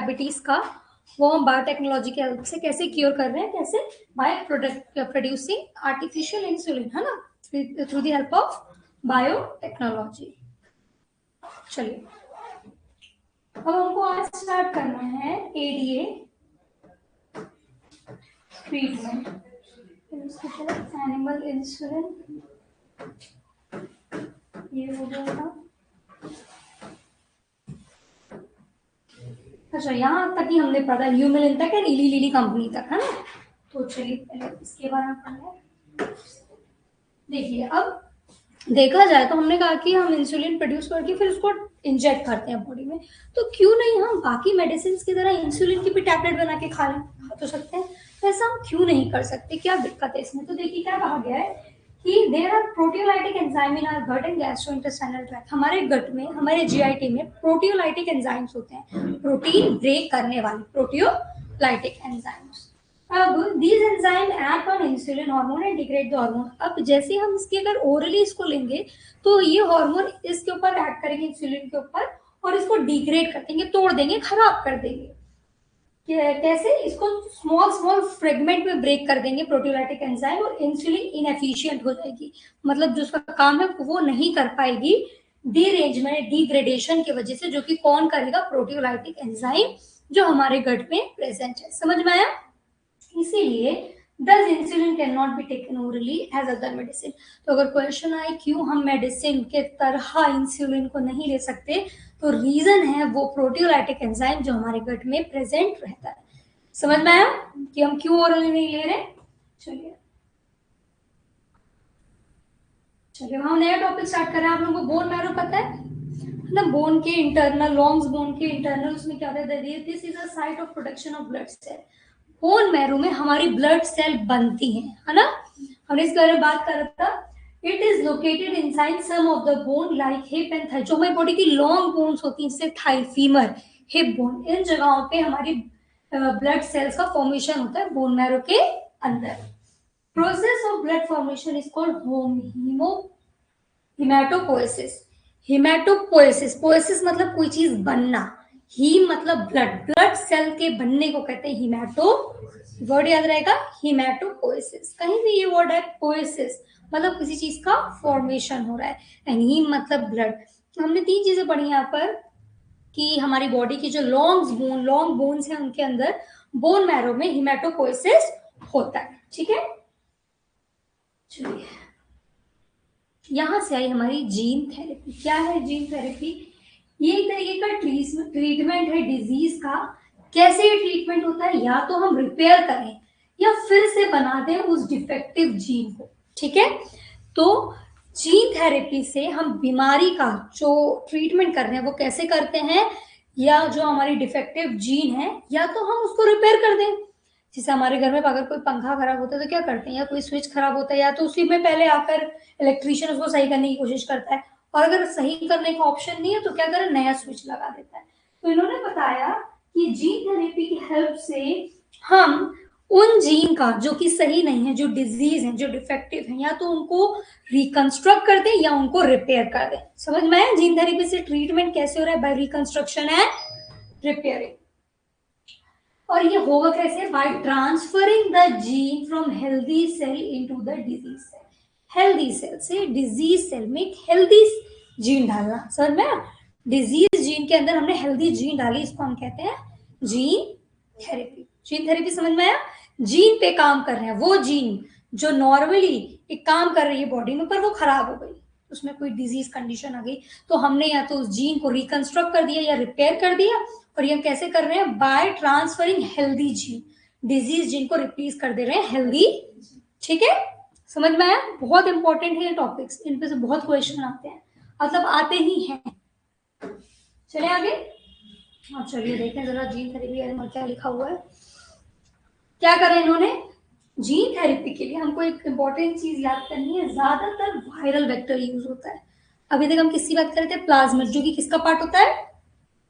Diabetes का, वो हम बायोटेक्नोलॉजी के हेल्प से कैसे क्योर कर रहे हैं, कैसे बाय प्रोड्यूसिंग आर्टिफिशियल इंसुलिन, है ना, through the help of biotechnology. चलिए अब हमको आज स्टार्ट करना है एडीए ट्रीटमेंट, एनिमल इंसुलिन, ये हो गया। अच्छा, यहाँ तक ही हमने पढ़ा, ह्यूमिलिन तक है, नीली लीली कंपनी तक, है ना। तो चलिए पहले इसके बारे में पढ़ना है। देखिए अब देखा जाए तो हमने कहा कि हम इंसुलिन प्रोड्यूस करके फिर उसको इंजेक्ट करते हैं बॉडी में, तो क्यों नहीं हम बाकी मेडिसिन की तरह इंसुलिन की भी टैबलेट बना के खा लें, खा तो सकते हैं, तो ऐसा हम क्यों नहीं कर सकते, क्या दिक्कत है इसमें। तो देखिए क्या कहा गया है कि there are proteolytic enzyme in our gut and gastrointestinal tract. हमारे गट में, हमारे जीआईटी में प्रोटियोलाइटिक एंजाइम्स होते हैं, प्रोटीन ब्रेक करने वाले प्रोटियोलाइटिक एंजाइम्स। अब these enzyme act on insulin hormone and degrade the hormone। अब जैसे हम इसके अगर ओरली इसको लेंगे तो ये हार्मोन इसके ऊपर एक्ट करेंगे, इंसुलिन के ऊपर, और इसको डिग्रेड कर देंगे, तोड़ देंगे, खराब कर देंगे। कैसे? इसको स्मॉल स्मॉल फ्रेगमेंट में ब्रेक कर देंगे प्रोटियोलाइटिक एंजाइम, और इंसुलिन इनएफिशिएंट हो जाएगी, मतलब जो उसका काम है वो नहीं कर पाएगी डीरेंजमेंट, डिग्रेडेशन की वजह से, जो कि कौन करेगा? प्रोटियोलाइटिक एंजाइम जो हमारे गट में प्रेजेंट है। समझ में आया? इसीलिए this insulin can not be taken orally as other medicine. तो अगर क्वेश्चन आए क्यों हम मेडिसिन के तरह इंसुलिन को नहीं ले सकते, तो रीजन है वो प्रोटियोलाइटिक एंजाइम जो हमारे गट में प्रेजेंट रहता है। समझ में आया कि हम क्यों ओरली नहीं ले रहे? चलिए हम नया टॉपिक स्टार्ट कर रहे हैं। आप लोगों को बोन मैरो पता है ना, बोन के इंटरनल, लॉन्ग्स बोन के इंटरनल, उसमें क्या होता है? This is a site of production of blood cell. Bone marrow में हमारी ब्लड सेल बनती है ना। हमने इस बारे में बात कर रहा था। It is located inside some of the bone like hip and thigh. जो हमारी बॉडी की लॉन्ग बोन्स होती हैं, जैसे थाई, फीमर, हिप बोन, इन जगहों पे हमारी ब्लड सेल्स का फॉर्मेशन होता है बोन मैरो के अंदर। Process of blood formation is called haematopoiesis. Haematopoiesis, poiesis मतलब कोई चीज बनना, हीम मतलब ब्लड, ब्लड सेल के बनने को कहते हैं हिमेटो, वर्ड याद रहेगा, हिमेटोपोएसिस। कहीं भी ये वर्ड है पोएसिस मतलब किसी चीज का फॉर्मेशन हो रहा है, एंड हीम मतलब ब्लड। हमने तीन चीजें पढ़ी यहाँ पर कि हमारी बॉडी की जो लॉन्ग बोन्स हैं उनके अंदर बोन मैरो में हिमेटोपोएसिस होता है। ठीक है, चलिए यहां से आई हमारी जीन थेरेपी। क्या है जीन थेरेपी? ये एक तरीके का ट्रीटमेंट है डिजीज का। कैसे ये ट्रीटमेंट होता है? या तो हम रिपेयर करें या फिर से बना दें उस डिफेक्टिव जीन को। ठीक है, तो जीन थेरेपी से हम बीमारी का जो ट्रीटमेंट कर रहे हैं वो कैसे करते हैं? या जो हमारी डिफेक्टिव जीन है, या तो हम उसको रिपेयर कर दें। जैसे हमारे घर में अगर कोई पंखा खराब होता है तो क्या करते हैं, या कोई स्विच खराब होता है, या तो उसी में पहले आकर इलेक्ट्रीशियन उसको सही करने की कोशिश करता है, और अगर सही करने का ऑप्शन नहीं है तो क्या करें, नया स्विच लगा देता है। तो इन्होंने बताया कि जीन थेरेपी की हेल्प से हम उन जीन का जो कि सही नहीं है, जो डिजीज है, जो डिफेक्टिव है, या तो उनको रिकंस्ट्रक्ट कर दें या उनको रिपेयर कर दें। समझ में आया जीन थेरेपी से ट्रीटमेंट कैसे हो रहा है? By reconstruction and repairing. और ये होगा कैसे? By transferring the gene from healthy cell into the disease cell. Healthy cell से डिजीज सेल में एक हेल्दी जीन डालना। समझ में? डिजीज जीन के अंदर हमने हेल्दी जीन डाली, इसको हम कहते हैं जीन थेरेपी। जीन थेरेपी समझ में आया? जीन पे काम कर रहे हैं, वो जीन जो नॉर्मली एक काम कर रही है बॉडी में, पर वो खराब हो गई, उसमें कोई डिजीज कंडीशन आ गई, तो हमने या तो उस जीन को रिकंस्ट्रक्ट कर दिया या रिपेयर कर दिया। और ये कैसे कर रहे हैं? By transferring healthy gene, disease gene को रिप्लेस कर दे रहे हैं हेल्दी। ठीक है, समझ में आया? बहुत इंपॉर्टेंट है ये टॉपिक्स, इन पे से बहुत क्वेश्चन आते हैं, मतलब आते ही हैं। चले आगे। हाँ चलिए देखें जरा जीन थेरेपी में क्या लिखा हुआ है। क्या करें इन्होंने? जीन थेरेपी के लिए हमको एक इंपॉर्टेंट चीज याद करनी है, ज्यादातर वायरल वेक्टर यूज होता है। अभी तक हम किसकी बात कर रहे थे? प्लाज्मिड, जो कि किसका पार्ट होता है?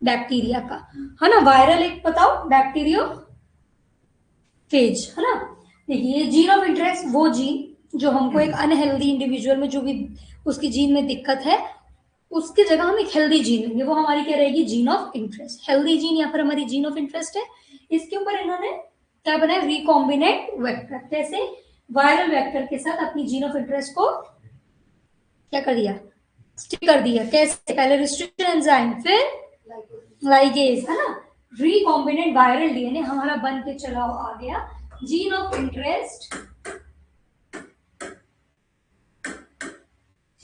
बैक्टीरिया का, है ना। वायरल एक बताओ, बैक्टीरियो फेज, है ना। देखिए जीन ऑफ इंटरेस्ट, वो जीन जो हमको एक अनहेल्दी इंडिविजुअल में जो भी उसकी जीन में दिक्कत है उसकी जगह हम एक हेल्दी जीन लेंगे, वो हमारी क्या रहेगी, gene of interest. Healthy gene या फिर हमारी जीन ऑफ इंटरेस्ट है। इसके ऊपर इन्होंने क्या बनाया, रिकॉम्बिनेंट वेक्टर। कैसे, वायरल वेक्टर के साथ अपनी जीन ऑफ इंटरेस्ट को क्या कर दिया, स्टिक कर दिया। कैसे, पहले रिस्ट्रिक्शन एंजाइम, फिर लाइगेज, है ना। रिकॉम्बिनेंट वायरल डीएनए हमारा बन के चला आ गया gene of interest,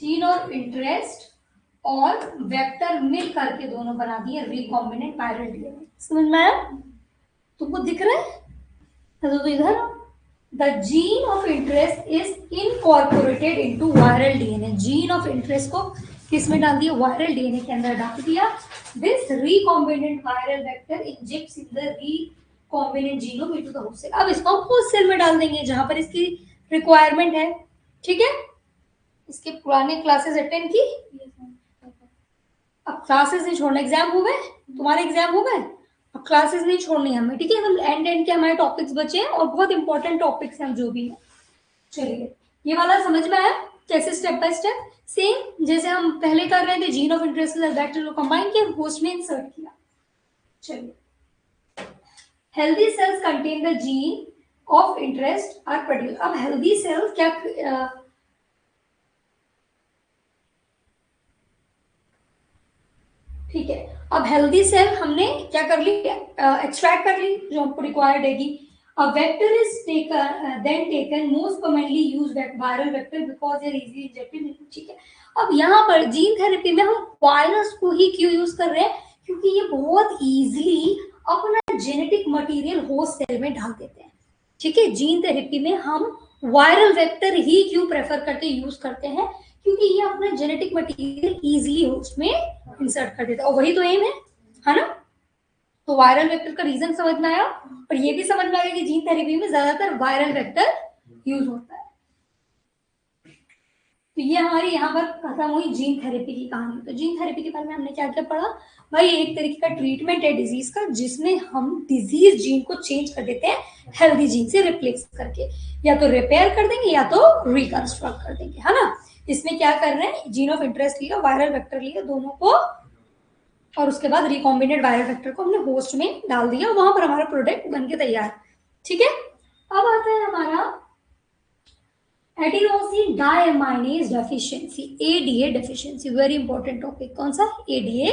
gene of interest और वेक्टर मिल करके दोनों बना दिए रिकॉम्बिनेंट वायरल डीएनए। समझ में आया, तुमको दिख रहा है तो इधर the gene of interest is incorporated into viral DNA. Gene of interest को किस में डाल दिया, वायरल डीएनए के अंदर डाल दिया। This recombinant viral vector injects in the recombinant genome into the host cell. अब इसको हम होस्ट सेल में डाल देंगे जहां पर इसकी रिक्वायरमेंट है। ठीक है, इसके पुराने क्लासेस अटेंड की, अब क्लासेस नहीं छोड़ना। एग्जाम हो गए तुम्हारे, एग्जाम हो गए, अब क्लासेस नहीं छोड़नी हमें। ठीक है, हम एंड के हमारे टॉपिक्स बचे हैं और बहुत इंपॉर्टेंट टॉपिक्स हैं जो भी है। चलिए, ये वाला समझ में आया कैसे स्टेप बाय स्टेप, सेम जैसे हम पहले कर रहे थे। जीन ऑफ इंटरेस्ट वेक्टर को कंबाइन किया, होस्ट में इंसर्ट किया। चलिए, healthy cells contain the gene of interest are produce. अब हेल्दी सेल्स क्या ठीक है, अब हेल्दी सेल हमने क्या कर ली, एक्सट्रैक्ट कर ली जो हमको रिक्वायर्ड हैगी। A vector is then taken most commonly used viral vector because they are easily injected। ठीक है, अब यहाँ पर जीन थेरेपी में हम वायरस को ही क्यों यूज कर रहे हैं, क्योंकि ये बहुत इजीली अपना जेनेटिक मटेरियल होस्ट सेल में डाल देते हैं। ठीक है, जीन थेरेपी में हम वायरल वेक्टर ही क्यों प्रेफर करते, यूज करते हैं, क्योंकि ये अपना जेनेटिक मटेरियल इजीली होस्ट में इंसर्ट कर देता है, और वही तो एम है ना। तो वायरल वेक्टर का रीजन समझ में आया, और ये भी समझ में आया कि जीन थेरेपी में ज्यादातर वायरल वेक्टर यूज होता है। तो ये हमारी यहाँ पर खत्म हुई जीन थेरेपी की कहानी। तो जीन थेरेपी के बारे में हमने क्या क्या पढ़ा भाई, एक तरीके का ट्रीटमेंट है डिजीज का, जिसमें हम डिजीज जीन को चेंज कर देते हैं हेल्दी जीन से रिप्लेस करके, या तो रिपेयर कर देंगे या तो रिकंस्ट्रक्ट कर देंगे, है ना। इसमें क्या कर रहे हैं, जीन ऑफ इंटरेस्ट लिया, वायरल वेक्टर लिया, दोनों को, और उसके बाद रिकॉम्बिनेंट वायरल वेक्टर को हमने होस्ट में डाल दिया, वहां पर हमारा प्रोडक्ट बन के तैयार। ठीक है, अब आता है हमारा adenosine deaminase deficiency, ADA deficiency. Very important topic, कौन सा, एडीए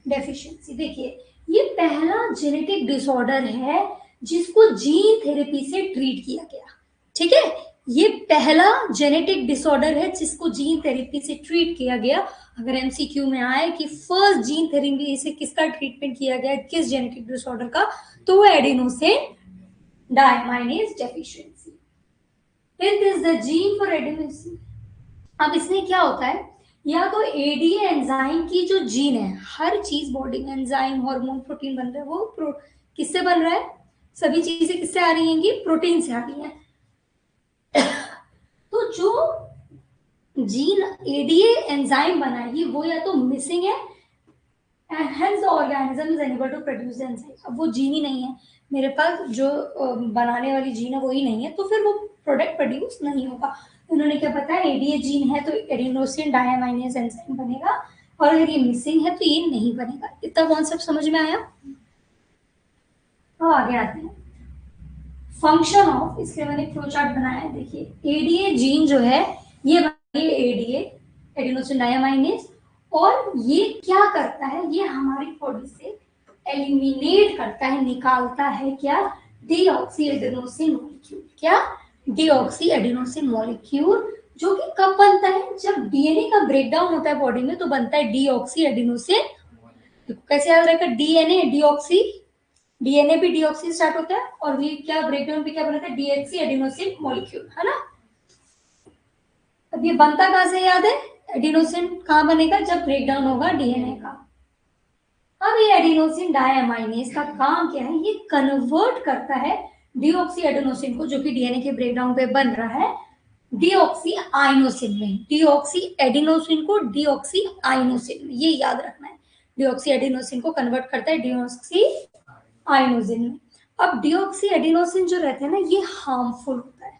डेफिशिएंसी। देखिए, ये पहला जेनेटिक डिसऑर्डर है जिसको जीन थेरेपी से ट्रीट किया गया। ठीक है, ये पहला जेनेटिक डिसऑर्डर है जिसको जीन थेरेपी से ट्रीट किया गया। अगर एमसीक्यू में आए कि फर्स्ट जीन थेरेपी से किसका ट्रीटमेंट किया गया, किस जेनेटिक डिसऑर्डर का, तो वो adenosine deaminase deficiency. It is the gene for adenosine. अब इसमें क्या होता है, या तो एडीए एंजाइम की जो जीन है, हर चीज बॉडी में एंजाइम, हार्मोन, प्रोटीन बन रहा है, वो किससे बन रहा है, सभी चीजें किससे आ रही हैं, प्रोटीन से आ रही हैं। तो जो जीन एडीए एंजाइम बनाएगी वो या तो मिसिंग है, and hence the organism is unable to produce the enzyme। अब वो जीन ही नहीं है मेरे पास, जो बनाने वाली जीन है वो ही नहीं है, तो फिर वो प्रोडक्ट प्रोड्यूस नहीं होगा। उन्होंने क्या पता है, एडीए जीन है तो एडिनोसिन डायमाइनेज एंजाइम बनेगा, और अगर ये मिसिंग है तो ये नहीं बनेगा। इतना कॉन्सेप्ट समझ में आया। अब आगे आते हैं फंक्शन ऑफ, इसके मैंने फ्लो चार्ट बनाया है। देखिए, एडीए जीन जो है ये एडीए एडिनोसिन डायमाइनेज, और ये क्या करता है, ये हमारी बॉडी से एलिमिनेट करता है, निकालता है क्या, डीऑक्सी एडिनोसिन मॉलिक्यूल। क्या, डीऑक्सी एडिनोसिन मॉलिक्यूल, जो कि कब बनता है, जब डीएनए का ब्रेकडाउन होता है बॉडी में तो बनता है डीऑक्सी एडिनोसिन। कैसे याद रखा, डीएनए डीऑक्सी, डीएनए भी डीऑक्सी स्टार्ट होता है, और ये क्या ब्रेकडाउन पे क्या बनता है, डीऑक्सी एडिनोसिन मॉलिक्यूल, है ना। अब ये बनता कहां से, याद है, एडिनोसिन कहां बनेगा, जब ब्रेकडाउन होगा डीएनए का। अब ये एडिनोसिन डायमाइनेज का काम क्या है, ये कन्वर्ट करता है डीऑक्सी एडिनोसिन को, जो कि डीएनए के ब्रेकडाउन पे बन रहा है, डीऑक्सी आइनोसिन में। डीऑक्सी एडिनोसिन को डीऑक्सी आइनोसिन में, ये याद रखना है। डीऑक्सी एडिनोसिन को कन्वर्ट करता है डीऑक्सी आइनोसिन में। अब डीऑक्सी एडिनोसिन जो रहता है ना, ये हार्मफुल होता है,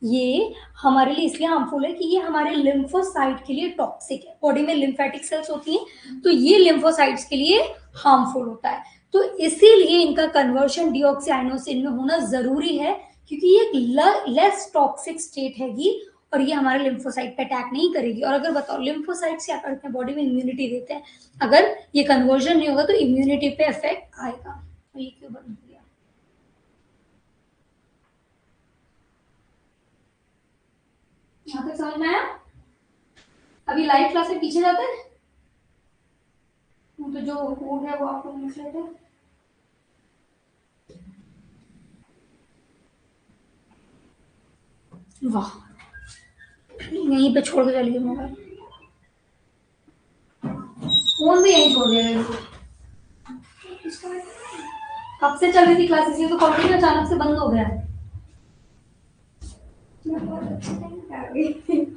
ये हमारे लिए इसलिए हार्मफुल है कि ये हमारे लिम्फोसाइट के लिए टॉक्सिक है। बॉडी में लिम्फेटिक सेल्स होती हैं, तो ये लिम्फोसाइट्स के लिए हार्मफुल होता है। तो इसीलिए इनका कन्वर्शन डीऑक्सीआइनोसिन में होना जरूरी है, क्योंकि ये एक लेस टॉक्सिक स्टेट हैगी और ये हमारे लिम्फोसाइट पे अटैक नहीं करेगी। और अगर बताओ लिम्फोसाइट्स क्या करते हैं, बॉडी में इम्यूनिटी देते हैं। अगर ये कन्वर्जन नहीं होगा तो इम्यूनिटी पे इफेक्ट आएगा। तो ये क्यों बंद हो गया? यहाँ तक समझ में आया? अभी लाइव क्लास से पीछे जाते हैं, तो जो कोड है वो आप लोग लिख लेते हैं। वाह, यहीं पे छोड़ के चलिए मोबाइल, फोन भी यहीं छोड़ दिया। कब से चल रही थी क्लासेस, ये तो कंटिन्यू अचानक से बंद हो गया है।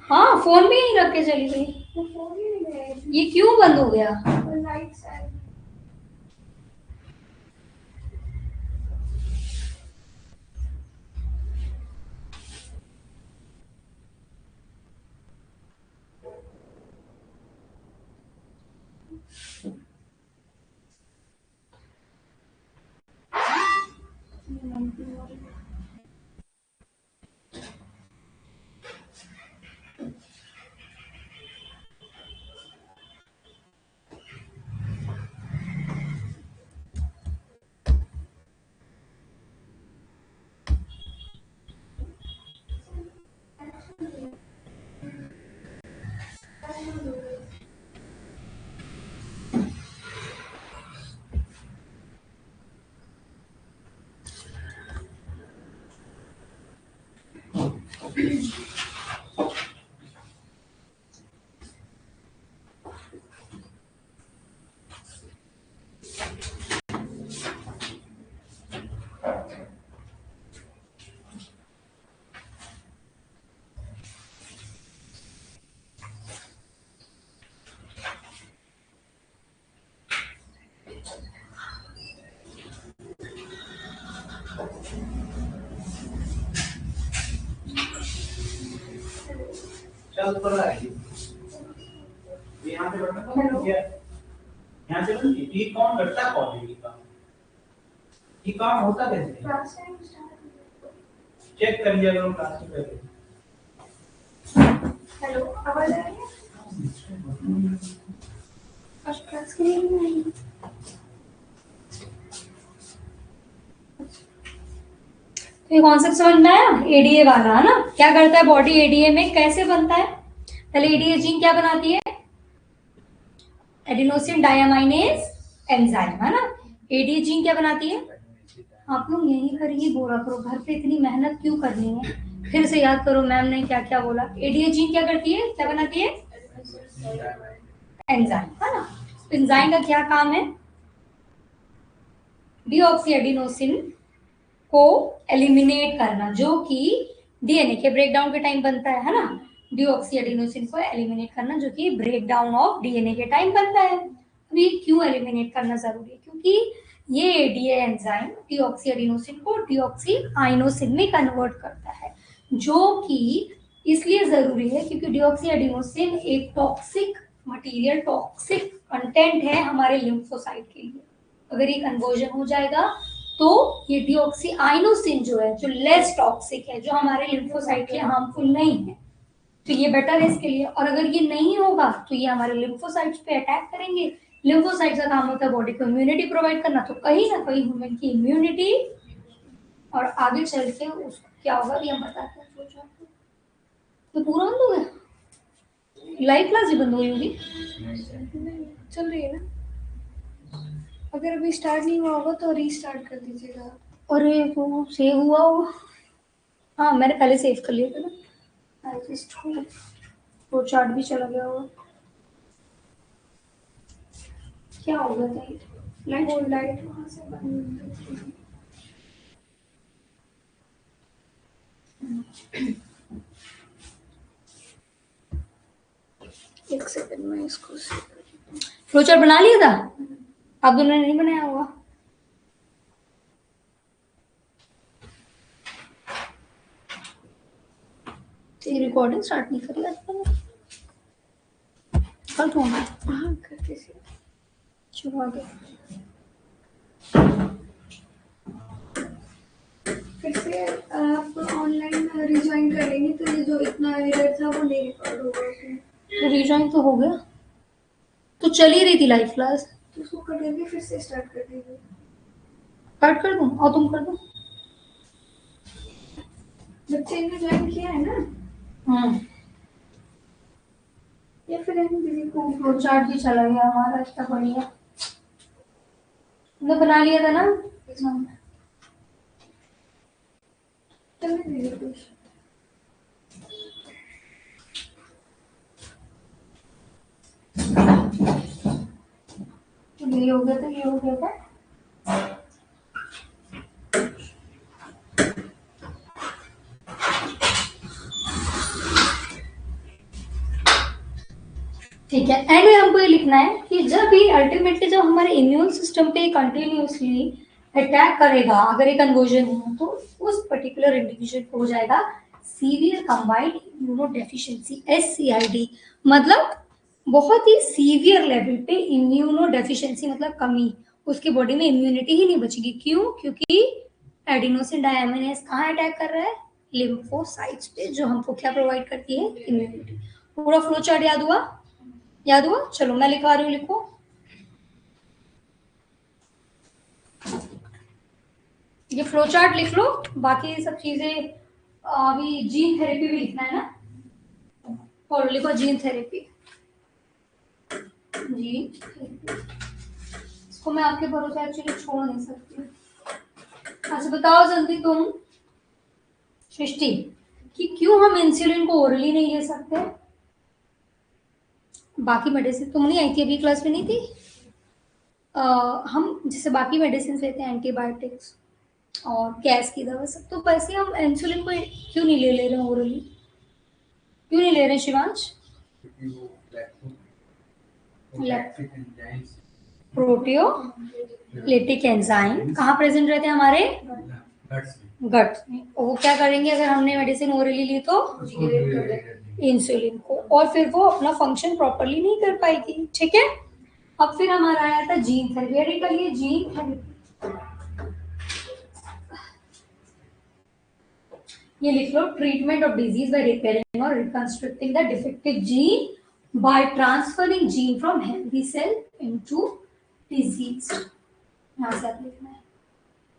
हाँ, फोन भी यहीं रख के चली गई। ये क्यों बंद हो गया? चल पर यहाँ पे बैठना यहाँ से ये कौन करता है कॉल ये काम होता कैसे चेक कर लिया करो क्लास में पहले। हेलो, आवाज आ रही है? फर्स्ट क्लास के लिए नहीं। तो ये कॉन्सेप्ट समझ में आया? एडीए वाला है ना, क्या करता है बॉडी एडीए में, कैसे बनता है? पहले एडीए जीन क्या बनाती है? एडिनोसिन डायमाइनेज एंजाइम, है ना। एडीए जीन क्या बनाती है? आप लोग यहीं पर ही बोला करो, घर पे इतनी मेहनत क्यों करनी है? फिर से याद करो मैम ने क्या क्या बोला। एडीए जीन क्या करती है, क्या बनाती है? एंजाइम, है ना। एंजाइम का क्या काम है? डीऑक्सी एडिनोसिन को एलिमिनेट करना, जो कि डीएनए के ब्रेकडाउन के टाइम बनता है ना। डीऑक्सी एडिनोसिन को एलिमिनेट करना जो कि ब्रेकडाउन ऑफ डीएनए के टाइम बनता है। अभी क्यों एलिमिनेट करना जरूरी है? क्योंकि ये एडीए एंजाइम डीऑक्सी एडिनोसिन को डीऑक्सी आइनोसिन में कन्वर्ट करता है, जो कि इसलिए जरूरी है क्योंकि डीऑक्सी एडिनोसिन एक टॉक्सिक मटेरियल, टॉक्सिक कंटेंट है हमारे लिम्फोसाइट के लिए। अगर ये कन्वर्जन हो जाएगा तो ये डीऑक्सीआइनोसिन जो है, जो लेस टॉक्सिक है, जो हमारे लिम्फोसाइट के लिए हार्मफुल नहीं है, तो ये बेटर है इसके लिए। और अगर ये नहीं होगा तो ये हमारे लिम्फोसाइट्स पे अटैक करेंगे। लिम्फोसाइट्स का काम होता है बॉडी को इम्यूनिटी प्रोवाइड करना, तो कहीं ना कहीं ह्यूमन की इम्यूनिटी और आगे चल के उसको क्या होगा ये हम बताते हैं। सोचो तो पूरा बंद हो गया, लाइव क्लास ही बंद हुई होगी। चल रही है ना, अगर अभी स्टार्ट नहीं हुआ होगा तो रीस्टार्ट कर दीजिएगा। अरे वो सेव हुआ होगा, हाँ मैंने पहले सेव कर लिया था ना। आई जस्ट वो चार्ट भी चला गया होगा, क्या होगा था? लाइट वहां से बंद। एक सेकंड में इसको फ्लोचार्ट बना लिया था, आप दोनों ने नहीं बनाया होगा। ये रिकॉर्डिंग स्टार्ट नहीं करी आज मैंने, कल तो हाँ करते थे। चलो आगे। फिर से आप ऑनलाइन रिज्वाइन करेंगे तो ये जो इतना एरर था वो नहीं रिकॉर्ड होगा उसमें। तो रिजॉइन तो हो गया, तो चल ही रही थी लाइव क्लास। तो उसको कट करके फिर से स्टार्ट कर दीजिए। कट कर दूं और तुम कर दो। बच्चे ने ज्वाइन किया है ना, या फिर हम किसी को फ्लो चार्ट भी चला गया हमारा, इतना बढ़िया तुमने बना लिया था ना एग्जाम में। चलने दीजिए कुछ। ये हो गया था, ये हो गया था। ठीक है, एंड में हमको ये लिखना है कि जब भी अल्टीमेटली जब हमारे इम्यून सिस्टम पे कंटिन्यूअसली अटैक करेगा, अगर एक कन्वर्जन हो तो उस पर्टिकुलर इंडिविजुअल को हो जाएगा सीवियर कंबाइंड इम्यूनोडेफिशिएंसी, SCID। मतलब बहुत ही सीवियर लेवल पे इम्यूनोडेफिशिएंसी मतलब कमी, उसकी बॉडी में इम्यूनिटी ही नहीं बचेगी। क्यों? क्योंकि एडिनोसिन डायमिनेज कहाँ अटैक कर रहा है? लिम्फोसाइट्स पे, जो हमको क्या प्रोवाइड करती है? इम्यूनिटी। पूरा फ्लो चार्ट याद हुआ? याद हुआ? चलो मैं लिखवा रही हूँ, लिखो। ये फ्लो चार्ट लिख लो, बाकी सब चीजें अभी जीन थेरेपी भी लिखना है ना, और लिखो जीन थेरेपी। जीन थेरेपी इसको मैं आपके भरोसे एक्चुअली छोड़ नहीं सकती। अच्छा बताओ जल्दी तुम सृष्टि कि क्यों हम इंसुलिन को ओरली नहीं ले सकते? बाकी मेडिसिन तुम नहीं आई थी अभी, क्लास में नहीं थी? हम जैसे बाकी मेडिसिन लेते हैं, एंटीबायोटिक्स और गैस की दवा सब, तो वैसे हम इंसुलिन को क्यों नहीं ले रहे हैं ओरली? क्यों नहीं ले रहे शिवांश? प्रोटियोलिटिक एंजाइम कहाँ प्रेजेंट रहते हैं? हमारे गट में। और वो क्या करेंगे अगर हमने मेडिसिन ओरली ली तो? इंसुलिन को, और फिर वो अपना फंक्शन प्रॉपरली नहीं कर पाएगी। ठीक है, अब फिर हमारा आया था जीन थेरेपी। रेडी करिए, जीन थेरेपी। ये लिख लो, treatment of disease by repairing और reconstructing the defective gene by transferring gene from healthy cell into disease. यहाँ से आप लिखना है,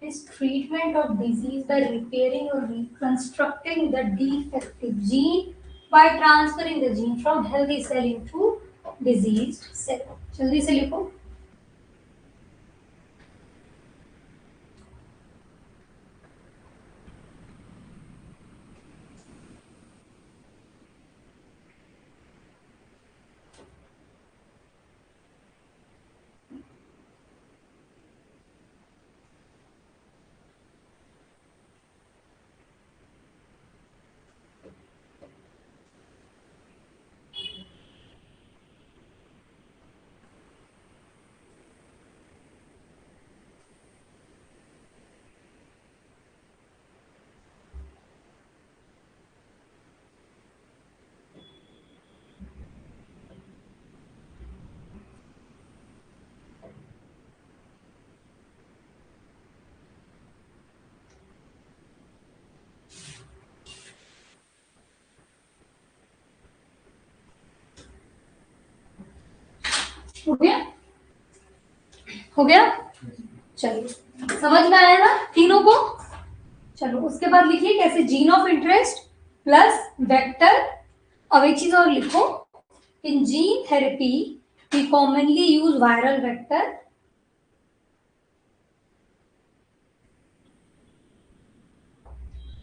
is treatment of disease by repairing or reconstructing the defective gene by transferring the gene from healthy cell into diseased cell। जल्दी से लिखो। हो गया? हो गया? चलिए, समझ में आया ना तीनों को? चलो उसके बाद लिखिए कैसे gene of interest plus vector. अब एक चीज और लिखो, in gene therapy we commonly use viral vector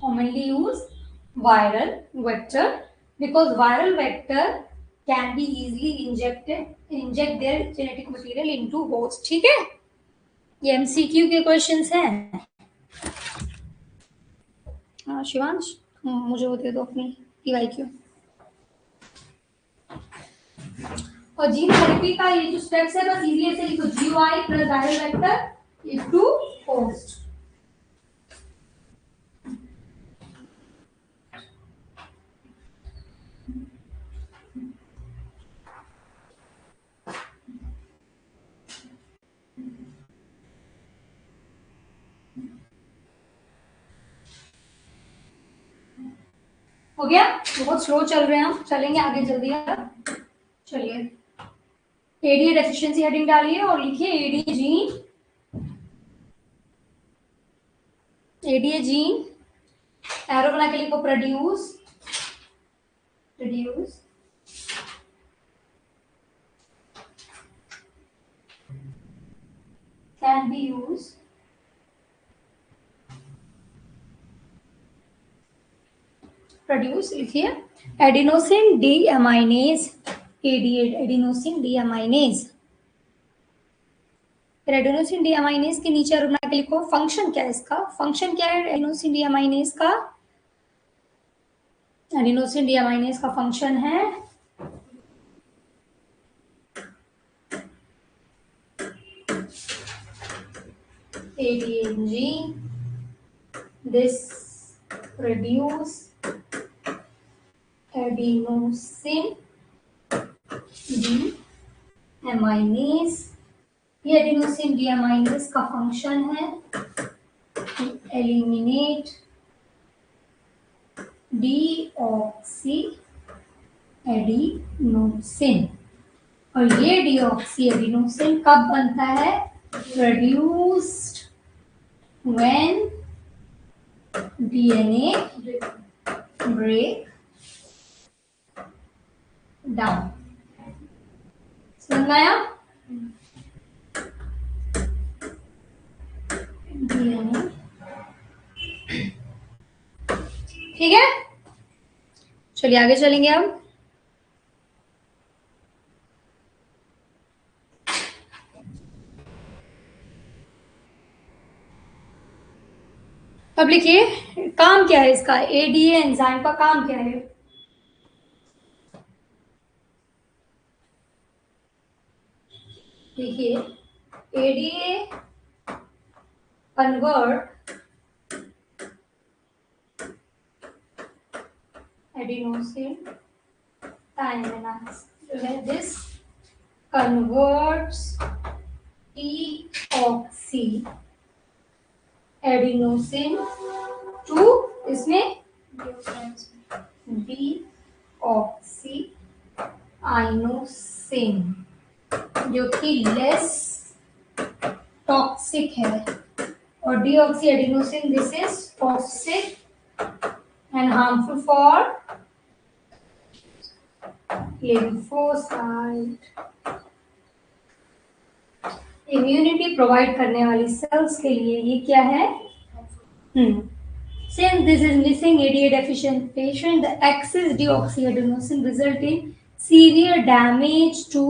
commonly use viral vector because viral vector can be easily inject their genetic material into host। ठीक है, ये MCQ के क्वेश्चंस हैं। हाँ शिवांश, मुझे वो दे दो अपनी PYQ। और जीन थेरेपी का ये जो स्टेप्स है बस इजीली से लिखो, GY plus viral vector into host. हो गया? बहुत स्लो चल रहे हैं हम, चलेंगे आगे जल्दी। चलिए एडीए डेफिशिएंसी हेडिंग डालिए और लिखिए एडीए जीन एरो बना के लिखो produce can be used produce लिखिए adenosine deaminase ADA adenosine deaminase. फिर एडिनोसिन डीएमाइनेज के नीचे एरो बना के लिखो फंक्शन क्या है इसका, फंक्शन क्या है एडिनोसिन डीएमाइनेज का, एडिनोसिन डीएमाइनेज का फंक्शन है ADNG, this produce adenosine deaminase। ये एडिनोसिन डीएमाइनेज का फंक्शन है एलिमिनेट डीऑक्सी एडिनोसिन। और ये डीऑक्सी एडिनोसिन कब बनता है, produced when DNA break down. समझ में आया? डीएनए ठीक है। चलिए आगे चलेंगे अब। अब लिखिए काम क्या है इसका, एडीए एंजाइम का काम क्या है। देखिए ADA convert adenosine deaminase, this converts deoxy adenosine to इसमें डीऑक्सी आइनोसिन जो कि लेस टॉक्सिक है, और deoxy adenosine this is toxic and harmful for lymphocyte. Immunity provide करने वाली सेल्स के लिए ये क्या है। Since this is missing ADA deficient patient, the excess deoxyadenosine result in severe damage to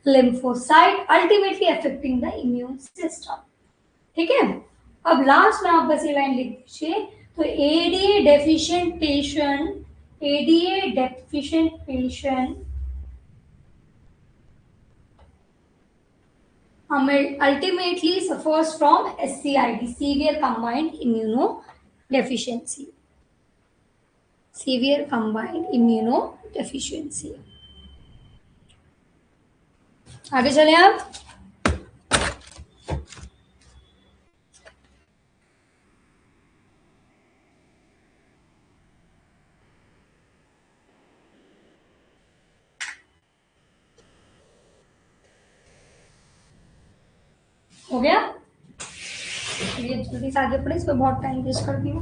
lymphocyte, ultimately affecting the immune system। ठीक है, अब लास्ट में आप बस ये लाइन लिख दीजिए। तो ADA deficient patient ultimately suffers from SCID, severe combined immunodeficiency, severe combined immunodeficiency। आगे चलें आप। हो गया? चलिए जल्दी से आगे पढ़े, इस पर बहुत टाइम वेस्ट कर दिया।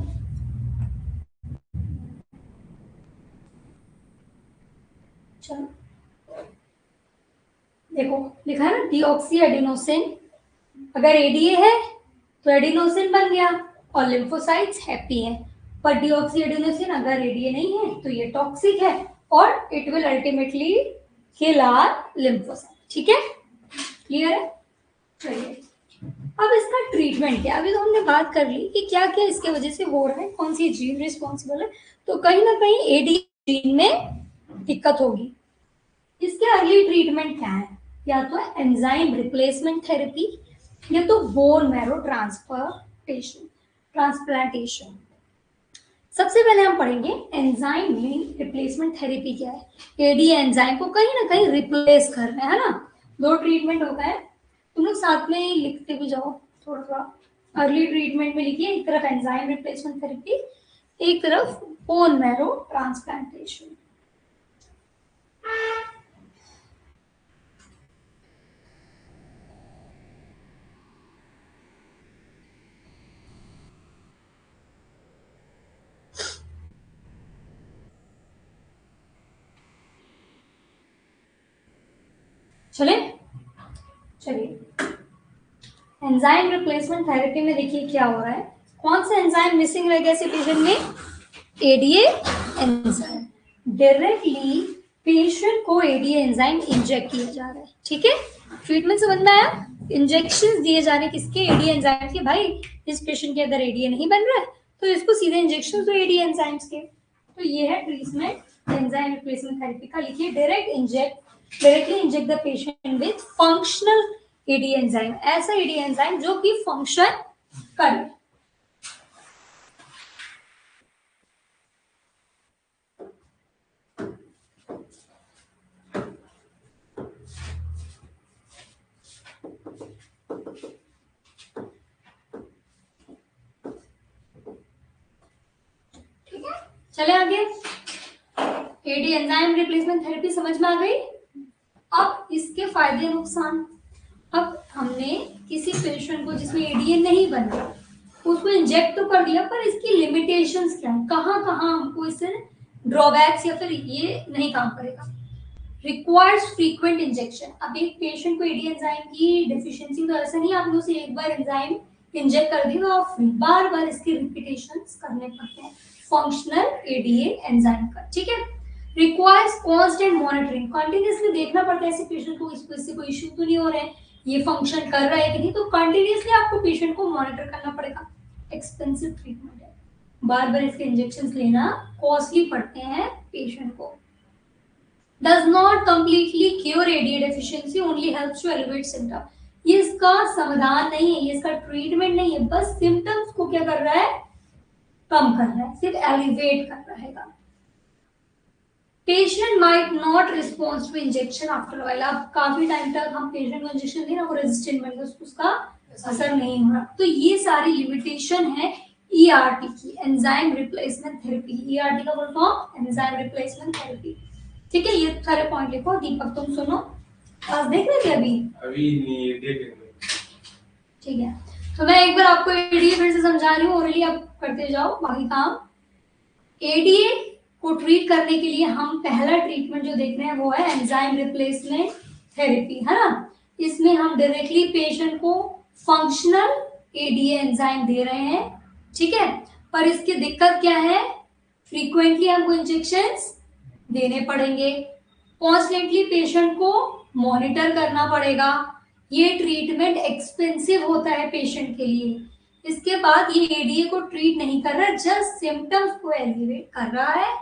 चलो देखो लिखा है ना डीऑक्सी एडिनोसिन, अगर एडीए है तो एडिनोसिन बन गया और लिम्फोसाइट्स हैप्पी हैं, पर डीऑक्सी एडिनोसिन अगर एडीए नहीं है तो ये टॉक्सिक है और it will ultimately kill our lymphocyte. ठीक है, क्लियर है? चलिए अब इसका ट्रीटमेंट क्या, अभी तो हमने बात कर ली कि क्या क्या इसके वजह से हो रहा है, कौन सी जीन रिस्पॉन्सिबल है। तो कहीं ना कहीं एडी जीन में दिक्कत होगी। इसके अर्ली ट्रीटमेंट क्या है, या तो एंजाइम रिप्लेसमेंट थेरेपी या तो बोन मैरो ट्रांसप्लांटेशन। सबसे पहले हम पढ़ेंगे एंजाइम रिप्लेसमेंट थेरेपी क्या है। एडी एंजाइम को कहीं ना कहीं रिप्लेस करना है ना। दो ट्रीटमेंट होता है, तुम लोग साथ में ही लिखते भी जाओ, थोड़ा थोड़ा अर्ली ट्रीटमेंट में लिखिए एक तरफ एंजाइम रिप्लेसमेंट थेरेपी, एक तरफ बोन मैरो ट्रांसप्लांटेशन। चले चलिए एंजाइम रिप्लेसमेंट थेरेपी में देखिए क्या हो रहा है। कौन सा एंजाइम मिसिंग रह गया पेशेंट में? ADA enzyme. डायरेक्टली पेशेंट को एडीए एंजाइम इंजेक्ट किया जा रहा है। ठीक है, ट्रीटमेंट समझ में आया? इंजेक्शन दिए जा रहे हैं किसके? एडीए एंजाइम के। भाई इस पेशेंट के अंदर एडीए नहीं बन रहा है तो इसको सीधे इंजेक्शन दो एडीए एंजाइम्स के। तो ये है ट्रीटमेंट एंजाइम रिप्लेसमेंट थेरेपी का। लिखिए directly inject the patient with functional ADA enzyme. ऐसा एडीए एंजाइम जो कि फंक्शन करे। ठीक है, चले आगे। एडी एंजाइम रिप्लेसमेंट थेरेपी समझ में आ गई। अब इसके फायदे नुकसान। अब हमने किसी पेशेंट को जिसमें एडीए नहीं बन रहा उसको इंजेक्ट तो कर दिया, पर इसकी लिमिटेशंस क्या है, कहाँ कहाँ हमको इससे ड्रॉबैक्स या फिर ये नहीं काम करेगा। Requires frequent injection. अब एक पेशेंट को एडी एंजाइम की डेफिशिएंसी तो ऐसा नहीं आपने उसे एक बार एंजाइम इंजेक्ट कर दी तो आप बार बार इसके रिपीटेशंस करने पड़ते हैं फंक्शनल एडीए एंजाइम का। ठीक है, रिक्वायर्स कांस्टेंट मॉनिटरिंग। कंटिन्यूअसली देखना पड़ता है ऐसे पेशेंट को इससे कोई इश्यू तो नहीं हो रहा है, ये फंक्शन कर रहा है कि नहीं, तो कंटिन्यूअसली आपको पेशेंट को मॉनिटर करना पड़ेगा। एक्सपेंसिव ट्रीटमेंट है, बार बार इसके इंजेक्शंस लेना कॉस्टली पड़ते हैं पेशेंट को। Does not completely cure ADA deficiency, only helps to elevate symptom। ये इसका समाधान नहीं है, ये इसका ट्रीटमेंट नहीं है, बस सिम्टम्स को क्या कर रहा है? कम कर रहा है, सिर्फ एलिवेट कर रहा है। Patient might not response to injection after a while. अब काफी टाइम तक हम पेशेंट को इंजेक्शन दे रहे हैं, वो रेजिस्टेंट बन गया, उसका असर नहीं हो रहा। तो ये सारी लिमिटेशन है ईआरटी की, एंजाइम रिप्लेसमेंट थेरेपी। ईआरटी का full form enzyme replacement therapy. ठीक है, ये सारे पॉइंट लिखो। दीपक तुम सुनो, क्लास देख रहे थे अभी नहीं देखेंगे। ठीक है, तो मैं एक बार आपको एडीए फिर से समझा रही हूँ, ओरली आप करते जाओ बाकी काम। एडीए को ट्रीट करने के लिए हम पहला ट्रीटमेंट जो देख रहे हैं वो है एंजाइम रिप्लेसमेंट थेरेपी, है ना। इसमें हम डायरेक्टली पेशेंट को फंक्शनल एडीए एंजाइम दे रहे हैं। ठीक है, पर इसकी दिक्कत क्या है? फ्रीक्वेंटली हमको इंजेक्शंस देने पड़ेंगे, कॉन्स्टेंटली पेशेंट को मॉनिटर करना पड़ेगा। ये ट्रीटमेंट एक्सपेंसिव होता है पेशेंट के लिए। इसके बाद ये एडीए को ट्रीट नहीं कर रहा, जस्ट सिम्टम्स को एलिवेट कर रहा है।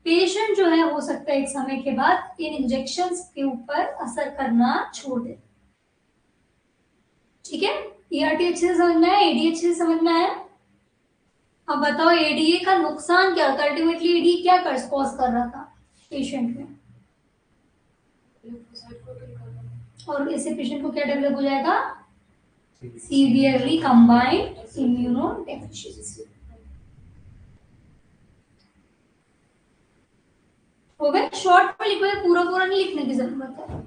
पेशेंट जो है हो सकता है एक समय के बाद इन इंजेक्शंस के ऊपर असर करना छोड़ दे। ठीक है, ईआरटी अच्छे से समझ में आया, एडीए अच्छे से समझ में आया। अब बताओ एडीए का नुकसान क्या होता है? अल्टीमेटली एडीए क्या कॉज कर रहा था पेशेंट में, और ऐसे पेशेंट को क्या डेवलप हो जाएगा? Severely combined immunodeficiency. हो गया, शॉर्ट में लिखो, पूरा पूरा नहीं लिखने की जरूरत है,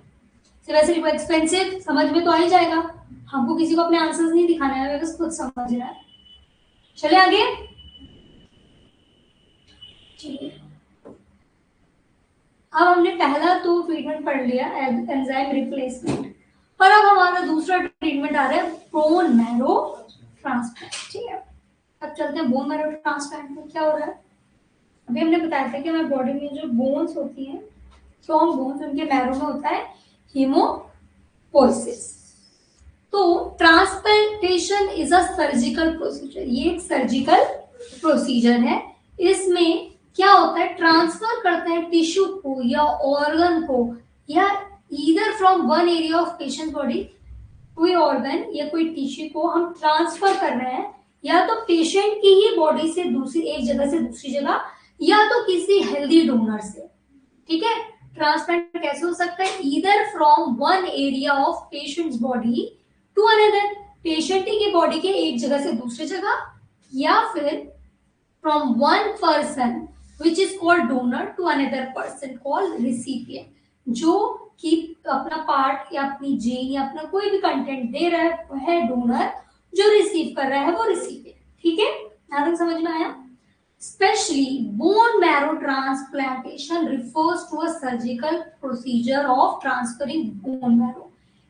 सिर्फ ऐसे लिखो। एक्सपेंसिव समझ में तो आ ही जाएगा, हमको किसी को अपने आंसर्स नहीं दिखाना है, बस खुद समझना है। चले आगे। चलिए, अब हमने पहला तो ट्रीटमेंट पढ़ लिया एंजाइम रिप्लेसमेंट, पर अब हमारा दूसरा ट्रीटमेंट आ रहा है बोन मैरो ट्रांसप्लांट। ठीक है, अब चलते हैं बोन मैरो ट्रांसप्लांट में क्या हो रहा है। अभी हमने बताया था कि हमारे बॉडी में जो बोन्स होती हैं, स्ट्रॉन्ग बोन्स, उनके मैरो में होता है हीमोपोइसिस। तो transplantation is a surgical procedure, ये एक सर्जिकल प्रोसीजर है। इसमें क्या होता है? ट्रांसफर करते हैं टिश्यू को या ऑर्गन को, या either from one area of patient body, कोई ऑर्गन या कोई टिश्यू को हम ट्रांसफर कर रहे हैं, या तो पेशेंट की ही बॉडी से दूसरी एक जगह से दूसरी जगह, या तो किसी हेल्दी डोनर से। ठीक है, ट्रांसप्लांट कैसे हो सकता है? Either from one area of patient's body to another, patient की बॉडी के एक जगह से दूसरी जगह, या फिर from one person which is called donor to another person called recipient, जो कि अपना पार्ट या अपनी जीन या अपना कोई भी कंटेंट दे रहा है वो है डोनर, जो रिसीव कर रहा है वो रिसीपिएंट। ठीक है, यहाँ तक समझ में आया? Especially bone marrow transplantation refers to a surgical procedure of transferring bone marrow.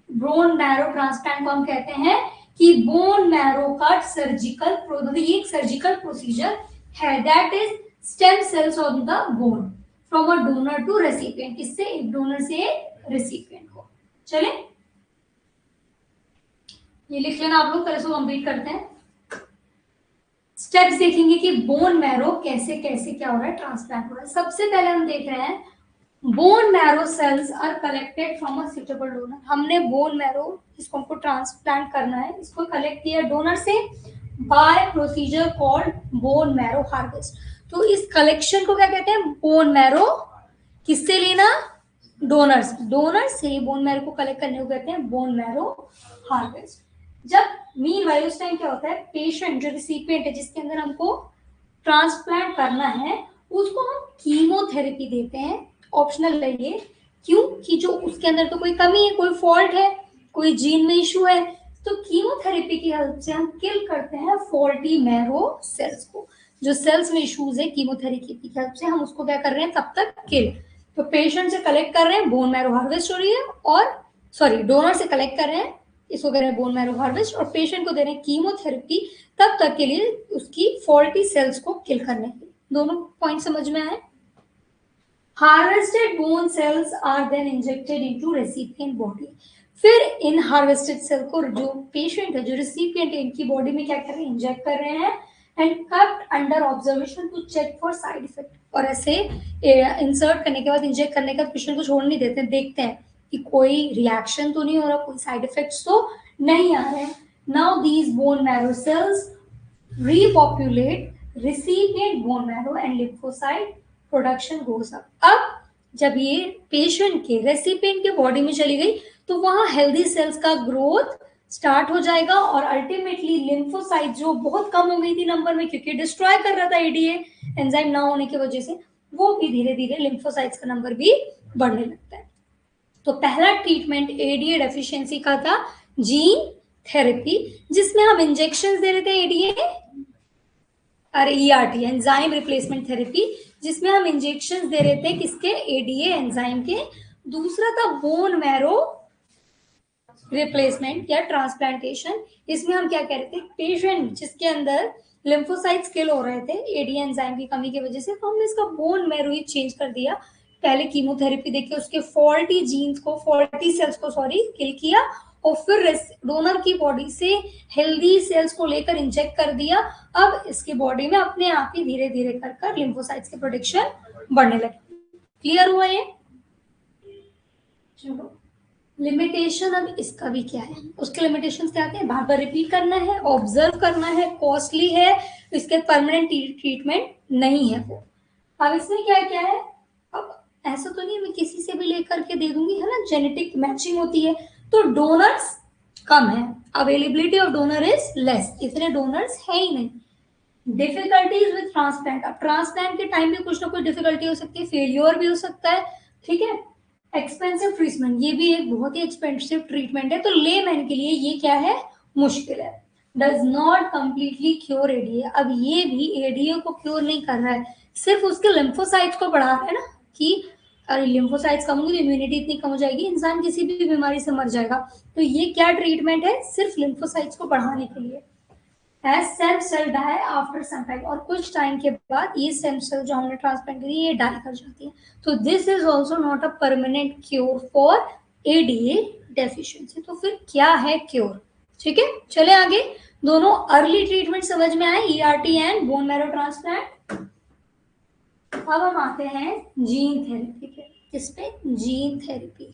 Bone marrow transplant को हम कहते हैं कि bone marrow का सर्जिकल, ये एक सर्जिकल प्रोसीजर है, that is stem cells on the bone from a donor to recipient, किससे? एक डोनर से रिसिपिएंट को। चले ये लिख लेना आप लोग, पहले इसको कंप्लीट करते हैं। स्टेप्स देखेंगे कि बोन मैरो कैसे कैसे क्या हो रहा है, ट्रांसप्लांट हो रहा है। सबसे पहले हम देख रहे हैं bone marrow cells are collected from a suitable donor. हमने बोन मैरो, इसको हमको ट्रांसप्लांट करना है, इसको कलेक्ट किया डोनर से by procedure called bone marrow harvest. तो इस कलेक्शन को क्या कहते हैं? Bone marrow. किससे लेना? डोनर से। डोनर से बोन मैरो को कलेक्ट करने को कहते हैं बोन मैरो हार्वेस्ट। जब मीनवाइल उस टाइम क्या होता है, पेशेंट जो रिसिपिएंट है जिसके अंदर हमको ट्रांसप्लांट करना है, उसको हम कीमोथेरेपी देते हैं, ऑप्शनल है ये। क्यों? कि जो उसके अंदर तो कोई कमी है, कोई फॉल्ट है, कोई जीन में इशू है, तो कीमोथेरेपी की हेल्प से हम किल करते हैं फॉल्टी मैरो सेल्स को। जो सेल्स में इश्यूज है, कीमोथेरेपी की हेल्प से हम उसको क्या कर रहे हैं, तब तक किल। तो पेशेंट से कलेक्ट कर रहे हैं, बोन मैरो हार्वेस्ट हो रही है, और सॉरी डोनर से कलेक्ट कर रहे हैं, इसको कह रहे हैं बोन मैरो हार्वेस्ट, और पेशेंट को दे रहे हैं कीमोथेरेपी तब तक के लिए उसकी फॉल्टी सेल्स को किल करने के लिए। दोनों पॉइंट समझ में आए? Harvested bone cells are then injected into recipient body. फिर इन हार्वेस्टेड सेल को जो पेशेंट है, जो रिसिपिएंट है, इनकी बॉडी में क्या कर रहे हैं, इंजेक्ट कर रहे हैं, and kept under observation to check for side effect. और ऐसे इंसर्ट करने के बाद, इंजेक्ट करने के बाद पेशेंट को छोड़ नहीं देते, देखते हैं कि कोई रिएक्शन तो नहीं हो रहा, कोई साइड इफेक्ट्स तो नहीं आ रहे हैं। Now these bone marrow cells repopulate recipient bone marrow and lymphocyte production goes up. अब जब ये पेशेंट के रेसिपिएंट के बॉडी में चली गई तो वहां हेल्दी सेल्स का ग्रोथ स्टार्ट हो जाएगा, और अल्टीमेटली लिम्फोसाइट जो बहुत कम हो गई थी नंबर में, क्योंकि डिस्ट्रॉय कर रहा था एडीए एंजाइम ना होने की वजह से, वो भी धीरे धीरे लिम्फोसाइट्स का नंबर भी बढ़ने लगता है। तो पहला ट्रीटमेंट एडीए डेफिशिएंसी का था जीन थेरेपी, जिसमें हम इंजेक्शन दे रहे थे एडीए, अरे ईआरटी एंजाइम रिप्लेसमेंट थेरेपी, जिसमें हम इंजेक्शन दे रहे थे किसके, एडीए एंजाइम के। दूसरा था बोन मैरो रिप्लेसमेंट या ट्रांसप्लांटेशन, इसमें हम क्या कह रहे थे, पेशेंट जिसके अंदर लिम्फोसाइट्स किल हो रहे थे एडीए एंजाइम की कमी की वजह से, तो हमने इसका बोन मैरो ही चेंज कर दिया। पहले कीमोथेरेपी देके उसके फॉल्टी जीन्स को, फॉल्टी सेल्स को सॉरी किल किया, और फिर डोनर की बॉडी से हेल्दी सेल्स को लेकर इंजेक्ट कर दिया। अब इसकी बॉडी में अपने आप ही धीरे धीरे कर कर लिम्फोसाइट्स की प्रोडक्शन बढ़ने लगी। क्लियर हुआ ये? चलो लिमिटेशन अब इसका भी क्या है, उसके लिमिटेशन क्या हैं, बार बार रिपीट करना है, ऑब्जर्व करना है, कॉस्टली है, इसके परमानेंट ट्रीटमेंट नहीं है वो। अब इसमें क्या क्या है, अब ऐसा तो नहीं मैं किसी से भी लेकर के दे दूंगी, है ना, जेनेटिक मैचिंग होती है, तो डोनर्स कम है, availability of donor is less, इतने डोनर्स है ही नहीं। डिफिकल्टीज विद ट्रांसप्लांट, अब ट्रांसप्लांट के टाइम भी कुछ ना कुछ डिफिकल्टी हो सकती है, फेलियर भी हो सकता है, ठीक है। एक्सपेंसिव ट्रीटमेंट, ये भी एक बहुत ही एक्सपेंसिव ट्रीटमेंट है, तो लेमैन के लिए ये क्या है, मुश्किल है। Does not completely cure ADA, अब ये भी एडीए को क्योर नहीं कर रहा है, सिर्फ उसके लिम्फोसाइट्स को बढ़ा रहा है ना, कि अरे लिम्फोसाइट्स कम होंगी, इम्यूनिटी इतनी कम हो जाएगी, इंसान किसी भी बीमारी से मर जाएगा। तो ये क्या ट्रीटमेंट है, सिर्फ लिम्फोसाइट्स को बढ़ाने के लिए। As stem cell die after some time, और कुछ टाइम के बाद ये स्टेम सेल जो हमने ट्रांसप्लांट करी ये डाई कर जाती है। तो this is also not a permanent cure for ADA deficiency. तो फिर क्या है क्योर, ठीक है। चले आगे, दोनों अर्ली ट्रीटमेंट समझ में आए, ERT and bone marrow transplant. अब हम आते हैं जीन थेरेपी पे। किस पे, जीन थेरेपी।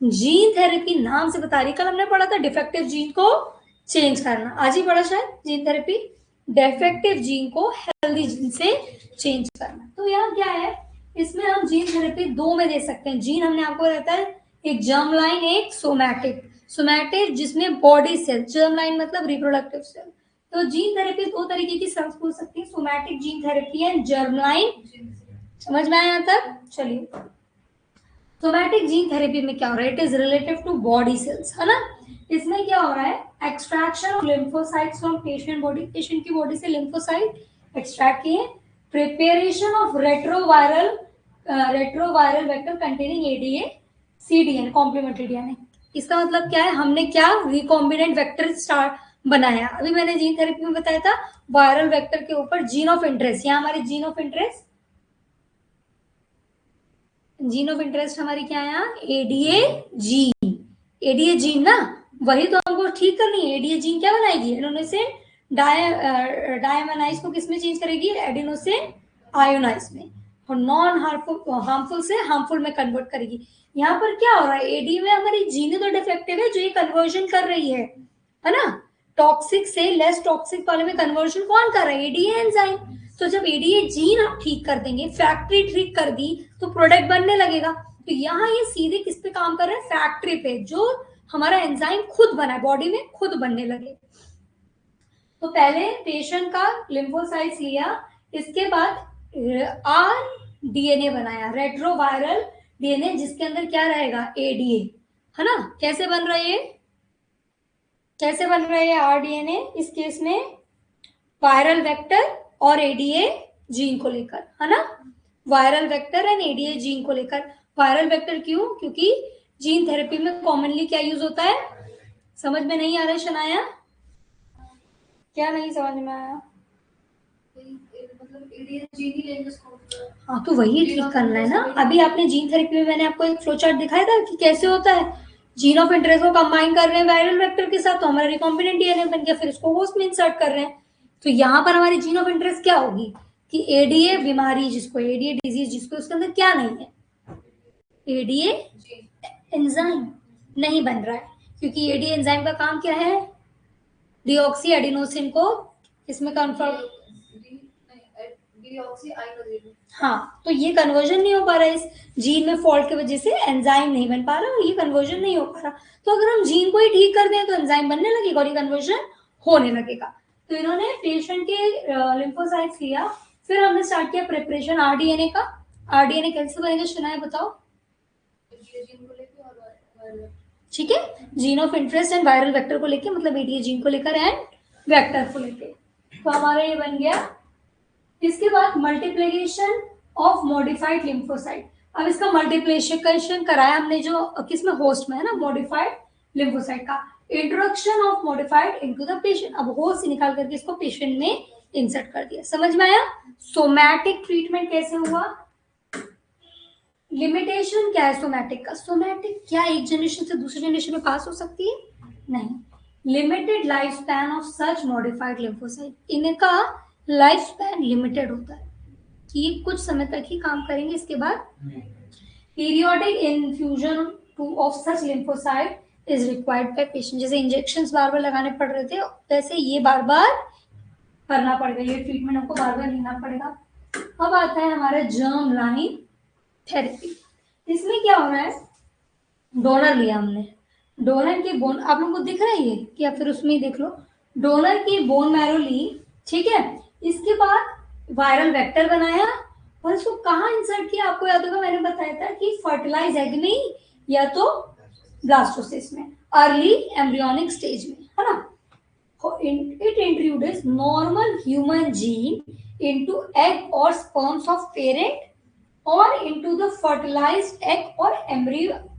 जीन थेरेपी नाम से बता रही, कल हमने पढ़ा था डिफेक्टिव जीन को चेंज करना, आज ही पढ़ा शायद, जीन थेरेपी डिफेक्टिव जीन को हेल्दी जीन से चेंज करना। तो यहाँ क्या है, इसमें हम जीन थेरेपी दो में दे सकते हैं। जीन हमने आपको रहता है एक जर्म लाइन, एक सोमैटिक। सोमैटिक जिसमें बॉडी सेल, जर्म लाइन मतलब रिप्रोडक्टिव सेल, तो जीन थेरेपी दो तरीके की हो सकती है, somatic gene therapy and germline. समझ में आया तक? चलिए, सोमैटिक जीन थेरेपी में क्या हो रहा है, it is related to body cells, है ना। इसमें क्या हो रहा है, extraction of lymphocytes from patient body, patient की बॉडी से लिम्फोसाइट एक्सट्रैक्ट किए, preparation of retroviral vector containing ADA cDNA complementary DNA. इसका मतलब क्या है, हमने क्या रिकॉम्बिनेंट वेक्टर स्टार्ट बनाया। अभी मैंने जीन थेरेपी में बताया था वायरल वेक्टर के ऊपर जीन ऑफ इंटरेस्ट, यहाँ हमारे gene of interest, gene of interest हमारी क्या है यहाँ, एडीए जीन, एडीए जीन ना, वही तो हमको ठीक करनी है। एडीए जीन क्या बनाएगी, एडेनोसिन डायमोनाइज को किसमें चेंज करेगी, एडेनोसिन आयोनाइज में, और नॉन हार्मफुल से हार्मफुल में कन्वर्ट करेगी। यहाँ पर क्या हो रहा है, एडी में हमारी जीन तो डिफेक्टिव है जो ये कन्वर्जन कर रही है ना, टॉक्सिक से लेस टॉक्सिक वाले में कन्वर्जन कौन कर रहा है, एडीए एंजाइम। तो जब एडीए जीन आप ठीक कर देंगे, फैक्ट्री ठीक कर दी, तो प्रोडक्ट बनने लगेगा। तो यहाँ ये सीधे किस पे काम कर रहे हैं, फैक्ट्री पे, जो हमारा एंजाइम खुद बना है, बॉडी में खुद बनने लगे। तो पहले पेशेंट का लिम्फोसाइट्स लिया, इसके बाद आरडीएनए बनाया, रेट्रोवायरल डीएनए, जिसके अंदर क्या रहेगा, एडीए, है ना। कैसे बन रहा है ये, कैसे बन रहा है आरडीएनए, इस केस में वायरल वेक्टर और एडीए जीन को लेकर, है ना, viral vector and ADA gene को लेकर। वायरल वेक्टर क्यों, क्योंकि जीन थेरेपी में कॉमनली क्या यूज होता है, समझ में नहीं आ रहा है शनाया, क्या नहीं समझ में आया, मतलब एडीए जीन ही लेंगे उसको। हाँ तो वही ठीक करना है ना। अभी आपने जीन थेरेपी में मैंने आपको एक फ्लो चार्ट दिखाया था कि कैसे होता है, जीन ऑफ इंटरेस्ट को कंबाइन कर रहे हैं वायरल वेक्टर के साथ, तो हमारा रिकॉम्बिनेंट डीएनए बन गया, फिर इसको होस्ट में इंसर्ट कर रहे हैं। तो यहाँ पर हमारी जीन ऑफ इंटरेस्ट क्या होगी कि एडीए बीमारी जिसको, एडीए डिजीज जिसको, उसके अंदर क्या नहीं है, एडीए एंजाइम नहीं बन रहा है, क्योंकि एडीए एंजाइम का काम क्या है, डीऑक्सी एडिनोसिन को इसमें कन्फर्म, हाँ, तो ये कन्वर्जन नहीं हो पा रहा है, इस जीन में फॉल्ट की वजह से एंजाइम नहीं बन पा रहा और ये कन्वर्जन नहीं हो पा रहा। तो अगर हम जीन को ही ठीक कर दें तो एंजाइम बनने लगेगा और ये कन्वर्जन होने लगेगा। तो इन्होंने पेशेंट के लिम्फोसाइट्स लिया, फिर हमने स्टार्ट किया प्रिपरेशन आरडीएनए का। आरडीएनए कैसे बनेगा शनाया बताओ, ठीक है, gene of interest and viral vector को लेके, मतलब एडीए जीन को लेकर एंड वेक्टर को लेके, तो हमारा ये बन गया। इसके बाद मल्टीप्लिकेशन ऑफ मॉडिफाइड लिम्फोसाइट। अब इसका मल्टीप्लिकेशन कराया हमने जो किसमें, होस्ट में, है ना, मॉडिफाइड लिम्फोसाइट का, introduction of modified into the patient. अब होस्ट से निकाल करके इसको पेशेंट में इंसर्ट कर दिया। समझ में आया, सोमैटिक ट्रीटमेंट कैसे हुआ। लिमिटेशन क्या है सोमैटिक का, सोमैटिक क्या एक जनरेशन से दूसरे जनरेशन में पास हो सकती है, नहीं। Limited life span of such modified lymphocyte, इनका लाइफ स्पैन लिमिटेड होता है कि ये कुछ समय तक ही काम करेंगे, इसके बाद periodic infusion of such lymphocyte is required by patient. जैसे इंजेक्शंस बार बार लगाने पड़ रहे थे, वैसे ये बार बार करना पड़ेगा, ये ट्रीटमेंट हमको बार बार लेना पड़ेगा। अब आता है हमारा जर्म लाइन थेरेपी। इसमें क्या हो रहा है, डोनर लिया हमने, डोनर की बोन, आप लोगों को दिख रहा है ये, या फिर उसमें ही देख लो, डोनर की बोन मैरो ली, ठीक है। इसके बाद वायरल वेक्टर बनाया और इसको कहाँ इंसर्ट किया, आपको याद होगा मैंने बताया था कि फर्टिलाइज एग में या तो ब्लास्टोसिस में, अर्ली एम्ब्रियोनिक स्टेज में, है ना। It introduces normal human gene into egg or sperms of parent or into the fertilized egg or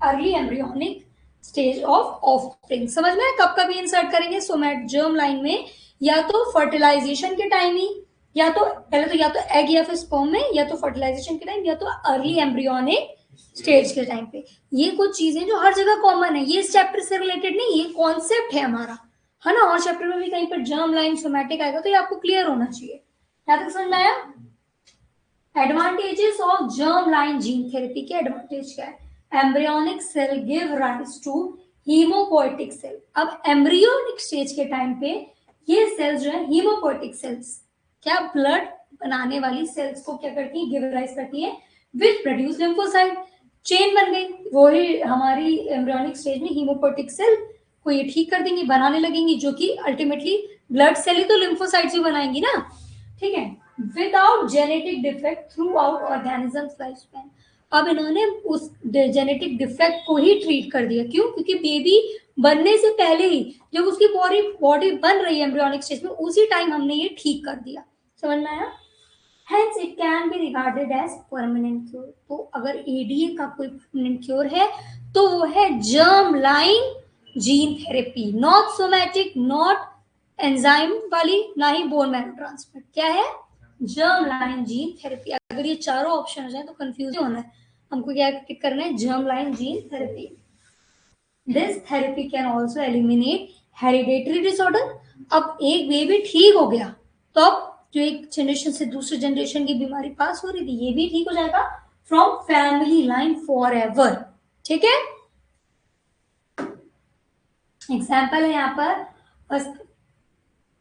early embryonic stage of offspring। समझ में कब कब इंसर्ट करेंगे सोमैट जर्म लाइन में, या तो फर्टिलाइजेशन के टाइम ही, या तो पहले तो या तो एग या फिर स्पर्म में, या तो फर्टिलाइजेशन के टाइम, या तो अर्ली एम्ब्रियोनिक स्टेज के टाइम पे। ये कुछ चीजें जो हर जगह कॉमन है, ये इस चैप्टर से रिलेटेड नहीं, ये कॉन्सेप्ट है हमारा, है ना। और चैप्टर में भी कहीं पर जर्म लाइन सोमैटिक आएगा तो ये आपको क्लियर होना चाहिए। यहाँ तक समझ में आया। Advantages of germ line gene therapy के एडवांटेज क्या है, embryonic cell give rise to haemopoietic cell. अब एम्ब्रियोनिक स्टेज के टाइम पे ये सेल्स जो है हीमोपोएटिक सेल्स, क्या ब्लड बनाने वाली सेल्स को क्या करती है, गिव राइज करती है, विच प्रोड्यूस लिम्फोसाइट। चेन बन गई, वही हमारी एम्ब्रियोनिक स्टेज में हीमोपोएटिक सेल को ये ठीक कर देंगी, बनाने लगेंगी, जो कि अल्टीमेटली ब्लड सेल ही तो लिम्फोसाइट्स भी बनाएंगी ना, ठीक है। Without genetic defect through out organism life span. अब इन्होंने उस जेनेटिक डिफेक्ट को ही ट्रीट कर दिया, क्यों? क्योंकि बेबी बनने से पहले ही जब उसकी बॉडी बन रही है एम्ब्रियोनिक स्टेज में, उसी टाइम हमने ये ठीक कर दिया। समझ में आया? Hence it can be regarded as permanent cure। तो अगर एडीए का कोई permanent cure है तो वो है germ line gene therapy, not somatic, not enzyme वाली, ना ही बोन मैरो ट्रांसप्लांट। क्या है? Germ line gene therapy. अगर ये चारों ऑप्शन हो जाए तो कंफ्यूज होना है, हमको क्या टिक करना है? Germ line gene therapy. This therapy can also eliminate hereditary disorder. अब एक बेबी ठीक हो गया तो अब जो एक जनरेशन से दूसरे जनरेशन की बीमारी पास हो रही थी, ये भी ठीक हो जाएगा from family line for ever. ठीक है, एग्जाम्पल है यहाँ पर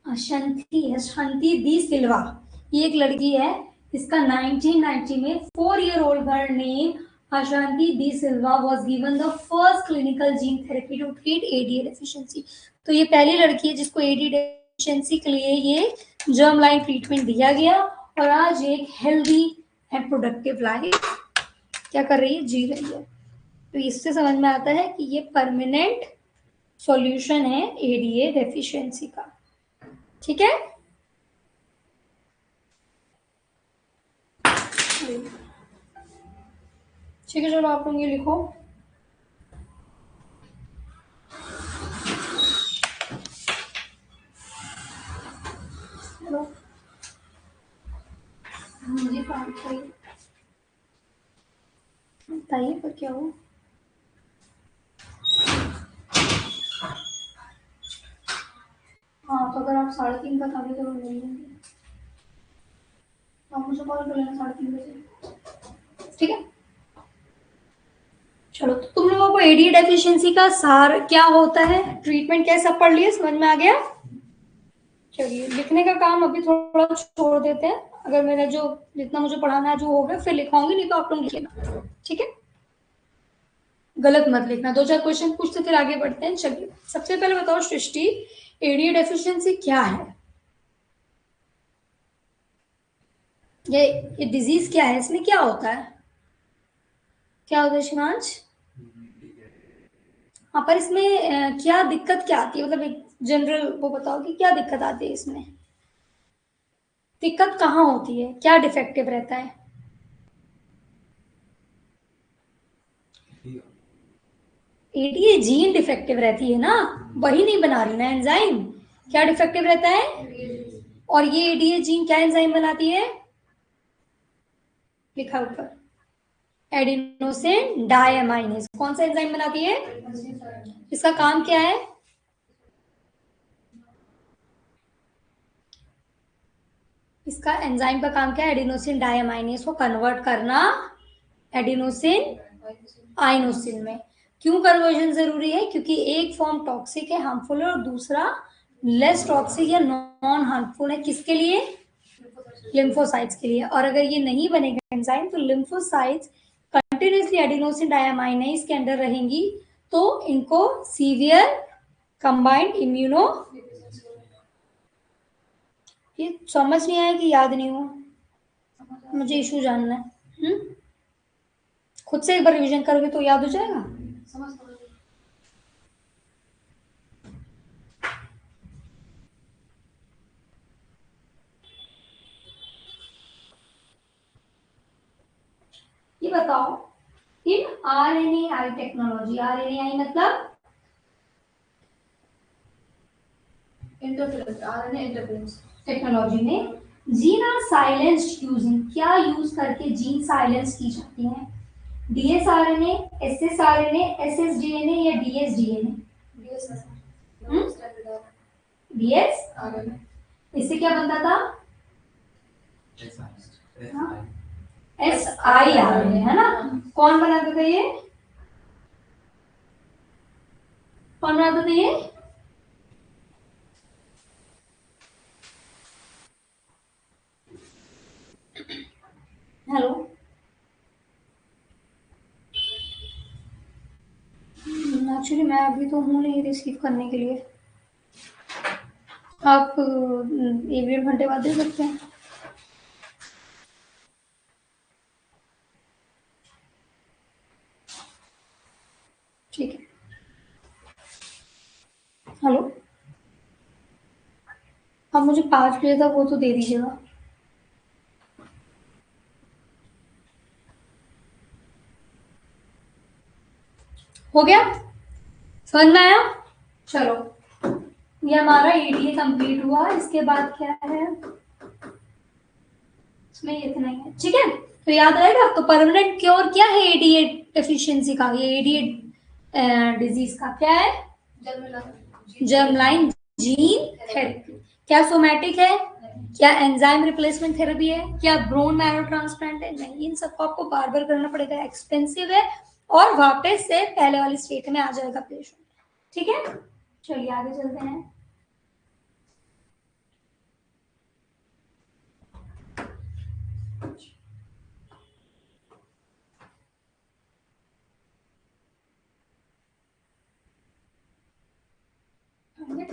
अशंति दी सिल्वा। ये एक लड़की है, इसका 1990 में 4 year old girl named Ashanti D. Silva was given the first clinical gene therapy to treat ADA deficiency। तो ये पहली लड़की है जिसको ADA deficiency के लिए ये जर्म लाइन ट्रीटमेंट दिया गया, और आज एक हेल्दी एंड प्रोडक्टिव लाइफ क्या कर रही है? जी रही है। तो इससे समझ में आता है कि ये परमानेंट सॉल्यूशन है ADA डेफिशिएंसी का। ठीक है, ठीक है, चलो आप लोग ये लिखो। मुझे काम चाहिए, बताइए पर क्या हो। हाँ, तो अगर आप 3:30 तक आगे तो मिल लेंगे, आप मुझे कॉल कर लेना 3:30 बजे। ठीक है, चलो। तो तुम लोगों को एडी डेफिशिएंसी का सार क्या होता है, ट्रीटमेंट क्या, सब पढ़ लिए, समझ में आ गया? चलिए, लिखने का काम अभी थोड़ा छोड़ देते हैं। अगर मेरा जो जितना मुझे पढ़ाना है जो हो गया फिर लिखाऊंगी, नहीं तो आप लोग लिख लेना। ठीक है, गलत मत लिखना। 2-4 क्वेश्चन पूछते फिर आगे बढ़ते हैं। चलिए, सबसे पहले बताओ सृष्टि, एडी डेफिशिएंसी क्या है? ये डिजीज क्या है, इसमें क्या होता है? क्या होता है शिवांश? हाँ, पर इसमें क्या दिक्कत क्या आती है, मतलब एक जनरल वो बताओ कि क्या दिक्कत आती है इसमें, दिक्कत कहाँ होती है, क्या डिफेक्टिव रहता है? एडीए जीन डिफेक्टिव रहती है ना, वही नहीं बना रही ना एंजाइम। क्या डिफेक्टिव रहता है? और ये एडीए जीन क्या एंजाइम बनाती है? लिखा ऊपर, एडिनोसिन डायमाइनेज। कौन सा एंजाइम बनाती है? इसका काम क्या है? इसका एंजाइम का काम क्या है? एडिनोसिन डायमाइनेज को कन्वर्ट करना एडिनोसिन आइनोसिन में। क्यों कन्वर्जन जरूरी है? क्योंकि एक फॉर्म टॉक्सिक है, हार्मफुल है, और दूसरा लेस टॉक्सिक या नॉन हार्मफुल है। किसके लिए? लिम्फोसाइट्स के लिए। और अगर ये नहीं बनेगा एंजाइम तो लिम्फोसाइट्स कंटिन्यूसली एडिनोसिन डायमाइनेज के अंदर रहेंगी, तो इनको सीवियर कंबाइंड इम्यूनो, ये समझ नहीं आया कि याद नहीं हुआ? मुझे इशू जानना है। खुद से एक बार रिवीजन करोगे तो याद हो जाएगा। ये बताओ, इन RNAi टेक्नोलॉजी, RNAi मतलब इंटरफेरेंस, RNA इंटरफेरेंस टेक्नोलॉजी में जीन आर साइलेंस्ड यूजिंग, क्या यूज करके जीन साइलेंस की जाती है? DsRNA, SsRNA, SsDNA या DsDNA? DsRNA। इससे क्या बनता था? siRNA, है ना? कौन बनाता था ये? कौन बनाता था ये? हेलो, एक्चुअली मैं अभी तो हूँ नहीं रिसीव करने के लिए। आप 1-1.5 घंटे बाद दे सकते हैं। ठीक है। हेलो, आप मुझे 5 बजे तक वो तो दे दीजिएगा। हो गया, समझ में आया? चलो, ये हमारा एडीए कंप्लीट हुआ। इसके बाद क्या है, इसमें इतना ही है। ठीक है, तो याद रहेगा। तो परमानेंट क्योर क्या है एडीए डेफिशिएंसी का, ये एडीए डिजीज का क्या है? Germline gene therapy. क्या सोमैटिक है, क्या एंजाइम रिप्लेसमेंट थेरेपी है, क्या ब्रोन मैरो ट्रांसप्लांट है? नहीं, इन सबको आपको बार बार करना पड़ेगा, एक्सपेंसिव है, और वापस से पहले वाली स्टेट में आ जाएगा पेशेंट। ठीक है, चलिए आगे चलते हैं।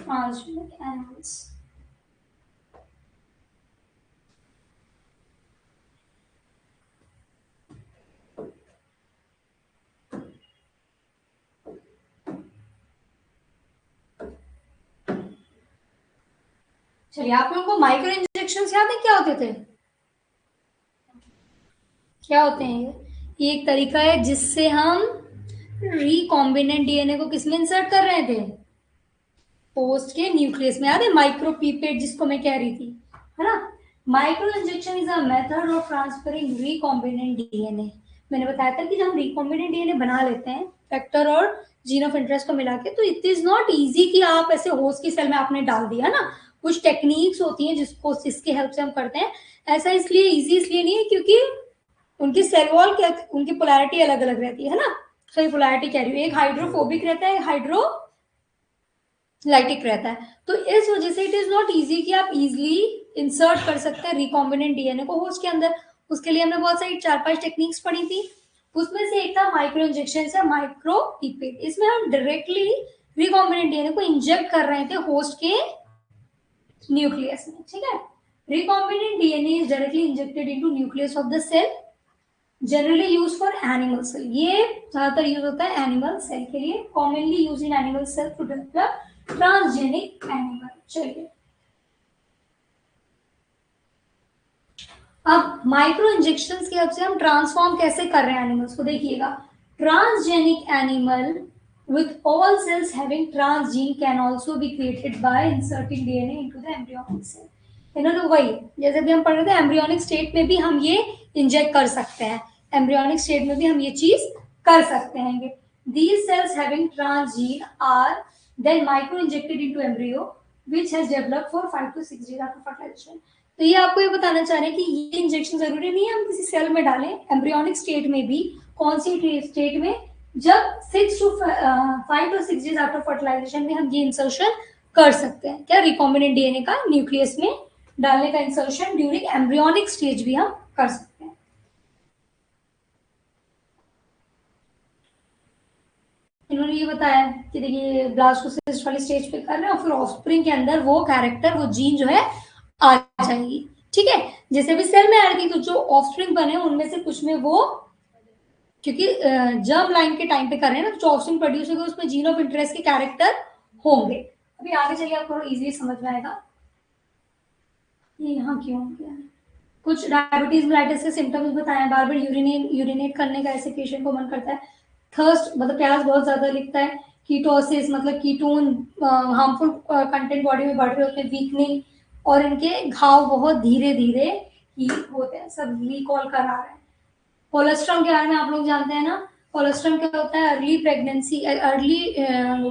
Transgenic animals. चलिए, आप लोगों को माइक्रो इंजेक्शन याद है क्या होते थे? क्या होते हैं ये एक तरीका है जिससे हम रिकॉम्बिनेंट डीएनए को किसमें इंसर्ट कर रहे थे? पोस्ट के न्यूक्लियस में। याद है माइक्रो पीपेट जिसको मैं कह रही थी, है ना? Micro injection is a method of transferring recombinant DNA. मैंने बताया था कि जब हम रिकॉम्बिनेंट डीएनए बना लेते हैं फैक्टर और जीन ऑफ इंटरेस्ट को मिला के, तो इट इज नॉट इजी कि आप ऐसे होस्ट की सेल में आपने डाल दिया ना। कुछ टेक्निक्स होती हैं जिसकी हेल्प से हम करते हैं। ऐसा इसलिए इजी इसलिए नहीं है क्योंकि उनकी सेल वॉल क्या, उनकी पोलैरिटी अलग अलग रहती है ना। सही पोलैरिटी कह रही हूँ, एक हाइड्रोफोबिक रहता है, एक हाइड्रोलाइटिक रहता है। तो इस वजह से इट इज नॉट इजी कि आप इजिली इंसर्ट कर सकते हैं रिकॉम्बिनेंट डीएनए को होस्ट के अंदर। उसके लिए हमने बहुत सारी 4-5 टेक्निक्स पढ़ी थी। उसमें से एक था माइक्रो इंजेक्शन से माइक्रो पीपेट। इसमें हम डायरेक्टली रिकॉम्बिनेंट डीएनए को इंजेक्ट कर रहे थे होस्ट के न्यूक्लियस में। ठीक है, recombinant DNA is directly injected into nucleus of the cell, generally use for animal cell. ये ज्यादातर यूज होता है एनिमल सेल के लिए, commonly use in animal cell to develop transgenic animal. चलिए, अब माइक्रो इंजेक्शन की हेल्प से हम ट्रांसफॉर्म कैसे कर रहे हैं एनिमल्स को, देखिएगा। Transgenic animal with all cells having transgene can also be created by inserting DNA into the embryonic cell। है ना? तो वही जैसे भी हम पढ़ रहे थे, एम्ब्रियोनिक स्टेट में भी हम ये इंजेक्ट कर सकते हैं, एम्ब्रियोनिक स्टेट में भी हम ये चीज कर सकते हैं। These cells having transgene are then micro injected into embryo which has developed for 5 to 6 days after fertilization। तो ये आपको ये बताना चाह रहे हैं कि ये इंजेक्शन जरूरी नहीं है हम किसी सेल में डालें, एम्ब्रियोनिक स्टेट में भी। कौन सी स्टेट में? जब 5 to 6 डेज आफ्टर फर्टिलाइजेशन में हम ये इंसर्शन कर सकते हैं। क्या? रिकॉम्बिनेंट डीएनए का न्यूक्लियस में डालने का इंसर्शन ड्यूरिंग एम्ब्रियोनिक स्टेज भी हम कर सकते हैं। इन्होंने ये बताया कि देखिए ब्लास्टोसिस्ट वाली स्टेज पे कर रहे हैं और फिर ऑफस्प्रिंग के अंदर वो कैरेक्टर, वो जीन जो है आ जाएगी। ठीक है, जैसे भी सेल में आ रही थी तो जो ऑफस्प्रिंग बने उनमें से कुछ में वो, क्योंकि जर्म लाइन के टाइम पे कर रहे हैं ना, जो ऑफस्प्रिंग प्रोड्यूस होगा उसमें जीन ऑफ इंटरेस्ट के कैरेक्टर होंगे। अभी आगे चलिए आपको इजीली समझ में आएगा ये यहाँ क्यों हो गया। कुछ डायबिटीज मेलाइटिस के सिम्टम्स बताएं। बार बार यूरिनेट करने का ऐसे पेशेंट को मन करता है। थर्स्ट मतलब प्यास बहुत ज्यादा लिखता है। कीटोसिस मतलब कीटोन हार्मफुल कंटेंट बॉडी में बढ़ रहे होते हैं। वीकनिंग, और इनके घाव बहुत धीरे धीरे हील होते हैं। सब रिकॉल करा रहे हैं। कोलेस्ट्रॉल के बारे में आप लोग जानते हैं ना। कोलेस्ट्रॉल क्या होता है? अर्ली प्रेगनेंसी, अर्ली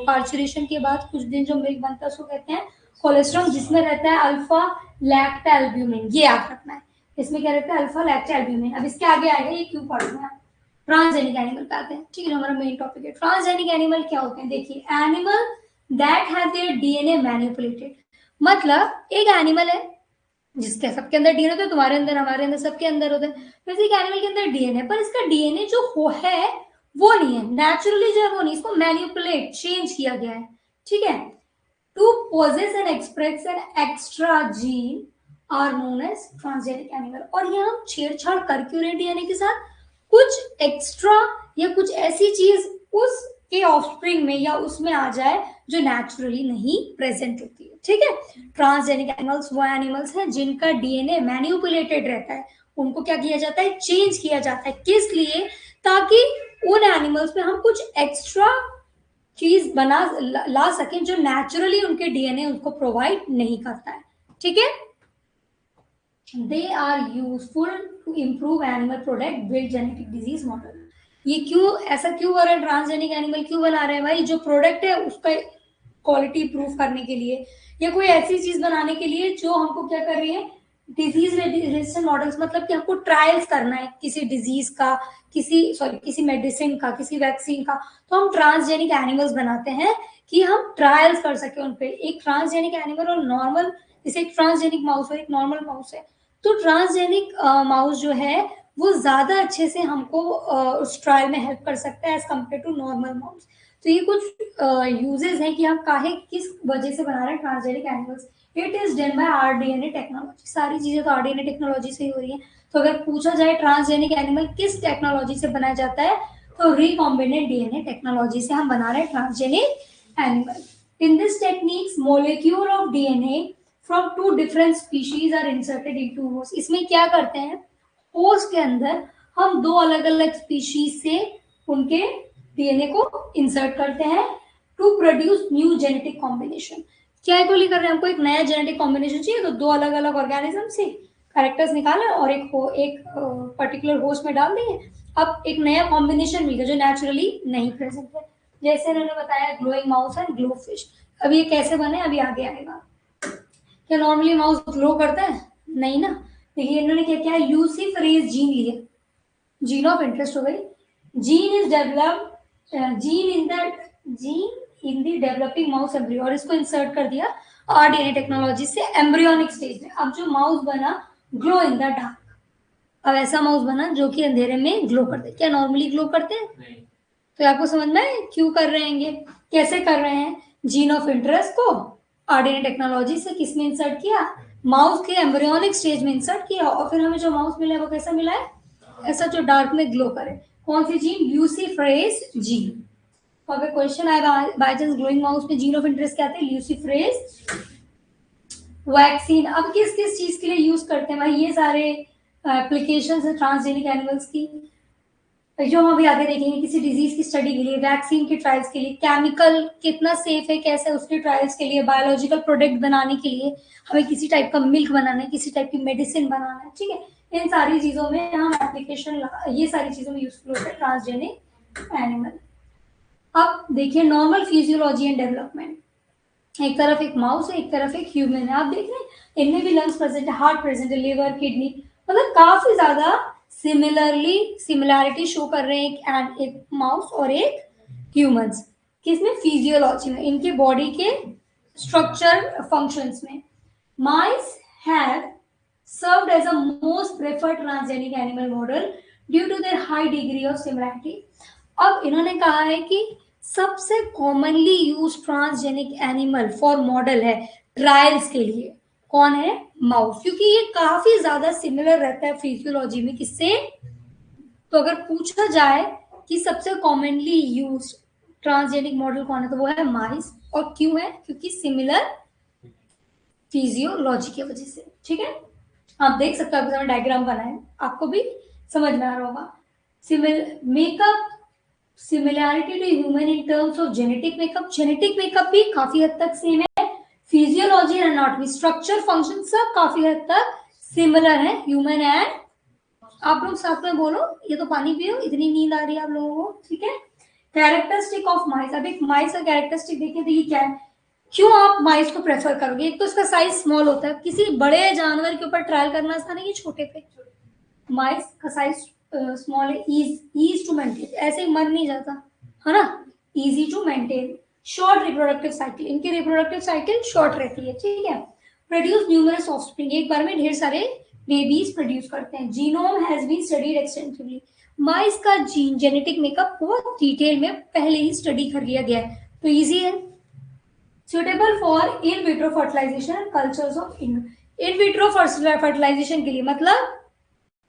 पार्चुरेशन के बाद कुछ दिन जो मिल्क बनता है उसको कहते हैं कोलेस्ट्रॉल, जिसमें रहता है अल्फा लैक्टा एल्ब्यूमिन। ये याद रखना है, इसमें क्या रहता है? Alpha lactalbumin. अब इसके आगे आएगा ये क्यों पढ़ रहे हैं। ट्रांसजेनिक एनिमल पे आते हैं। ठीक है, हमारा मेन टॉपिक है ट्रांसजेनिक एनिमल। क्या होते हैं? देखिए, animal that have their DNA manipulated. मतलब एक एनिमल है जिसके सबके अंदर डीएनए होता है, तुम्हारे अंदर, हमारे अंदर, सबके अंदर होता है। वैसे एक एनिमल के अंदर डीएनए, पर इसका डीएनए जो है वो नहीं है, नेचुरली जो है वो नहीं, इसको मैनिपुलेट, चेंज किया गया है। ठीक है, to possess and express an extra gene are known as transgenic animal. और ये हम छेड़छाड़ कर क्यों रहे डीएनए के साथ? कुछ एक्स्ट्रा या कुछ ऐसी चीज उसके ऑफस्प्रिंग में या उसमें आ जाए जो नेचुरली नहीं प्रेजेंट होती है, ठीक है। ट्रांसजेनिक एनिमल्स वो एनिमल्स हैं जिनका डीएनए मैनिपुलेटेड रहता है, उनको क्या किया जाता है, चेंज किया जाता है। किस लिए? ताकि उन एनिमल्स में हम कुछ एक्स्ट्रा चीज बना ला सकें जो नेचुरली उनके डीएनए उनको प्रोवाइड नहीं करता है, ठीक है। They are useful to improve animal product, build genetic disease model. ये क्यों ऐसा क्यों हो रहा है, ट्रांसजेनिक एनिमल क्यों बना रहे हैं भाई? जो प्रोडक्ट है उसका क्वालिटी इंप्रूव करने के लिए या कोई ऐसी चीज बनाने के लिए जो हमको क्या कर रही है, डिजीज रेजिस्टेंट मॉडल्स, मतलब कि हमको ट्रायल्स करना है किसी डिजीज का, किसी मेडिसिन का, किसी वैक्सीन का, तो हम ट्रांसजेनिक एनिमल्स बनाते हैं कि हम ट्रायल्स कर सके उन पे। एक ट्रांसजेनिक एनिमल और नॉर्मल, जैसे एक ट्रांसजेनिक माउस और एक नॉर्मल माउस है, तो ट्रांसजेनिक माउस जो है वो ज्यादा अच्छे से हमको उस ट्रायल में हेल्प कर सकता है as compare to normal mouse. तो ये कुछ यूजेस हैं कि हम काहे किस वजह से बना रहे हैं transgenic animals. It is done by rDNA technology. सारी चीजें तो आरडीएनए टेक्नोलॉजी से ही हो रही है। तो अगर पूछा जाए ट्रांसजेनिक एनिमल किस टेक्नोलॉजी से बनाया जाता है, तो रिकॉम्बिनेंट डीएनए टेक्नोलॉजी से हम बना रहे हैं transgenic animal. In this techniques molecule of DNA from two different species are inserted into host. इसमें क्या करते हैं, होस्ट के अंदर हम दो अलग अलग स्पीशीज से उनके डीएनए को इंसर्ट करते हैं to produce new genetic combination. क्या है, कर रहे हैं, हमको एक नया जेनेटिक कॉम्बिनेशन चाहिए, तो दो अलग अलग ऑर्गेनिज्म से कैरेक्टर्स निकाले और एक पर्टिकुलर होस्ट में डाल दिए। अब एक नया कॉम्बिनेशन मिल गया जो नेचुरली नहीं प्रेजेंट है। जैसे इन्होंने बताया glowing mouse and glow fish. अब ये कैसे बने अभी आगे आएगा। क्या नॉर्मली माउस ग्लो करता है? नहीं ना। देखिए इन्होंने क्या किया, ल्यूसीफरेज जीन लिया, जीन ऑफ इंटरेस्ट हो गई। Gene is developed, gene in the developing mouse embryo, और इसको इंसर्ट कर दिया आरडीएनए टेक्नोलॉजी से एम्ब्रियोनिक स्टेज में। अब जो माउस बना ग्लो इन द डार्क। अब ऐसा माउस बना जो कि अंधेरे में ग्लो करते हैं। क्या नॉर्मली ग्लो करते हैं? नहीं। तो आपको समझ में क्यों कर रहे हैं, कैसे कर रहे हैं? जीन ऑफ इंटरेस्ट को आरडीएनए टेक्नोलॉजी से किसमें इंसर्ट किया, माउस के एम्ब्रियोनिक स्टेज में इंसर्ट किया, और फिर हमें जो माउस मिला है वो कैसा मिला है, ऐसा जो डार्क में ग्लो करे। कौन सी जीन? ल्यूसीफरेज जीन। तो अगर क्वेश्चन आए बाय चांस ग्लोइंग माउस में जीन ऑफ इंटरेस्ट क्या थे, ल्यूसीफरेज वैक्सीन। अब किस किस चीज के लिए यूज करते हैं भाई, ये सारे एप्लीकेशंस है ट्रांसजेनिक एनिमल्स की, जो हम अभी आगे देखेंगे। किसी डिजीज की स्टडी के लिए, वैक्सीन के ट्रायल्स के लिए, केमिकल कितना सेफ है कैसे उसके ट्रायल्स के लिए, बायोलॉजिकल प्रोडक्ट बनाने के लिए, हमें किसी टाइप का मिल्क बनाना है, किसी टाइप की मेडिसिन बनाना है, ठीक है। इन सारी चीजों में हम एप्लीकेशन, ये सारी चीजों में यूजफुल होता है ट्रांसजेनिक एनिमल। अब देखिए नॉर्मल फिजियोलॉजी एंड डेवलपमेंट। एक तरफ एक माउस है, एक तरफ एक ह्यूमन है। आप देख रहे हैं इनमें भी लंग्स प्रेजेंट है, हार्ट प्रेजेंट है, लिवर, किडनी, मतलब काफी ज्यादा सिमिलैरिटी शो कर रहे हैं एक माउस और एक ह्यूमंस। किसमें? फिजियोलॉजी में, इनके बॉडी के स्ट्रक्चर फंक्शंस में। माइस have served as a most preferred transgenic animal model due to their high degree of similarity। अब इन्होंने कहा है कि सबसे commonly use transgenic animal for model है ट्रायल्स के लिए, कौन है? माउस, क्योंकि ये काफी ज्यादा सिमिलर रहता है फिजियोलॉजी में किससे। तो अगर पूछा जाए कि सबसे कॉमनली यूज ट्रांसजेनिक मॉडल कौन है, तो वो है माइस। और क्यों है? क्योंकि सिमिलर फिजियोलॉजी की वजह से, ठीक है। आप देख सकते हो, आपके डायग्राम बनाए, आपको भी समझ में आ रहा होगा। Makeup similarity to human in terms of genetic makeup. Genetic makeup भी काफी हद तक सेम है, physiology and anatomy, structure, function सब काफी हद तक सिमिलर है ह्यूमन एंड। आप लोग साथ में बोलो, ये तो पानी पियो, इतनी नींद आ रही है आप लोगों को, ठीक है। Characteristic of mice. अब एक माइस का कैरेक्टरिस्टिक देखिए क्या है, क्यों आप माइस को प्रेफर करोगे? एक तो इसका साइज स्मॉल होता है, किसी बड़े जानवर के ऊपर ट्रायल करना आसान है, छोटे पे। माइस का साइज स्मॉल है, ईज टू मेंटेन, ऐसे ही मर नहीं जाता है ना, easy to maintain. Short reproductive cycle, इनकी रिप्रोडक्टिव साइकिल शॉर्ट रहती है, ठीक है। प्रोड्यूस न्यूमरस ऑफस्प्रिंग, एक बार में ढेर सारे बेबीज प्रोड्यूस करते हैं। Genome has been studied extensively. Mice का जीन जेनेटिक मेकअप बहुत डिटेल में पहले ही स्टडी कर लिया गया है, तो इजी है। Suitable for in vitro fertilisation and cultures of in vitro fertilisation के लिए, मतलब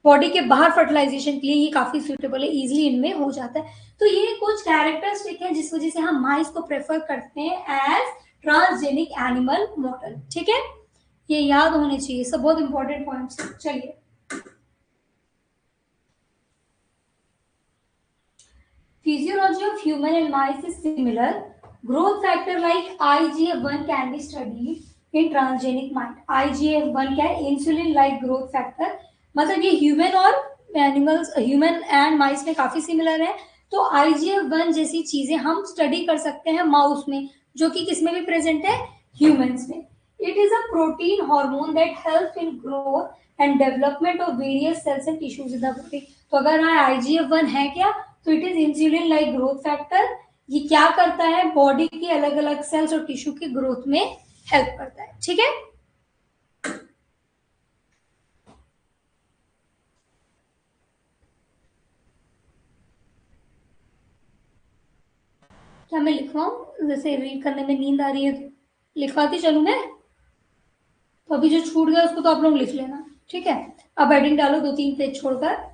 बॉडी के बाहर फर्टिलाइजेशन के लिए ये काफी सुटेबल है, इजीली इनमें हो जाता है। तो ये कुछ कैरेक्टरिस्टिक है जिस वजह से हम माइस को प्रेफर करते हैं एज ट्रांसजेनिक एनिमल मॉडल। ठीक है, ये याद होने चाहिए, सब बहुत इंपॉर्टेंट पॉइंट्स हैं। चलिए, physiology of human and mice is similar. Growth factor like IGF-1 can be studied in transgenic mice. IGF-1 क्या है? Insulin like growth factor, मतलब ये ह्यूमन और एनिमल्स, ह्यूमन एंड माइस में काफी सिमिलर है। तो IGF-1 जैसी चीजें हम स्टडी कर सकते हैं माउस में, जो कि किसमें भी प्रेजेंट है? ह्यूमंस में। It is a protein hormone that helps in growth and development of various cells and tissues in the body. तो अगर IGF-1 है क्या, तो it is insulin like growth factor. ये क्या करता है? बॉडी के अलग अलग सेल्स और टिश्यू की ग्रोथ में हेल्प करता है। ठीक है, क्या मैं लिखवाऊं? जैसे रीड करने में नींद आ रही है तो लिखवाती चलूं मैं, तो अभी जो छूट गया उसको तो आप लोग लिख लेना। ठीक है, अब हेडिंग डालो 2-3 पेज छोड़कर।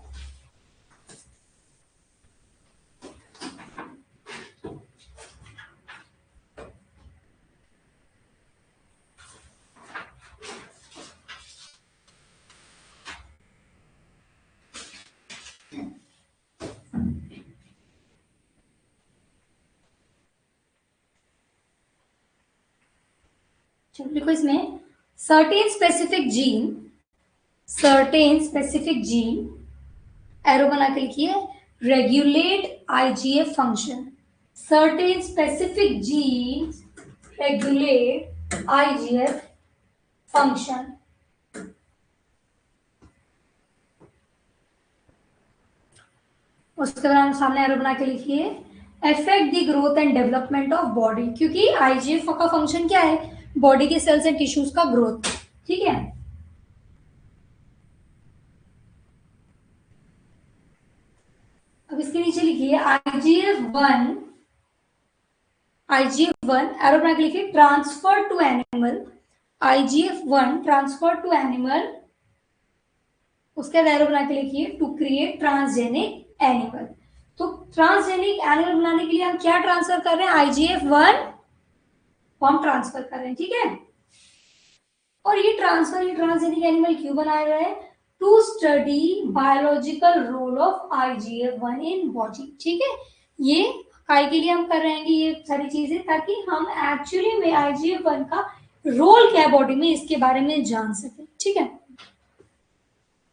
लिखो इसमें सर्टेन स्पेसिफिक जीन, एरो बना के लिखिए, regulate IGF function. Certain specific jeans regulate IGF function. उसके बाद सामने एरो बना के लिखिए, affect the growth and development of body, क्योंकि आईजीएफ का फंक्शन क्या है? बॉडी के सेल्स एंड टिश्यूज का ग्रोथ। ठीक है, अब इसके नीचे लिखिए IGF-1 एरो बना के लिखिए, transfer to animal. IGF-1 transfer to animal, उसके बाद एरो बना के लिखिए, टू क्रिएट ट्रांसजेनिक एनिमल। तो ट्रांसजेनिक एनिमल बनाने के लिए हम क्या ट्रांसफर कर रहे हैं? IGF-1 हम ट्रांसफर कर रहे हैं। ठीक है, और ये ट्रांसजेनिक एनिमल क्यों बनाया गया है? To study biological role of IGF-1 in body. ठीक है, ये काय के लिए हम कर रहे हैं कि ये सारी चीजें, ताकि हम एक्चुअली में IGF-1 का रोल क्या है बॉडी में, इसके बारे में जान सके। ठीक है,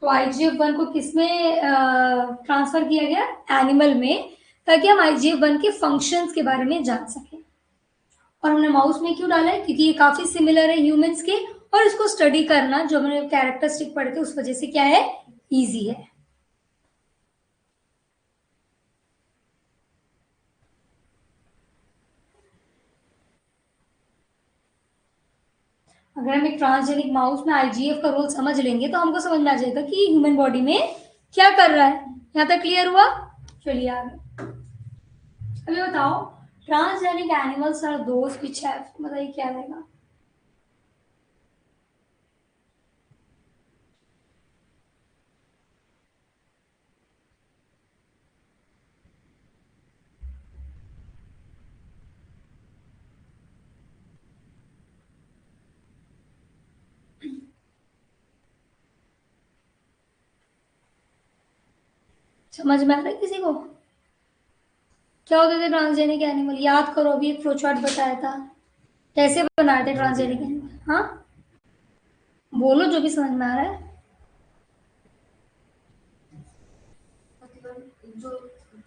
तो IGF-1 को किसमें ट्रांसफर किया गया? एनिमल में, ताकि हम IGF-1 के फंक्शंस के बारे में जान सकें। और हमने माउस में क्यों डाला है? क्योंकि ये काफी सिमिलर है ह्यूमंस के, और इसको स्टडी करना, जो हमने कैरेक्टरिस्टिक पढ़े थे उस वजह से क्या है? इजी है। अगर हम एक ट्रांसजेनिक माउस में IGF का रोल समझ लेंगे तो हमको समझ में आ जाएगा कि ह्यूमन बॉडी में क्या कर रहा है। यहाँ तक क्लियर हुआ? चलिए आगे। अभी बताओ, transgenic animals are those which have, बताइए क्या रहेगा? समझ में आ रहा है किसी को? क्या होते थे ट्रांसजेनिक एनिमल? याद करो, अभी एक फ्लोचार्ट बताया था, कैसे बनाए थे ट्रांसजेनिक एनिमल? हाँ बोलो जो भी समझ में आ रहा है। जो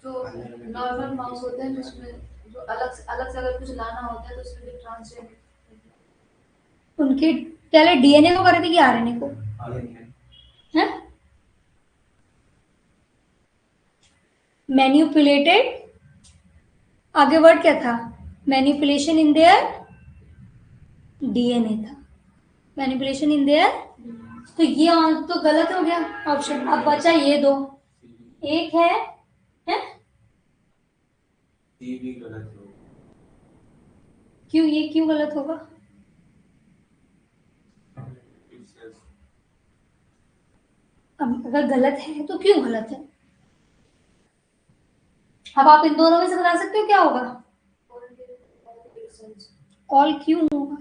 जो नॉर्मल माउस होते हैं जिसमें जो अलग से अगर कुछ लाना होता है तो उसमें भी ट्रांसजेनिक उनके पहले DNA को करे थे कि RNA को? हैं? मैन्युपुलेटेड, आगे वर्ड क्या था? मैनिपुलेशन इन देयर DNA था, मैनिपुलेशन इन देयर। तो ये तो गलत हो गया ऑप्शन। अब बचा ये दो, एक है, हैं? क्यों, ये क्यों गलत होगा? अब अगर गलत है तो क्यों गलत है? अब आप इन दोनों में से बता सकते हो क्या होगा? ऑल क्यों होगा?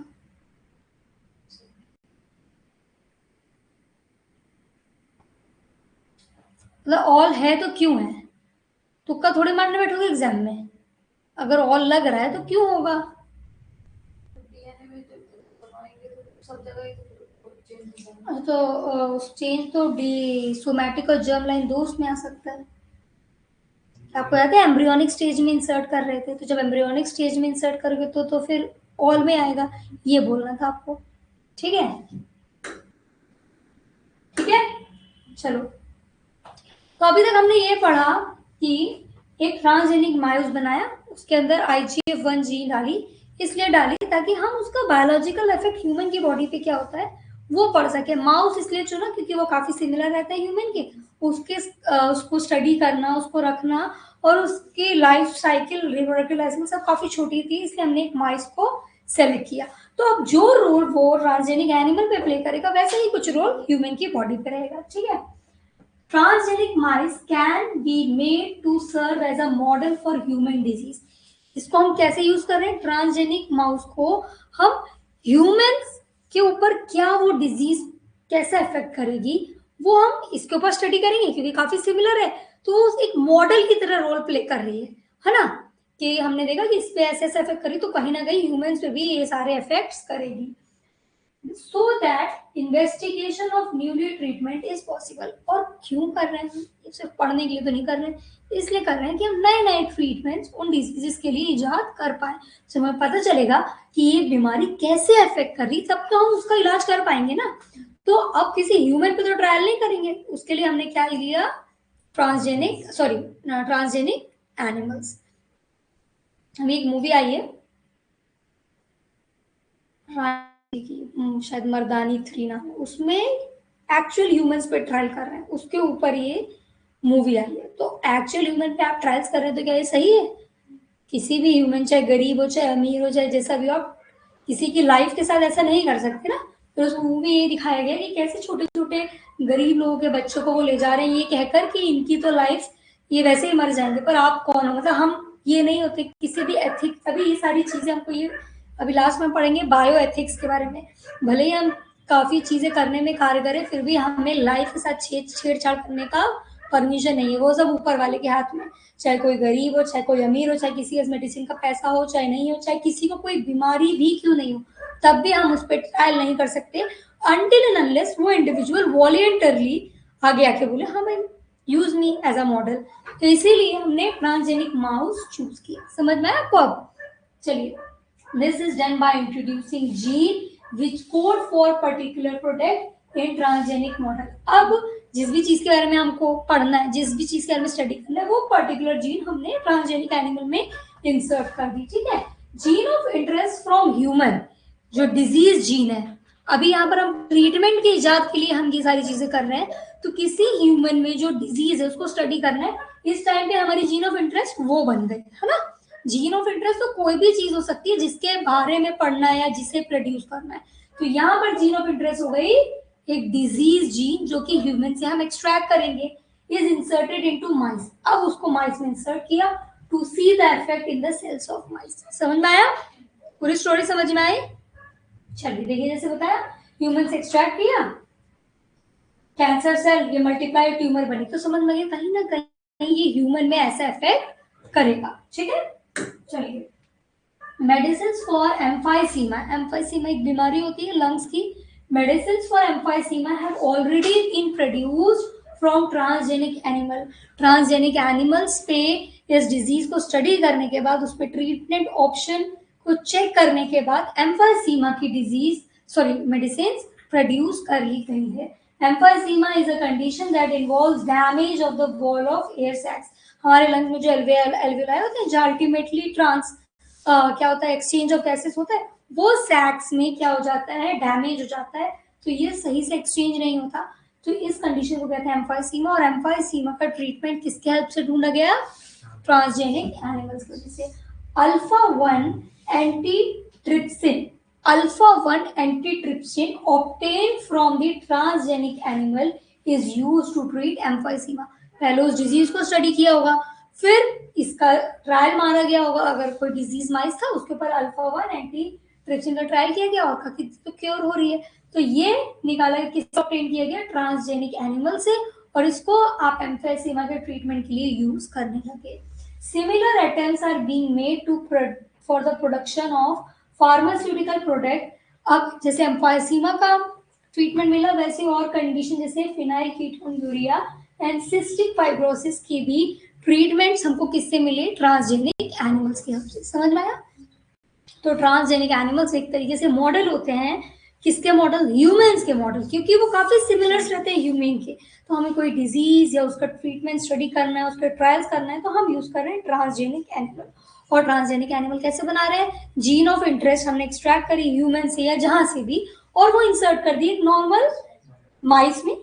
मतलब ऑल है तो क्यों है? तुक्का थोड़ी मारने बैठोगे एग्जाम में। अगर ऑल लग रहा है तो क्यों होगा? डीएनए में जब बनाएंगे तो सब जगह ही तो चेंज होगा। तो चेंज तो डी सोमैटिक और जर्म लाइन दो उसमें आ सकता है। आपको याद है एम्ब्रियोनिक स्टेज में इंसर्ट कर रहे थे, तो जब एम्ब्रियोनिक स्टेज में इंसर्ट करोगे तो फिर ऑल में आएगा, ये बोलना था आपको। ठीक है, ठीक है, चलो। तो अभी तक हमने ये पढ़ा कि एक ट्रांसजेनिक माउस बनाया, उसके अंदर IGF-1 जीन डाली, इसलिए डाली ताकि हम उसका बायोलॉजिकल इफेक्ट ह्यूमन की बॉडी पे क्या होता है वो पढ़ सके। माउस इसलिए चुना क्योंकि वो काफी सिमिलर रहता है ह्यूमन के, उसको स्टडी करना, उसको रखना, और उसकी लाइफ साइकिल, रिप्रोडक्टिव लाइफ में सब काफी छोटी थी, इसलिए हमने एक माउस को सेलेक्ट किया। तो अब जो रोल वो ट्रांसजेनिक एनिमल पे प्ले करेगा वैसे ही कुछ रोल ह्यूमन की बॉडी पे रहेगा। ठीक है, transgenic mice can be made to serve as a model for human disease। इसको हम कैसे यूज कर रहे हैं? ट्रांसजेनिक माउस को हम ह्यूमंस के ऊपर क्या वो डिजीज कैसे इफेक्ट करेगी वो हम इसके ऊपर स्टडी करेंगे, क्योंकि काफी सिमिलर है, तो एक मॉडल की तरह रोल प्ले कर रही है ना, कि हमने देखा कि इस पे ऐसे ऐसे इफेक्ट करी तो कहीं ना कहीं ह्यूमंस पे भी ये सारे इफेक्ट्स करेगी, so that investigation of newly treatment is possible। और क्यों कर रहे हैं हम? ये सिर्फ पढ़ने के लिए तो नहीं कर रहे हैं, इसलिए कर रहे हैं कि हम नए नए ट्रीटमेंट्स उन डिजीजेस के लिए इजाद कर पाए, तो हमें पता चलेगा कि ये बीमारी कैसे अफेक्ट कर रही, तब तो हम उसका इलाज कर पाएंगे ना। तो अब किसी ह्यूमन पे तो ट्रायल नहीं करेंगे, उसके लिए हमने क्या लिया? Transgenic animals. अभी एक मूवी आई है शायद मर्दानी 3 नाम है, उसमें एक्चुअल ह्यूमंस पे ट्रायल कर रहे हैं, उसके ऊपर ये मूवी आई है। तो एक्चुअल ह्यूमन पे आप ट्रायल्स कर रहे हैं तो क्या ये सही है? किसी भी ह्यूमन, चाहे गरीब हो चाहे अमीर हो चाहे जैसा भी हो, आप किसी की लाइफ के साथ ऐसा नहीं कर सकते ना। तो उस मूवी ये दिखाया गया कि कैसे छोटे छोटे गरीब लोगों के बच्चों को वो ले जा रहे हैं ये कहकर कि इनकी तो लाइफ, ये वैसे ही मर जाएंगे, पर आप कौन हो? मतलब हम ये नहीं होते किसी भी एथिक्स, तभी ये सारी चीजें हमको ये अभी लास्ट में पढ़ेंगे बायो एथिक्स के बारे में। भले ही हम काफी चीजें करने में कारगर है, फिर भी हमें लाइफ के साथ छेड़छाड़ करने का परमिशन नहीं है, वो सब ऊपर वाले के हाथ में। चाहे कोई गरीब हो चाहे कोई अमीर हो, चाहे किसी के मेडिसिन का पैसा हो चाहे नहीं हो, चाहे किसी को कोई बीमारी भी क्यों नहीं हो, तब भी हम उस पर ट्रायल नहीं कर सकते अनटिल एंड अनलेस वो इंडिविजुअल वॉलंटरली आगे आके बोले हाँ भाई use me as a model. तो इसीलिए हमने ट्रांसजेनिक माउस चूज किया। समझ में आया आपको? अब चलिए, this is done by introducing gene which code for particular product in transgenic model। अब जिस भी चीज के बारे में हमको पढ़ना है, जिस भी चीज के बारे में स्टडी करना है, वो पर्टिकुलर जीन हमने ट्रांसजेनिक एनिमल में इंसर्ट कर दी। ठीक है, gene of interest from human, जो डिजीज जीन है, अभी यहाँ पर हम ट्रीटमेंट की इजाद के लिए हम ये सारी चीजें कर रहे हैं, तो किसी ह्यूमन में जो डिजीज है उसको स्टडी करना है, इस टाइम पे हमारी जीन ऑफ इंटरेस्ट वो बन गई है ना। जीन ऑफ इंटरेस्ट तो कोई भी चीज हो सकती है जिसके बारे में पढ़ना है या जिसे प्रोड्यूस करना है। तो यहाँ पर जीन ऑफ इंटरेस्ट हो गई एक डिजीज जीन जो कि ह्यूमन से हम एक्सट्रैक्ट करेंगे, इज इंसर्टेड इनटू माइस। अब उसको माइस में इंसर्ट किया to see the effect in the cells of mice. समझ में आया? पूरी स्टोरी समझ में आई? चलिए देखिए, जैसे बताया ह्यूमन से एक्सट्रैक्ट किया कैंसर सेल, ये मल्टीप्लाई ट्यूमर बनी, तो समझ में गया कहीं ना कहीं ये ह्यूमन में ऐसा इफेक्ट करेगा। ठीक है, चलिए, मेडिसिन फॉर एम्फाइसीमा। एम्फाइसीमा एक बीमारी होती है लंग्स की। Medicine for emphysema have already been produced from transgenic animal. Transgenic animals पे इस डिजीज को स्टडी करने के बाद, उस पर ट्रीटमेंट ऑप्शन को चेक करने के बाद एम्फाइसीमा की मेडिसिन प्रोड्यूस कर ली गई है। Emphysema is a condition that involves damage of the wall of air sacs. हमारे लंग में जो एल्वेलाई होते हैं, जहाँ अल्टीमेटली क्या होता है, एक्सचेंज ऑफ गैसेस होता है, वो सैक्स में क्या हो जाता है, डैमेज हो जाता है, तो ये सही से एक्सचेंज नहीं होता, तो इस कंडीशन को कहते हैं एम्फाइसीमा। और एम्फाइसीमा का ट्रीटमेंट किसके हेल्प से ढूंढा गया? ट्रांसजेनिक एनिमल्स की वजह से। Alpha 1 anti trypsin, alpha 1 antitrypsin obtained from the transgenic animal is used to treat emphysema. पहले उस डिजीज को स्टडी किया होगा, फिर इसका ट्रायल मारा गया होगा, अगर कोई डिजीज माइस था उसके ऊपर अल्फा 1 एंटीट्रिप्सिन का ट्रायल किया गया होगा कि तो क्योर हो रही है, तो ये निकाला किससे ऑब्टेन किया गया, ट्रांसजेनिक एनिमल से, और इसको आप एम्फेसिमा के ट्रीटमेंट के लिए यूज करने लगे. Similar attempts are being made to for the production of pharmaceutical product. अब जैसे एम्फेसिमा का ट्रीटमेंट मिला, वैसे और कंडीशन जैसे phenyl ketonuria and cystic fibrosis की भी ट्रीटमेंट्स हमको किससे मिले, ट्रांसजेनिक एनिमल्स की हेल्प से. समझ में आया? तो ट्रांसजेनिक एनिमल्स एक तरीके से मॉडल होते हैं, किसके मॉडल, ह्यूमंस के मॉडल, क्योंकि वो काफी सिमिलर रहते हैं ह्यूमन के. तो हमें कोई डिजीज या उसका ट्रीटमेंट स्टडी करना है, उसके ट्रायल्स करना है, तो हम यूज कर रहे हैं ट्रांसजेनिक एनिमल. और ट्रांसजेनिक एनिमल कैसे बना रहे हैं, जीन ऑफ इंटरेस्ट हमने एक्सट्रैक्ट करी ह्यूमन से या जहां से भी, और वो इंसर्ट कर दी नॉर्मल माइस में.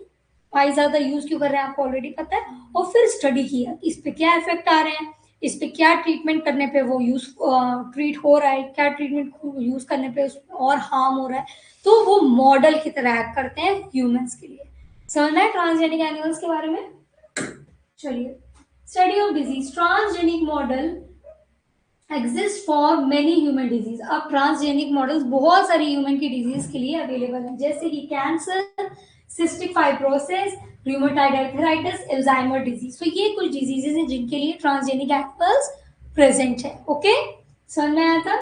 माइस ज्यादा यूज क्यों कर रहे हैं आपको ऑलरेडी पता है. और फिर स्टडी किया इस पे क्या इफेक्ट आ रहे हैं, इस पे क्या ट्रीटमेंट करने पे वो यूज ट्रीट हो रहा है, क्या ट्रीटमेंट यूज करने पे और हार्म हो रहा है, तो वो मॉडल की तरह एक्ट करते हैं ह्यूमंस के लिए. समझना है ट्रांसजेनिक एनिमल्स के बारे में. चलिए, study of disease. Transgenic model exist for many human disease. अब ट्रांसजेनिक मॉडल्स बहुत सारी ह्यूमन की डिजीज के लिए अवेलेबल है, जैसे कि cancer, cystic fibrosis, rheumatoid arthritis, Alzheimer disease. तो ये कुछ डिजीजेस हैं जिनके लिए ट्रांसजेनिक एनिमल्स प्रेजेंट है. ओके, समझ में आया था?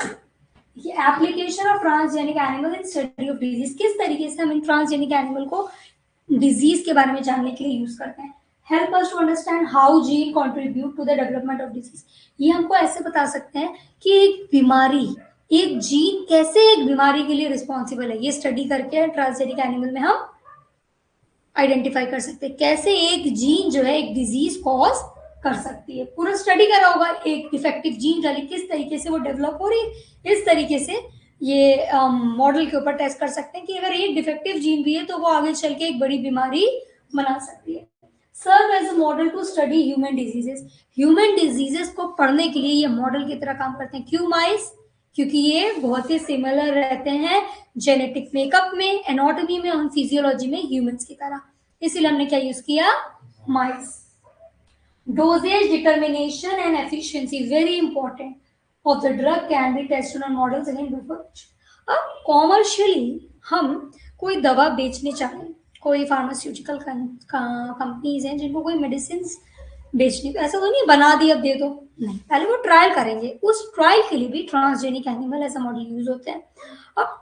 ये application of transgenic animal in study of disease, किस तरीके से हम इन ट्रांसजेनिक एनिमल को डिजीज के बारे में जानने के लिए यूज करते हैं. Help us to understand how gene contribute to the development of disease. ये हमको ऐसे बता सकते हैं कि एक बीमारी, एक जीन कैसे एक बीमारी के लिए रिस्पॉन्सिबल है. ये स्टडी करके ट्रांसजेनिक एनिमल में हम आइडेंटिफाई कर सकते हैं कैसे एक जीन जो है एक डिजीज कॉज कर सकती है. पूरा स्टडी करा होगा, एक डिफेक्टिव जीन डाली किस तरीके से वो डेवलप हो रही है. इस तरीके से ये मॉडल के ऊपर टेस्ट कर सकते हैं कि अगर एक डिफेक्टिव जीन भी है तो वो आगे चल के एक बड़ी बीमारी बना सकती है. Serve as a model to study human diseases. Human diseases को पढ़ने के लिए ये मॉडल की तरह काम करते हैं. क्यों माइस? क्योंकि ये बहुत ही सिमिलर रहते हैं जेनेटिक मेकअप में, एनाटॉमी में और फिजियोलॉजी में ह्यूमंस की तरह. इसीलिए हमने क्या यूज किया, mice. Doses determination and efficiency very important of the drug can be tested on models again before. अब कॉमर्शियली हम कोई दवा बेचने चाहें, कोई फार्मास्यूटिकल कंपनीज हैं जिनको कोई मेडिसिन बेचनी, ऐसा तो नहीं बना दी अब दे दो, नहीं, पहले वो ट्रायल करेंगे. उस ट्रायल के लिए भी ट्रांसजेनिक एनिमल ऐसा मॉडल यूज होते हैं. अब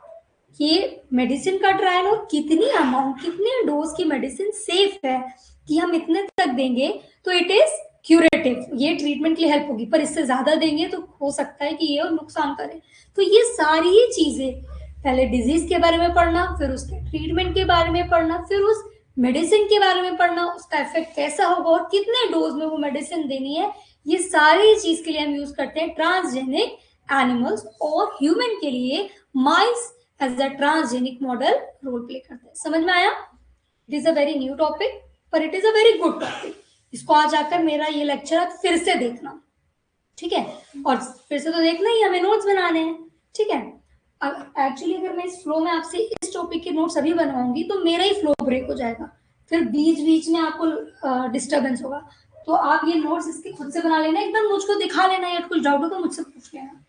ये मेडिसिन का ट्रायल और कितनी अमाउंट, कितने डोज की मेडिसिन सेफ है कि हम इतने तक देंगे तो इट इज क्यूरेटिव, ये ट्रीटमेंट के लिए हेल्प होगी, पर इससे ज्यादा देंगे तो हो सकता है कि ये और नुकसान करे. तो ये सारी ही चीजें, पहले डिजीज के बारे में पढ़ना, फिर उसके ट्रीटमेंट के बारे में पढ़ना, फिर उस मेडिसिन के बारे में पढ़ना, उसका इफेक्ट कैसा होगा और कितने डोज में वो मेडिसिन देनी है, ये सारी चीज के लिए हम यूज करते हैं ट्रांसजेनिक एनिमल्स. और ह्यूमन के लिए mice as a transgenic model role play करते हैं. समझ में आया? It is a very new topic, पर it is a very good topic. इसको आज आकर मेरा ये लेक्चर फिर से देखना, ठीक है? और फिर से तो देखना ही, हमें नोट्स बनाने हैं, ठीक है? एक्चुअली अगर मैं इस फ्लो में आपसे इस टॉपिक के नोट्स अभी बनवाऊंगी तो मेरा ही फ्लो ब्रेक हो जाएगा, फिर बीच बीच में आपको डिस्टर्बेंस होगा. तो आप ये नोट्स इसके खुद से बना लेना, एकदम मुझको दिखा लेना, या कुछ डाउट हो तो मुझसे पूछ लेना.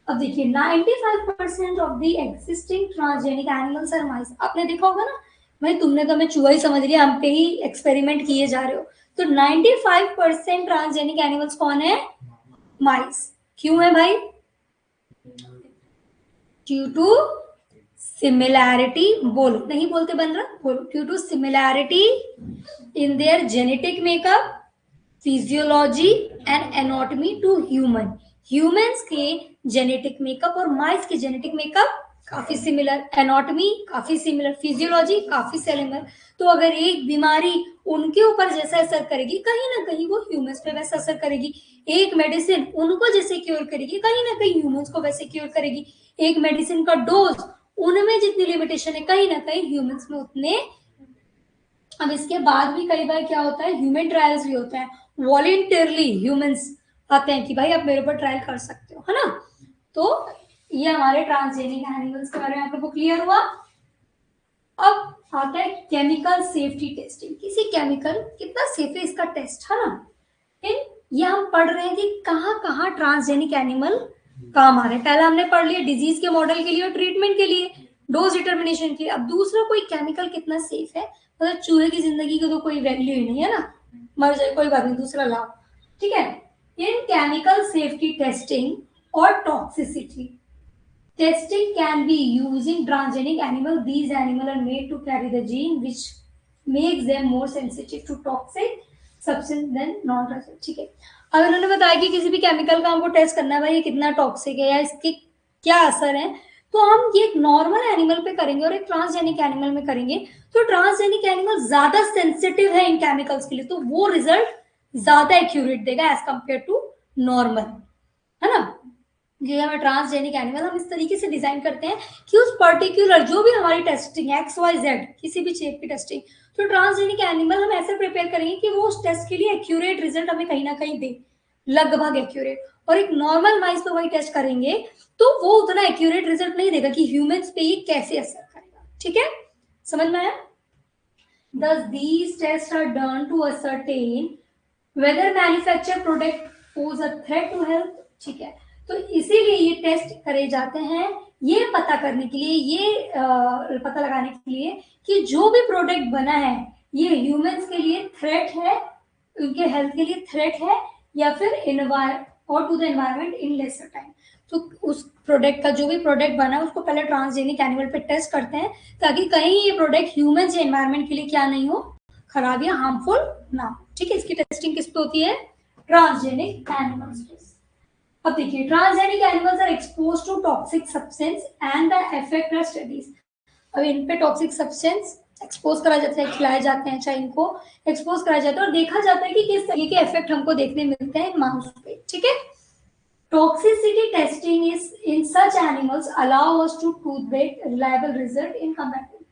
अब देखिए 95% of the existing transgenic animals are mice. आपने देखा होगा ना भाई, तुमने तो हमें चूहा ही समझ लिया, हम पे ही एक्सपेरिमेंट किए जा रहे हो. तो 95% ट्रांसजेनिक एनिमल्स कौन है, माइस. क्यों है भाई? ड्यू टू सिमिलैरिटी, बोलो, नहीं बोलते बन रहा, बोलो. Due to similarity in their genetic makeup, physiology and anatomy to human. Humans के जेनेटिक मेकअप और माइस के जेनेटिक मेकअप काफी सिमिलर, एनाटॉमी काफी सिमिलर, फिजियोलॉजी काफी सिमिलर. तो अगर एक बीमारी उनके ऊपर जैसा असर करेगी, कहीं ना कहीं वो ह्यूमंस पे वैसा असर करेगी. एक मेडिसिन उनको जैसे क्योर करेगी, कहीं ना कहीं ह्यूमंस को वैसे क्योर करेगी. एक मेडिसिन का डोज, उनमें जितनी लिमिटेशन है कहीं ना कहीं ह्यूमंस में उतने. अब इसके बाद भी कई बार क्या होता है, ह्यूमन ट्रायल्स भी होते हैं, वॉलंटियरली ह्यूमंस आते हैं कि भाई आप मेरे ऊपर ट्रायल कर सकते हो, है ना? तो ये हमारे ट्रांसजेनिक एनिमल्स के बारे में आप लोगों को क्लियर हुआ। अब आता है केमिकल सेफ्टी टेस्टिंग। किसी केमिकल कितना सेफ है इसका टेस्ट, है ना। ये हम पढ़ रहे हैं कि कहाँ कहाँ ट्रांसजेनिक एनिमल काम आ रहे हैं। पहला हमने पढ़ लिया डिजीज के मॉडल के लिए और ट्रीटमेंट के लिए, डोज डिटर्मिनेशन के लिए। अब दूसरा कोई केमिकल कितना सेफ है, मतलब चूहे की जिंदगी की तो कोई वैल्यू ही नहीं है ना, मर जाए कोई बात नहीं, दूसरा लाभ। ठीक है, इन केमिकल सेफ्टी टेस्टिंग और toxicity testing can be used in transgenic animal. These animals are made to carry the gene which makes them more sensitive to toxic substance than non-toxic. ठीक है, अब इन्होंने बताया कि किसी भी केमिकल का हमको टेस्ट करना है भाई ये कितना टॉक्सिक है या इसके क्या असर है, तो हम ये एक नॉर्मल एनिमल पे करेंगे और एक ट्रांसजेनिक एनिमल में करेंगे। तो ट्रांसजेनिक एनिमल ज्यादा सेंसिटिव है इन केमिकल्स के लिए, तो वो रिजल्ट ज्यादा एक्यूरेट देगा एज कंपेयर टू नॉर्मल, है ना। ये हमें ट्रांसजेनिक एनिमल हम इस तरीके से डिजाइन करते हैं कि उस पर्टिकुलर जो भी हमारी टेस्टिंग XYZ किसी भी चीज की टेस्टिंग, तो ट्रांसजेनिक एनिमल हम ऐसे प्रिपेयर करेंगे कि वो उस टेस्ट के लिए एक्यूरेट रिजल्ट हमें कहीं ना कहीं दे, लगभग एक्यूरेट। और एक नॉर्मल माइस पे वही टेस्ट करेंगे तो वो उतना एक्यूरेट रिजल्ट नहीं देगा कि ह्यूमंस पे ये कैसे असर करेगा। ठीक है, समझ में आया। Thus these tests are done to ascertain whether manufactured product pose a threat to health। ठीक है, तो इसीलिए ये टेस्ट करे जाते हैं ये पता करने के लिए, ये पता लगाने के लिए कि जो भी प्रोडक्ट बना है ये ह्यूमंस के लिए थ्रेट है, उनके हेल्थ के लिए थ्रेट है या फिर और to the environment in lesser time. तो उस प्रोडक्ट का जो भी प्रोडक्ट बना है उसको पहले ट्रांसजेनिक एनिमल पे टेस्ट करते हैं ताकि कहीं ये प्रोडक्ट ह्यूमंस या एनवायरनमेंट के लिए क्या नहीं हो, खराब या हार्मफुल ना हो। ठीक है, इसकी टेस्टिंग किस पे होती है, ट्रांसजेनिक एनिमल्स पे। अब देखिए transgenic animals are expose to toxic substance and the effect are studies. अब इन पे टॉक्सिक सब्सटेंस एक्सपोज करा जाता है, खिलाए जाते हैं, चाहे इनको एक्सपोज करा जाता है और देखा जाता है कि किस तरीके के इफेक्ट हमको देखने मिलते हैं इन माउस पे। ठीक है, toxicity testing is in such animals allow us to get reliable result in combating।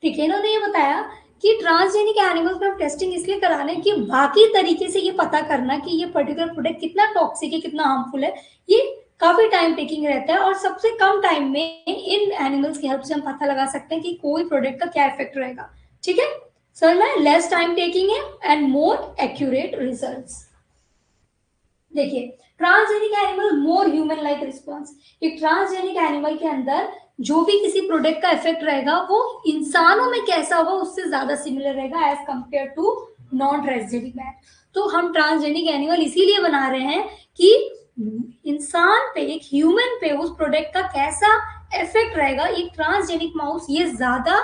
ठीक है, इन्होंने ये बताया कि ट्रांसजेनिक एनिमल्स में हम टेस्टिंग इसलिए करा रहे हैं कि बाकी तरीके से ये पता करना कि ये पर्टिकुलर प्रोडक्ट कितना टॉक्सिक है, कितना हार्मफुल है, ये काफी टाइम टेकिंग रहता है और सबसे कम टाइम में इन एनिमल्स की हेल्प से हम पता लगा सकते हैं कि कोई प्रोडक्ट का क्या इफेक्ट रहेगा। ठीक है, समझ में, लेस टाइम टेकिंग है एंड मोर एक्यूरेट रिजल्ट्स। देखिए transgenic animal more human like response. एक ट्रांसजेनिक एनिमल के अंदर जो भी किसी प्रोडक्ट का इफेक्ट रहेगा वो इंसानों में कैसा होगा उससे ज्यादा सिमिलर रहेगा as compare to non transgenic man. तो हम ट्रांसजेनिक एनिमल इसीलिए बना रहे हैं कि इंसान पे, एक ह्यूमन पे उस प्रोडक्ट का कैसा इफेक्ट रहेगा, एक ट्रांसजेनिक माउस ये ज्यादा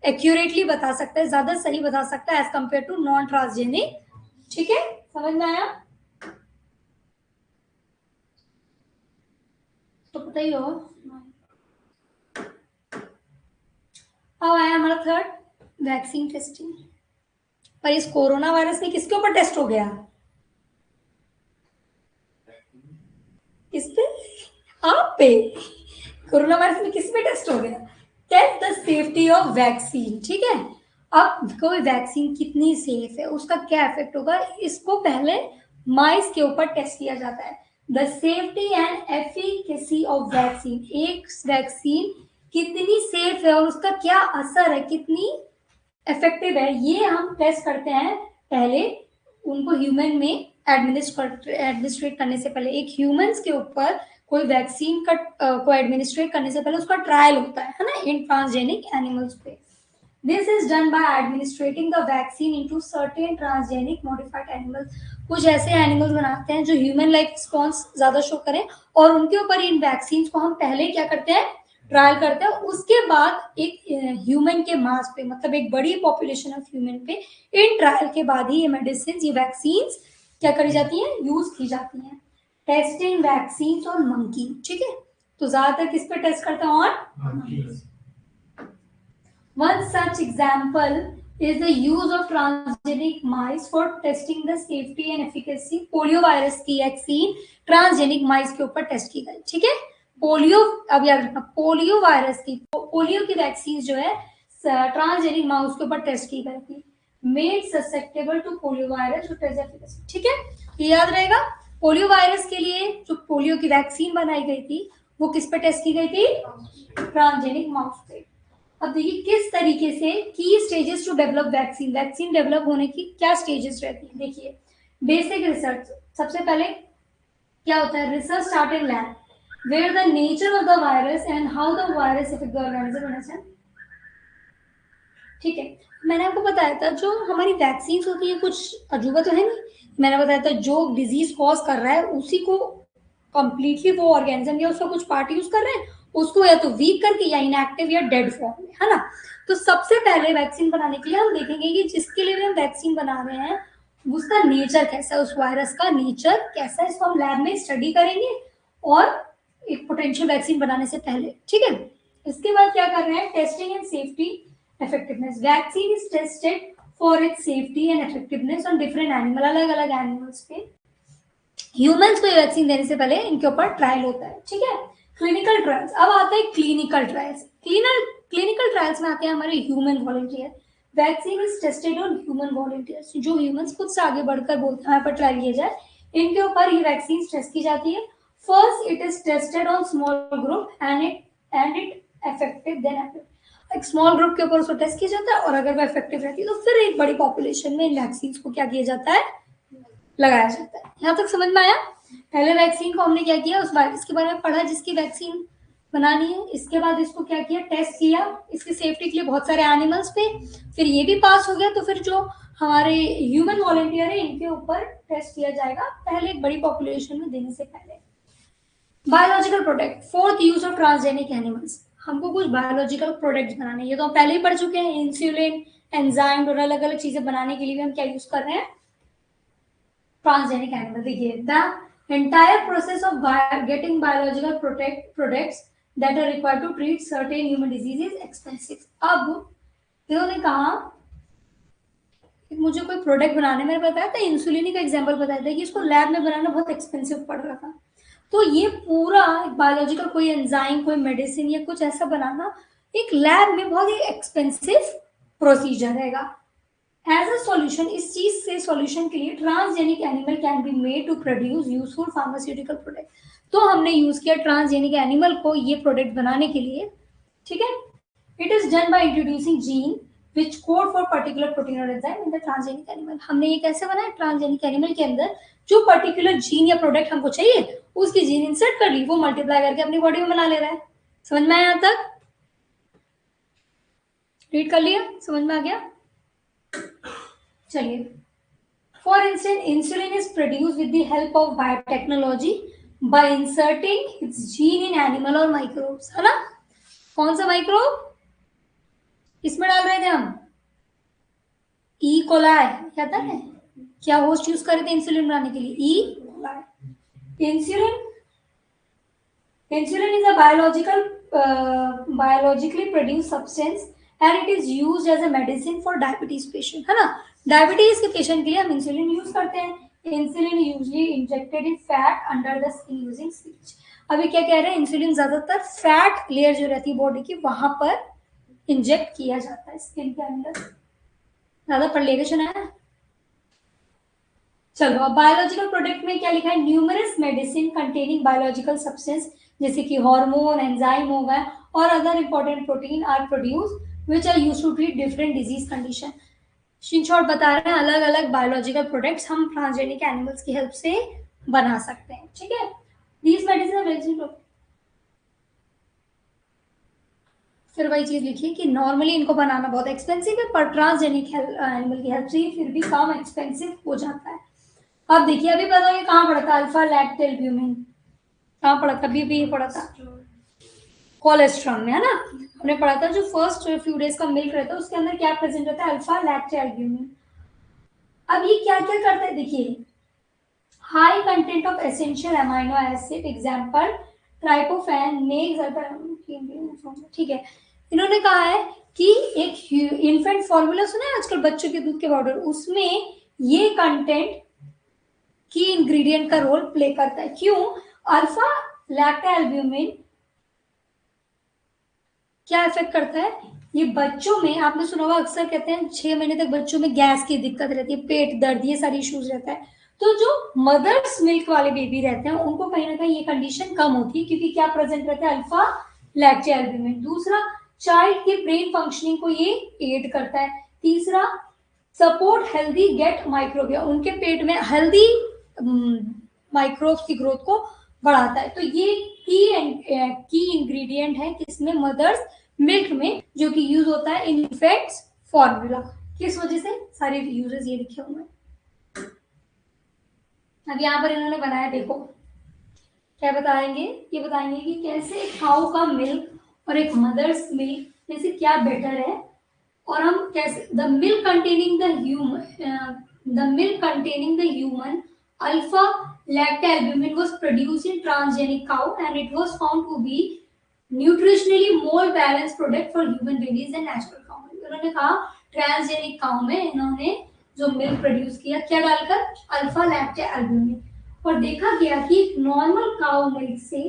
एक्यूरेटली बता सकता है, ज्यादा सही बता सकता है as compare to non transgenic. ठीक है, समझ में आया, तो पता ही हो। अब आया हमारा थर्ड, वैक्सीन टेस्टिंग। पर इस कोरोना वायरस में किसके ऊपर टेस्ट हो गया, किस पे, आप पे। कोरोना वायरस में किस पे टेस्ट हो गया, test the safety of vaccine. ठीक है, अब कोई वैक्सीन कितनी सेफ है, उसका क्या इफेक्ट होगा, इसको पहले माइस के ऊपर टेस्ट किया जाता है। The safety and efficacy of vaccine, एक वैक्सीन कितनी सेफ है और उसका क्या असर है, कितनी इफेक्टिव है, ये हम टेस्ट करते हैं पहले उनको ह्यूमन में एडमिनिस्ट्रेट करने से पहले। एक ह्यूमंस के ऊपर कोई वैक्सीन का को एडमिनिस्ट्रेट करने से पहले उसका ट्रायल होता है ना, इन ट्रांसजेनिक एनिमल्स पे। This is done by administrating the vaccine into certain transgenic modified animals। कुछ ऐसे एनिमल्स बनाते हैं जो ह्यूमन लाइक रिस्पॉन्स ज्यादा शो करें और उनके ऊपर इन वैक्सीन को हम पहले क्या करते हैं, ट्रायल करते हैं। उसके बाद एक ह्यूमन के मास पे, मतलब एक बड़ी पॉपुलेशन ऑफ ह्यूमन पे इन ट्रायल के बाद ही ये मेडिसिन, ये वैक्सीन क्या करी जाती हैं, यूज की जाती हैं। टेस्टिंग वैक्सीन और मंकी। ठीक है, तो ज्यादातर किस पे टेस्ट करते हैं, और one such example is the use of transgenic mice for testing the safety and efficacy। Polio virus की वैक्सीन ट्रांसजेनिक माइस के ऊपर टेस्ट की गई। ठीक है, पोलियो, अब याद रखना, पोलियो वायरस की, पोलियो की वैक्सीन जो है ट्रांसजेनिक माउस के ऊपर टेस्ट की गई थी, made susceptible to polio virus to test efficacy. ठीक है, ये याद रहेगा। पोलियो वायरस के लिए जो पोलियो की वैक्सीन बनाई गई थी वो किस पे टेस्ट की गई थी? ट्रांसजेनिक माउस पे। अब देखिए किस तरीके से की stages to develop vaccine, vaccine develop होने की क्या स्टेजेस रहती है। देखिए बेसिक रिसर्च, सबसे पहले क्या होता है? Research start in lab where the nature of the virus and how the virus effect the organism. ठीक है, मैंने आपको बताया था जो हमारी वैक्सीन होती है कुछ अजूबा तो है नहीं, मैंने बताया था जो डिजीज कॉज कर रहा है उसी को कंप्लीटली वो ऑर्गेनिज्म या उसका कुछ पार्ट यूज कर रहे हैं, उसको या तो वीक करके या इनएक्टिव या डेड फॉर्म में, है ना। तो सबसे पहले वैक्सीन बनाने के लिए हम देखेंगे कि जिसके लिए भी हम वैक्सीन बना रहे हैं उसका नेचर कैसा है, उस वायरस का नेचर कैसा है, इसको हम लैब में स्टडी करेंगे और एक पोटेंशियल वैक्सीन बनाने से पहले। ठीक है, इसके बाद क्या कर रहे हैं? Testing and safety effectiveness. Vaccine is tested for its safety and effectiveness on different animal, अलग अलग एनिमल्स पे। ह्यूमंस को ये वैक्सीन देने से पहले इनके ऊपर ट्रायल होता है। ठीक है, क्लिनिकल ट्रायल्स। अब आता है क्लिनिकल ट्रायल्स। क्लिनिकल ट्रायल्स में आते हैं हमारे human volunteer. Vaccine is tested on human volunteers, जो ह्यूमंस खुद से आगे बढ़कर बोलते हैं यहाँ पर ट्रायल किया जाए, इनके ऊपर ये वैक्सीन टेस्ट की जाती है। First it is tested on small group and it effective then effective. एक स्मॉल ग्रुप के ऊपर उसको टेस्ट किया जाता है और अगर वो इफेक्टिव रहती है तो फिर एक बड़ी पॉपुलेशन में इन वैक्सीन को क्या किया जाता है? लगाया जाता है। यहाँ तक समझ में आया? पहले वैक्सीन को हमने क्या किया? उस वायरस के बारे में पढ़ा जिसकी वैक्सीन बनानी है, इसके बाद इसको क्या किया? टेस्ट किया इसकी सेफ्टी के लिए बहुत सारे एनिमल्स पे, फिर ये भी पास हो गया तो फिर जो हमारे ह्यूमन वॉलंटियर है इनके ऊपर टेस्ट किया जाएगा पहले एक बड़ी पॉपुलेशन में देने से पहले। Biological product, fourth use of transgenic animals. हमको कुछ बायोलॉजिकल प्रोडक्ट्स बनाने, ये तो हम पहले ही पढ़ चुके हैं, इंसुलिन, एंजाइम और अलग अलग चीजें बनाने के लिए भी हम क्या यूज कर रहे हैं? Transgenic animal. देखिए the entire process of getting biological products that are required to treat certain human disease is expensive. अब इन्होंने कहा मुझे कोई प्रोडक्ट बनाने, मैंने बताया था इंसुलिन का एग्जांपल बताया था कि इसको लैब में बनाना बहुत एक्सपेंसिव पड़ रहा था। तो ये पूरा बायोलॉजिकल कोई एंजाइम, कोई मेडिसिन या कुछ ऐसा बनाना एक लैब में बहुत ही एक्सपेंसिव प्रोसीजर रहेगा। एज अ सॉल्यूशन, इस चीज से सॉल्यूशन के लिए transgenic animal can be made to produce useful pharmaceutical product. तो हमने यूज किया ट्रांसजेनिक एनिमल को ये प्रोडक्ट बनाने के लिए। ठीक है, it is done by introducing gene which code for particular protein or enzyme in the transgenic animal। हमने ये कैसे बनाया? ट्रांसजेनिक एनिमल के अंदर जो पर्टिकुलर जीन या प्रोडक्ट हमको चाहिए उसकी जीन इंसर्ट कर ली, वो मल्टीप्लाई करके अपनी बॉडी में बना ले रहा है। समझ में आया? यहाँ तक रीड कर लिया? समझ में आ गया? चलिए, for instance insulin is produce with the help of biotechnology bye inserting it's gene in animal और माइक्रोब्स, है ना। कौन सा माइक्रोब इसमें डाल रहे थे हम? ई कोलाई, याद है? क्या होस्ट यूज कर रहे थे इंसुलिन बनाने के लिए? E coli. Insulin is a biologically produce substance and it is used as a medicine for diabetes patient, है ना। डायबिटीज के पेशेंट के लिए हम इंसुलिन यूज करते हैं। Insulin usually injected in fat under the skin using switch. अभी क्या कह रहे हैं? इंसुलिन ज्यादातर फैट लेयर जो रहती है बॉडी की वहां पर इंजेक्ट किया जाता है स्किन के अंदर। ज्यादा पढ़ लेगा, सुना है? चलो, अब बायोलॉजिकल प्रोडक्ट में क्या लिखा है? Numerous medicine containing biological substance जैसे कि हार्मोन, एंजाइम हो गए और other important protein are produce which are used to treat different disease condition. In short बता रहे हैं अलग अलग बायोलॉजिकल प्रोडक्ट्स हम ट्रांसजेनिक एनिमल्स की हेल्प से बना सकते हैं। ठीक है, दीज मेडिसिन। फिर वही चीज लिखिए कि नॉर्मली इनको बनाना बहुत एक्सपेंसिव है पर ट्रांसजेनिक एनिमल की हेल्प से फिर भी कम एक्सपेंसिव हो जाता है। अब देखिए, अभी पता है कहाँ पढ़ा था? अल्फा लैक्टोएल्ब्यूमिन कहाँ पढ़ा था? अभी पढ़ा था कोलेस्ट्रॉल में, है ना। हमने पढ़ा था जो फर्स्ट फ्यू डेज का मिल्क रहता है उसके अंदर क्या प्रेजेंट रहता है? Alpha lactalbumin. अब ये क्या क्या करता है? देखिए, high content of essential amino acid, example tryptophan makes. ठीक है, इन्होंने कहा है कि एक इन्फेंट फॉर्मूला सुना है आजकल बच्चों के दूध के पाउडर, उसमें ये कंटेंट की इंग्रेडिएंट का रोल प्ले करता है। क्यों? अल्फा लैक्टोएल्ब्यूमिन क्या इफेक्ट करता है? ये बच्चों में, आपने सुना होगा अक्सर कहते हैं 6 महीने तक बच्चों में गैस की दिक्कत रहती है, पेट दर्द, ये सारी इश्यूज रहता है। तो जो मदर्स मिल्क वाले बेबी रहते हैं उनको कहीं ना कहीं ये कंडीशन कम होती है, क्योंकि क्या प्रेजेंट रहता है, अल्फा लैक्टोएल्ब्यूमिन। दूसरा, चाइल्ड के ब्रेन फंक्शनिंग को ये एड करता है। तीसरा, सपोर्ट हेल्दी गेट माइक्रोबियम, उनके पेट में हेल्दी माइक्रोब्स की ग्रोथ को बढ़ाता है। तो ये की इंग्रेडिएंट है किसमें, मदर्स मिल्क में, जो कि यूज होता है इन्फेंट्स फॉर्मूला। किस वजह से, सारे यूजेस ये लिखे हुए हैं। अब यहाँ पर इन्होंने बनाया, देखो क्या बताएंगे, ये बताएंगे कि कैसे काऊ का मिल्क और एक मदर्स मिल्क में से क्या बेटर है, और हम कैसे the milk containing the human alpha lactalbumin was produced in transgenic cow and it was found to be nutritionally more balance product for human babies and natural cow. उन्होंने कहा transgenic cow में इन्होंने जो milk produce किया, क्या डालकर, alpha lactoalbumin, और देखा गया कि नॉर्मल काउ मिल्क से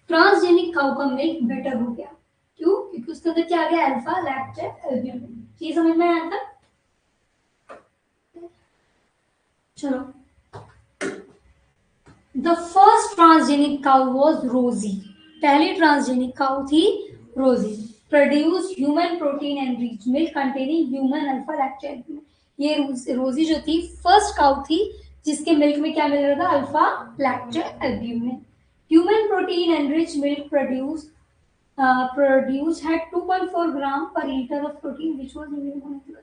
ट्रांसजेनिक काउ का मिल्क बेटर हो गया। क्यों? क्योंकि उसके अंदर क्या आ गया, अल्फा लैक्टोएल्ब्यूमिन। ये समझ में आया था? चलो, the first transgenic cow was रोजी, पहली ट्रांसजेनिक काउ थी रोजी, produce human protein and rich milk containing human alpha lactoalbumin. ये रोजी जो थी फर्स्ट काउ थी जिसके मिल्क में क्या मिल रहा था, alpha lactalbumin. Human protein and rich milk produce had 2.4 gram per litre of protein which was invaluable.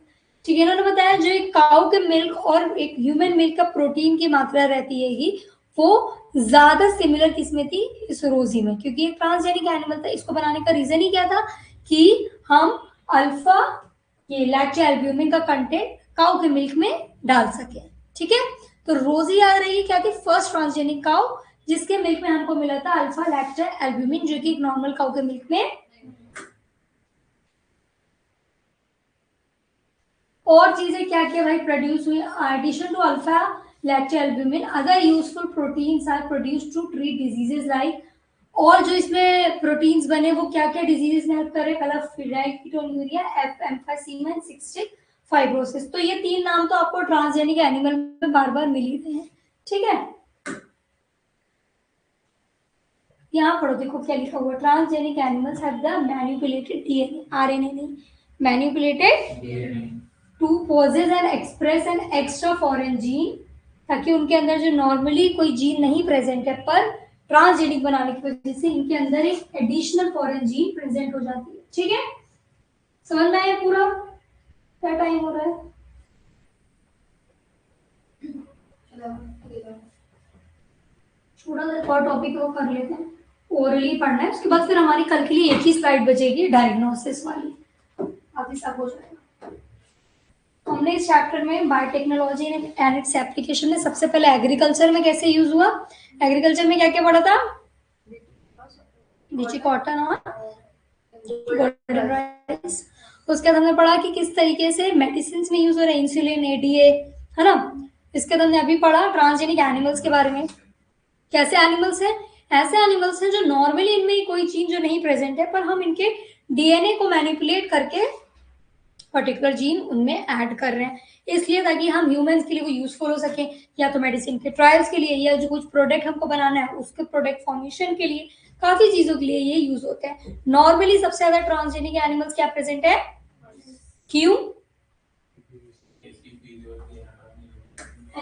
ठीक है, इन्होंने बताया जो एक काउ के मिल्क और एक ह्यूमन मिल्क का प्रोटीन की मात्रा रहती है वो ज्यादा सिमिलर किसमें थी, इस रोजी में, क्योंकि एक ट्रांसजेनिक एनिमल था। इसको बनाने का रीजन ही क्या था कि हम अल्फा ये लैक्टोएल्ब्यूमिन का कंटेंट काउ के मिल्क में डाल सके। ठीक है, तो रोजी आ रही है क्या थी, फर्स्ट ट्रांसजेनिक काउ जिसके मिल्क में हमको मिला था अल्फा लैक्टोएल्ब्यूमिन, जो कि एक नॉर्मल काउ के मिल्क में। और चीजें क्या क्या भाई प्रोड्यूस हुई, addition to alpha lactalbumin other useful proteins are produced to treat diseases like, और जो इसमें प्रोटीन्स बने वो क्या क्या डिजीजेस में हेल्प कर रहे, पहला फिनाइलकीटोन्यूरिया, एम्फाइसीमा, सिस्टिक फाइब्रोसिस। तो ये तीन नाम तो आपको ट्रांसजेनिक एनिमल में बार बार मिल ही रहे हैं। ठीक है, यहाँ पढ़ो, देखो क्या लिखा हुआ, transgenic animals have the manipulated DNA, RNA नहीं, manipulated to possess and express an extra foreign gene, ताकि उनके अंदर जो नॉर्मली कोई जीन नहीं प्रेजेंट है पर ट्रांसजेनिक बनाने की वजह से इनके अंदर एक एडिशनल फॉरेन जीन प्रेजेंट हो जाती है। ठीक है, समझ में आया पूरा? क्या टाइम हो रहा है? छोटा सा एक और टॉपिक वो कर लेते हैं, ओरली पढ़ना है, उसके बाद फिर हमारी कल के लिए एक ही स्लाइड बचेगी डायग्नोसिस वाली, अभी सब हो जाएगा। हमने इस चैप्टर में बायोटेक्नोलॉजी एंड इट्स एप्लीकेशन में सबसे पहले एग्रीकल्चर में कैसे यूज हुआ, एग्रीकल्चर में क्या क्या पढ़ा था, नीचे कॉटन और गोल्डन राइस। उसके बाद हमने पढ़ा कि किस तरीके से मेडिसिन में यूज हो रहा है, इंसुलिन, एडीए, है ना। इसके बाद हमने अभी पढ़ा ट्रांसजेनिक एनिमल्स के बारे में, कैसे एनिमल्स हैं, ऐसे एनिमल्स हैं जो नॉर्मली इनमें कोई चीज जो नहीं प्रेजेंट है पर हम इनके डीएनए को मैनिपुलेट करके पर्टिकुलर जीन उनमें ऐड कर रहे हैं, इसलिए ताकि हम ह्यूमंस के लिए वो यूजफुल हो सके, या तो मेडिसिन के ट्रायल्स के लिए, या जो कुछ प्रोडक्ट हमको बनाना है उसके प्रोडक्ट फॉर्मेशन के लिए, काफी चीजों के लिए ये यूज होते हैं। नॉर्मली सबसे ज्यादा ट्रांसजेनिक एनिमल्स क्या प्रेजेंट है, क्यों,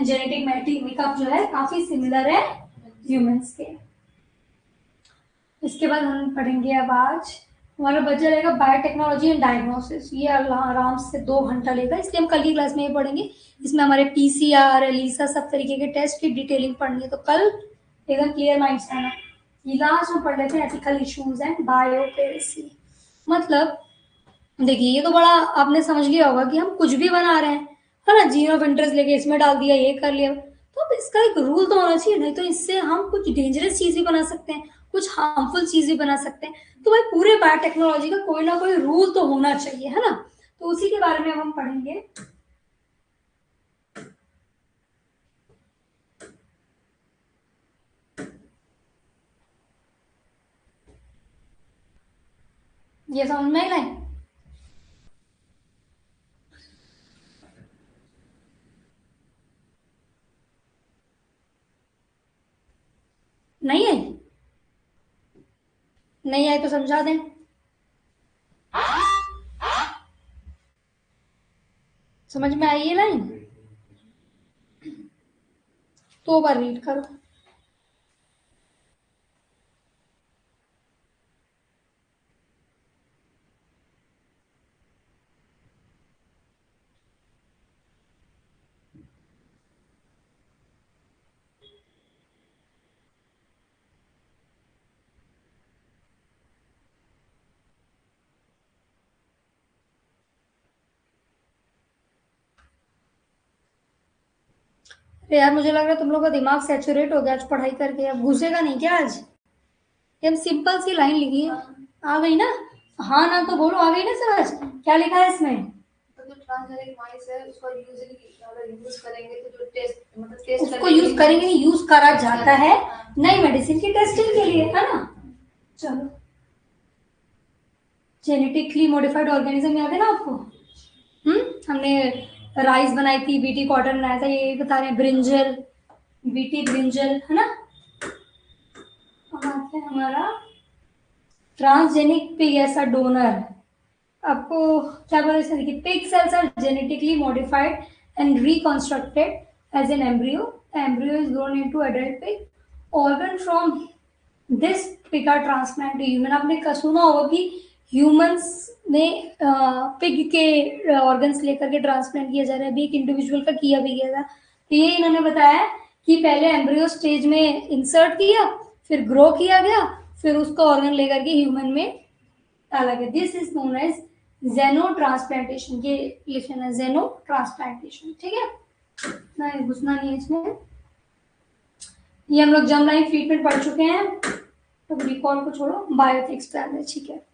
जेनेटिक मेकअप जो है काफी सिमिलर है ह्यूमंस के। इसके बाद हम पढ़ेंगे अब आज हमारा बच्चा रहेगा बायोटेक्नोलॉजी एंड डायग्नोसिस, ये आराम से 2 घंटा लेगा, इसलिए हम कल की क्लास में ये पढ़ेंगे। इसमें हमारे पीसीआर, एलिसा सब तरीके के टेस्ट की डिटेलिंग पढ़नी है, तो कल एकदम क्लियर माइंड से आना। लास्ट में पढ़ लेते हैं एथिकल इश्यूज एंड बायोपेरेसी। मतलब देखिए, ये तो बड़ा आपने समझ लिया होगा कि हम कुछ भी बना रहे हैं, है ना, जीन ऑफ इंटरेस्ट लेके इसमें डाल दिया, ये कर लिया, तो अब इसका एक रूल तो होना चाहिए, नहीं तो इससे हम कुछ डेंजरस चीज भी बना सकते हैं, कुछ हार्मफुल चीज भी बना सकते हैं। तो भाई पूरे बायोटेक्नोलॉजी का कोई ना कोई रूल तो होना चाहिए, है ना, तो उसी के बारे में हम पढ़ेंगे। ये समझ में आए? नहीं है, नहीं आए तो समझा दें। समझ में आई ये लाइन? तो बार रीड करो। अरे यार मुझे लग रहा है तुम लोग का दिमाग सैचुरेट हो गया आज पढ़ाई करके, अब घुसेगा नहीं क्या आज? ये हम सिंपल सी लाइन लिखी है, आ गई ना? हाँ ना तो बोलो, आ गई ना समझ? क्या लिखा है इसमें? तो जो ट्रांसजेनिक माइस है उसको यूज करेंगे तो जो टेस्ट मतलब टेस्ट उसको यूज करेंगे नहीं, यूज करा जाता है नई मेडिसिन की टेस्टिंग के लिए, है ना? चलो, जेनेटिकली मॉडिफाइड ऑर्गेनिज्म याद है ना आपको? हमने राइस बनाई थी, बीटी कॉटन बनाया था, ये बता रहे हैं ब्रिंजल, बीटी ब्रिंजल, है ना? अब आते हैं हमारा transgenic pig as a donor. आपको क्या बोला इसमें? देखिए, pig cells are genetically modified and reconstructed as an embryo. Embryo is grown into adult pig. Organ from this pig are transplant to human. आपने सुना होगा कि ह्यूमंस में पिग के ऑर्गन्स लेकर के ट्रांसप्लांट किया जा रहा है। अभी एक इंडिविजुअल का किया भी गया था। तो ये इन्होंने बताया कि पहले एम्ब्रियो स्टेज में इंसर्ट किया, फिर ग्रो किया गया, फिर उसका ऑर्गन लेकर के ह्यूमन में डाला गया। दिस इज नोन एज जेनो ट्रांसप्लांटेशन। ये लिखना है जेनो ट्रांसप्लांटेशन, ठीक है? नहीं घुसना नहीं है इसमें। ये हम लोग जर्म लाइन ट्रीटमेंट पढ़ चुके हैं, तो रिकॉल को छोड़ो, बायोएथिक्स पे आ गए, ठीक है?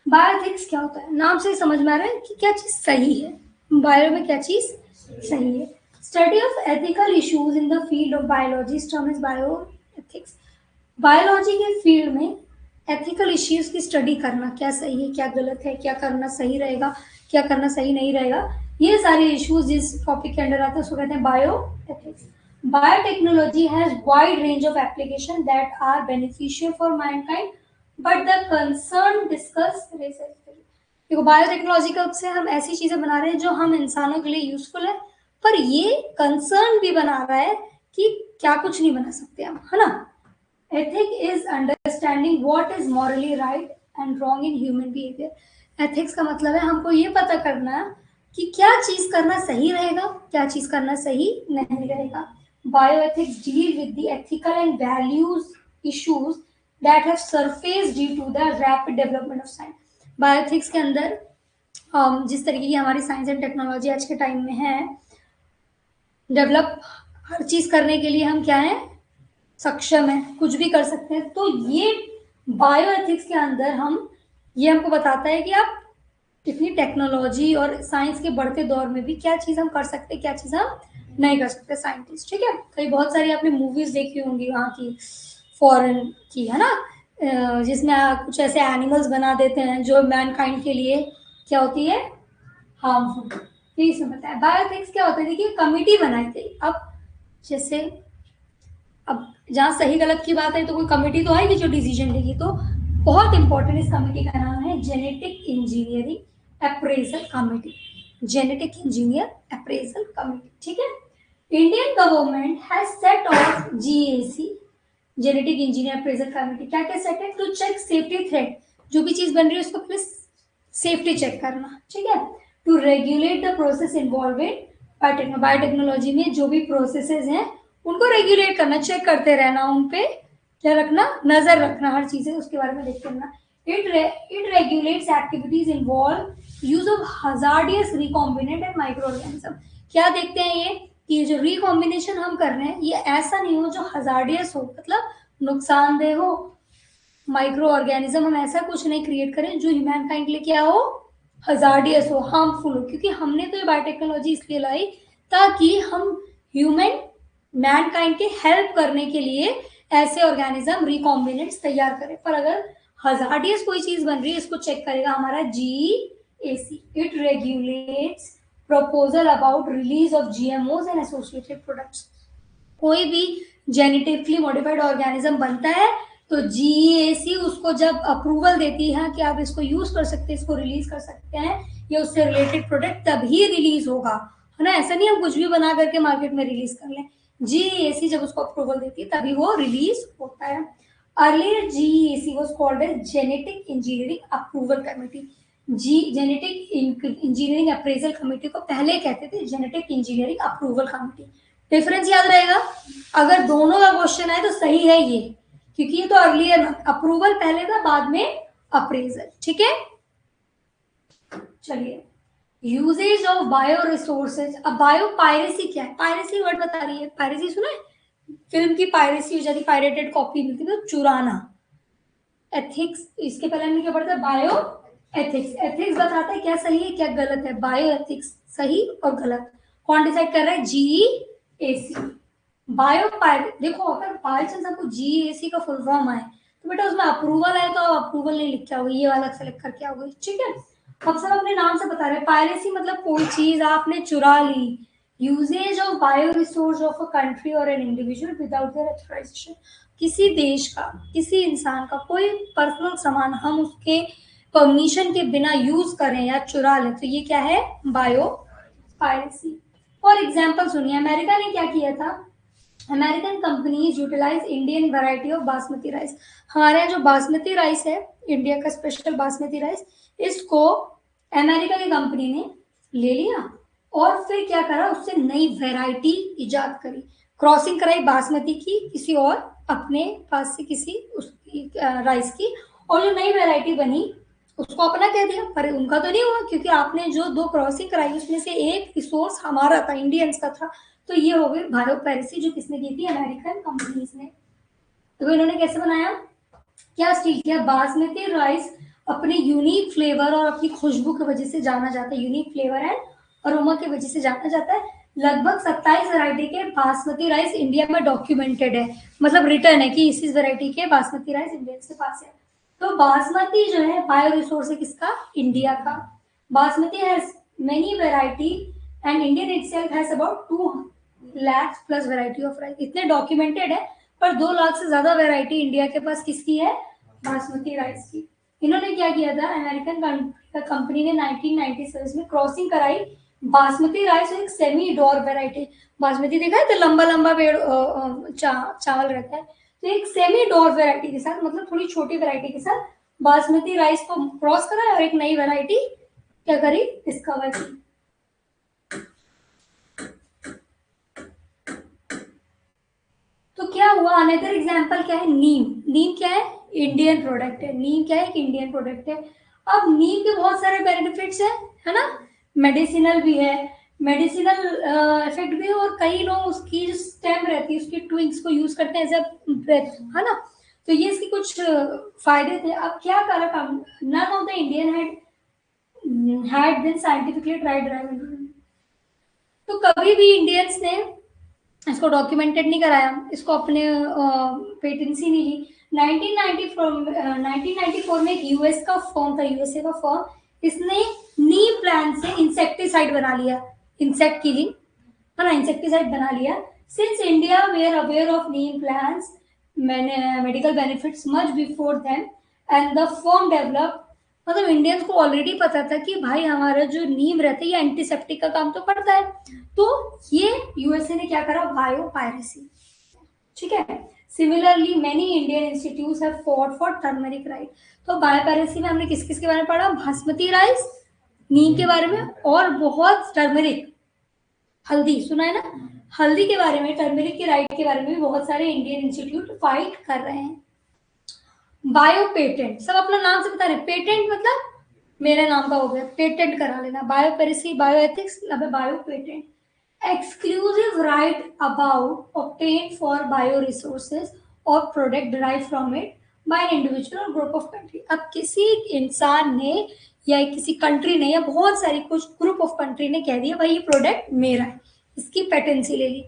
बायोएथिक्स क्या होता है? नाम से समझ में आ रहा है कि क्या चीज सही है, बायो में क्या चीज सही है। Study of ethical issues in the field of biology term is bioethics. Biology के फील्ड में एथिकल इश्यूज की स्टडी करना, क्या सही है, क्या गलत है, क्या करना सही रहेगा, क्या करना सही नहीं रहेगा, ये सारे इश्यूज जिस टॉपिक के अंडर आते हैं उसको कहते हैं bioethics. Biotechnology has wide range of application that are beneficial for mankind, but the concern discussed recently। देखो, बायोटेक्नोलॉजी कब से हम ऐसी चीजें बना रहे हैं जो हम इंसानों के लिए यूजफुल है, पर ये कंसर्न भी बना रहा है कि क्या कुछ नहीं बना सकते हम, है ना? Ethic is understanding what is morally right and wrong in human behavior। Ethics का मतलब है हमको ये पता करना कि क्या चीज करना सही रहेगा, क्या चीज करना सही नहीं रहेगा। Bioethics deal with the ethical and values issues that have surfaced due to the rapid development of science। Bioethics के अंदर जिस तरीके की हमारी साइंस एंड टेक्नोलॉजी आज के टाइम में है, डेवलप हर चीज करने के लिए हम क्या है, सक्षम है, कुछ भी कर सकते हैं। तो ये बायोएथिक्स के अंदर ये हमको बताता है कि आप इतनी टेक्नोलॉजी और साइंस के बढ़ते दौर में भी क्या चीज हम कर सकते हैं, क्या चीज हम नहीं कर सकते, साइंटिस्ट, ठीक है? कई बहुत सारी आपने मूवीज देखी होंगी वहाँ की, फॉरेन की, है ना? जिसमें कुछ ऐसे एनिमल्स बना देते हैं जो मैनकाइंड के लिए क्या होती है, हार्मफुल। यही सब बताया। बायोएथिक्स क्या होता है, देखिए कमिटी बनाई गई। अब जैसे अब जहाँ सही गलत की बात है तो कोई कमेटी तो आएगी जो डिसीजन लेगी। तो बहुत इंपॉर्टेंट इस कमेटी का नाम है genetic engineering appraisal committee. Genetic engineer appraisal committee, ठीक है? Indian government has set of GAC, genetic engineer appraisal committee. क्या क्या सेट है? टू चेक सेफ्टी थ्रेट, जो भी चीज बन रही है उसको पहले सेफ्टी चेक करना, ठीक है? To regulate the process involve in biotechnology में जो भी प्रोसेसेस हैं उनको रेगुलेट करना, चेक करते रहना, उन पे क्या रखना, नजर रखना, हर चीजें उसके बारे में देखते रहना। It regulates activities involve use of hazardous recombinant and micro organism. क्या देखते हैं ये कि जो रिकॉम्बिनेशन हम कर रहे हैं ये ऐसा नहीं हो जो हजार्डियस हो, मतलब नुकसानदेह हो। माइक्रो ऑर्गेनिज्म हम ऐसा कुछ नहीं क्रिएट करें जो ह्यूमैनकाइंड के लिए क्या हो, हजार्डियस हो, हार्मफुल हो। क्योंकि हमने तो ये बायोटेक्नोलॉजी इसलिए लाई ताकि हम ह्यूमन मैनकाइंड के हेल्प करने के लिए ऐसे ऑर्गेनिज्म रिकॉम्बिनेंट्स तैयार करें। पर अगर हजार्डियस कोई चीज बन रही है इसको चेक करेगा हमारा GAC. It regulates proposal about release of GMOs and associated products. कोई भी जेनेटिकली मॉडिफाइड ऑर्गेनिज्म बनता है तो जीईएसी उसको जब अप्रूवल देती है कि आप इसको यूज कर सकते हैं, इसको रिलीज कर सकते हैं या उससे रिलेटेड प्रोडक्ट, तभी रिलीज होगा, है ना। ऐसा नहीं हम कुछ भी बना करके मार्केट में रिलीज कर लें, जीईएसी जब उसको अप्रूवल देती है तभी वो रिलीज होता है। Earlier GEAC was called as genetic engineering approval committee. Genetic engineering appraisal committee को पहले कहते थे genetic engineering approval committee. Difference याद रहेगा, अगर दोनों का क्वेश्चन आए तो सही है ये, क्योंकि ये तो अर्लियर अप्रूवल पहले था, बाद में अप्रेजल, ठीक है। चलिए, यूजेज ऑफ बायो रिसोर्सेज। अब बायो पायरेसी क्या है? पायरेसी वर्ड बता रही है, पायरेसी सुना है? फिल्म की पायरेसी हो जाती, पायरेटेड कॉपी मिलती है तो चुराना। एथिक्स, इसके पहले हमने क्या पढ़ा था? Bio ethics. एथिक्स बताता है क्या सही है क्या गलत है, बायो एथिक्स सही और गलत कौन डिसाइड कर रहा है? जीईएसी। बायो पायरेट, देखो अगर बाय चांस आपको जीईएसी का फुल फॉर्म आए तो बेटा उसमें अप्रूवल आए तो आप अप्रूवल नहीं लिख के आओगे, ये वाला सेलेक्ट करके आओगे, ठीक है। अब सब अपने नाम से बता रहे हैं। पायरेसी मतलब कोई चीज आपने चुरा ली। Uses of bio resource of a country और an individual without their authorization. किसी देश का, किसी इंसान का कोई पर्सनल सामान हम उसके परमिशन के बिना यूज करें या चुरा लें तो ये क्या है? Bio piracy. फॉर एग्जाम्पल सुनिए, अमेरिका ने क्या किया था? American companies utilise Indian variety of basmati rice. हमारे यहाँ जो बासमती राइस है, इंडिया का स्पेशल बासमती राइस, इसको अमेरिका की कंपनी ने ले लिया और फिर क्या करा, उससे नई वैरायटी इजाद करी, क्रॉसिंग कराई बासमती की किसी और अपने पास से किसी उसकी राइस की, और जो नई वैरायटी बनी उसको अपना कह दिया। पर उनका तो नहीं हुआ, क्योंकि आपने जो दो क्रॉसिंग कराई उसमें से एक रिसोर्स हमारा था, इंडियंस का था, तो ये हो गई बायो पायरेसी, जो किसने की थी? अमेरिकन कंपनीज ने। तो इन्होंने कैसे बनाया, क्या स्टील किया? बासमती राइस अपने यूनिक फ्लेवर और अपनी खुशबू की वजह से जाना जाता है, यूनिक फ्लेवर एंड अरोमा की वजह से जाना जाता है। लगभग 27 वैरायटी के बासमती राइस इंडिया में डॉक्यूमेंटेड है, मतलब रिटर्न है कि इस वैरायटी के बासमती राइस इंडियंस के पास है। तो बासमती जो है बायो रिसोर्स है किसका? इंडिया का। Basmati has many variety and Indian itself has about 2 lakh plus variety of rice. इतने डॉक्यूमेंटेड है, पर 2 लाख से ज्यादा वैरायटी इंडिया के पास किसकी है? बासमती राइस की। इन्होंने क्या किया था? अमेरिकन कंपनी ने 1997 में क्रॉसिंग कराई बासमती राइस और एक सेमी डोर वैरायटी। बासमती देखा है तो लंबा लंबा पेड़ चावल रहता है, तो एक सेमी डोर वैरायटी के साथ, मतलब थोड़ी छोटी वैरायटी के साथ बासमती राइस को क्रॉस करा और एक नई वैरायटी क्या करी? डिस्कवर की। तो क्या हुआ? अनदर एग्जांपल क्या है? नीम। नीम क्या है? इंडियन प्रोडक्ट है। नीम क्या है? एक इंडियन प्रोडक्ट है। अब नीम के बहुत सारे बेनिफिट्स है ना, मेडिसिनल भी है, मेडिसिनल इफेक्ट भी है, और कई लोग उसकी जो स्टेम रहती है उसकी ट्विग्स को यूज करते हैं एज अ ब्रेथ, है ना। तो ये इसके कुछ फायदे थे। अब क्या करा काम? None of the Indian had been scientifically tried. तो कभी भी इंडियंस ने इसको डॉक्यूमेंटेड नहीं कराया, इसको अपने पेटेंसी नहीं ली। 1994 में एक यूएस का फॉर्म था, यूएसए का फॉर्म, इसने नीम प्लांट से इंसेक्टिसाइड बना लिया, इंसेक्ट किलिंग, है ना, इंसेक्टिसाइड बना लिया। Since India were aware of neem plants medical benefits much before them and the form develop, मतलब इंडियंस को ऑलरेडी पता था कि भाई हमारा जो नीम रहता है ये एंटीसेप्टिक का काम तो करता है, तो ये यूएसए ने क्या करा? बायो पायरेसी, ठीक है। Similarly many Indian institutes have fought for turmeric right. तो बायो पायरेसी में हमने किस किस के बारे में पढ़ा? बासमती राइस, नीम के बारे में, और बहुत टर्मरिक, हल्दी सुना है ना, हल्दी के बारे में, टर्मरिक के राइट के बारे में भी बहुत सारे इंडियन इंस्टीट्यूट फाइट कर रहे हैं। बायो पेटेंट, सब अपना नाम से बता रहे हैं। पेटेंट मतलब मेरे नाम का हो गया, पेटेंट करा लेना। Bio piracy, bio ethics, bio patent. Exclusive right about obtain for bio resources और product derive from it by an individual और ग्रुप ऑफ कंट्री। अब किसी इंसान ने या किसी कंट्री ने या बहुत सारी कुछ ग्रुप ऑफ कंट्री ने कह दिया भाई ये प्रोडक्ट मेरा है, इसकी पेटेंसी ले ली।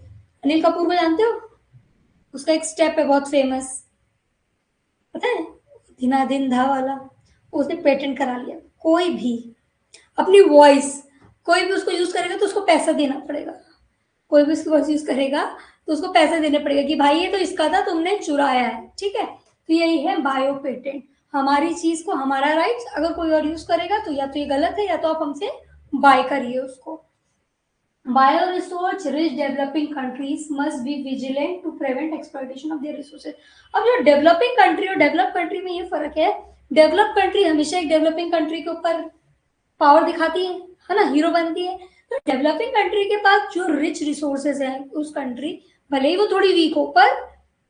अनिल कपूर को जानते हो? उसका एक स्टेप है बहुत फेमस, पता है, दिना दिन धा वाला, उसने पेटेंट करा लिया। कोई भी अपनी वॉइस, कोई भी उसको यूज करेगा तो उसको पैसा देना पड़ेगा, कोई भी उसकी वॉइस यूज करेगा तो उसको पैसे देने पड़ेगा कि भाई ये तो इसका था, तुमने चुराया है, ठीक है। तो यही है बायो पेटेंट, हमारी चीज को हमारा राइट्स, अगर कोई और यूज करेगा तो या तो ये गलत है या तो आप हमसे बाय करिए उसको। Bio resource rich developing countries must be vigilant to prevent exploitation of their resources. अब जो डेवलपिंग कंट्री और डेवलप कंट्री में ये फर्क है, डेवलप कंट्री हमेशा एक डेवलपिंग कंट्री के ऊपर पावर दिखाती है ना, हीरो बनती है। तो डेवलपिंग कंट्री के पास जो रिच रिसोर्सेज हैं उस कंट्री, भले ही वो थोड़ी वीक हो पर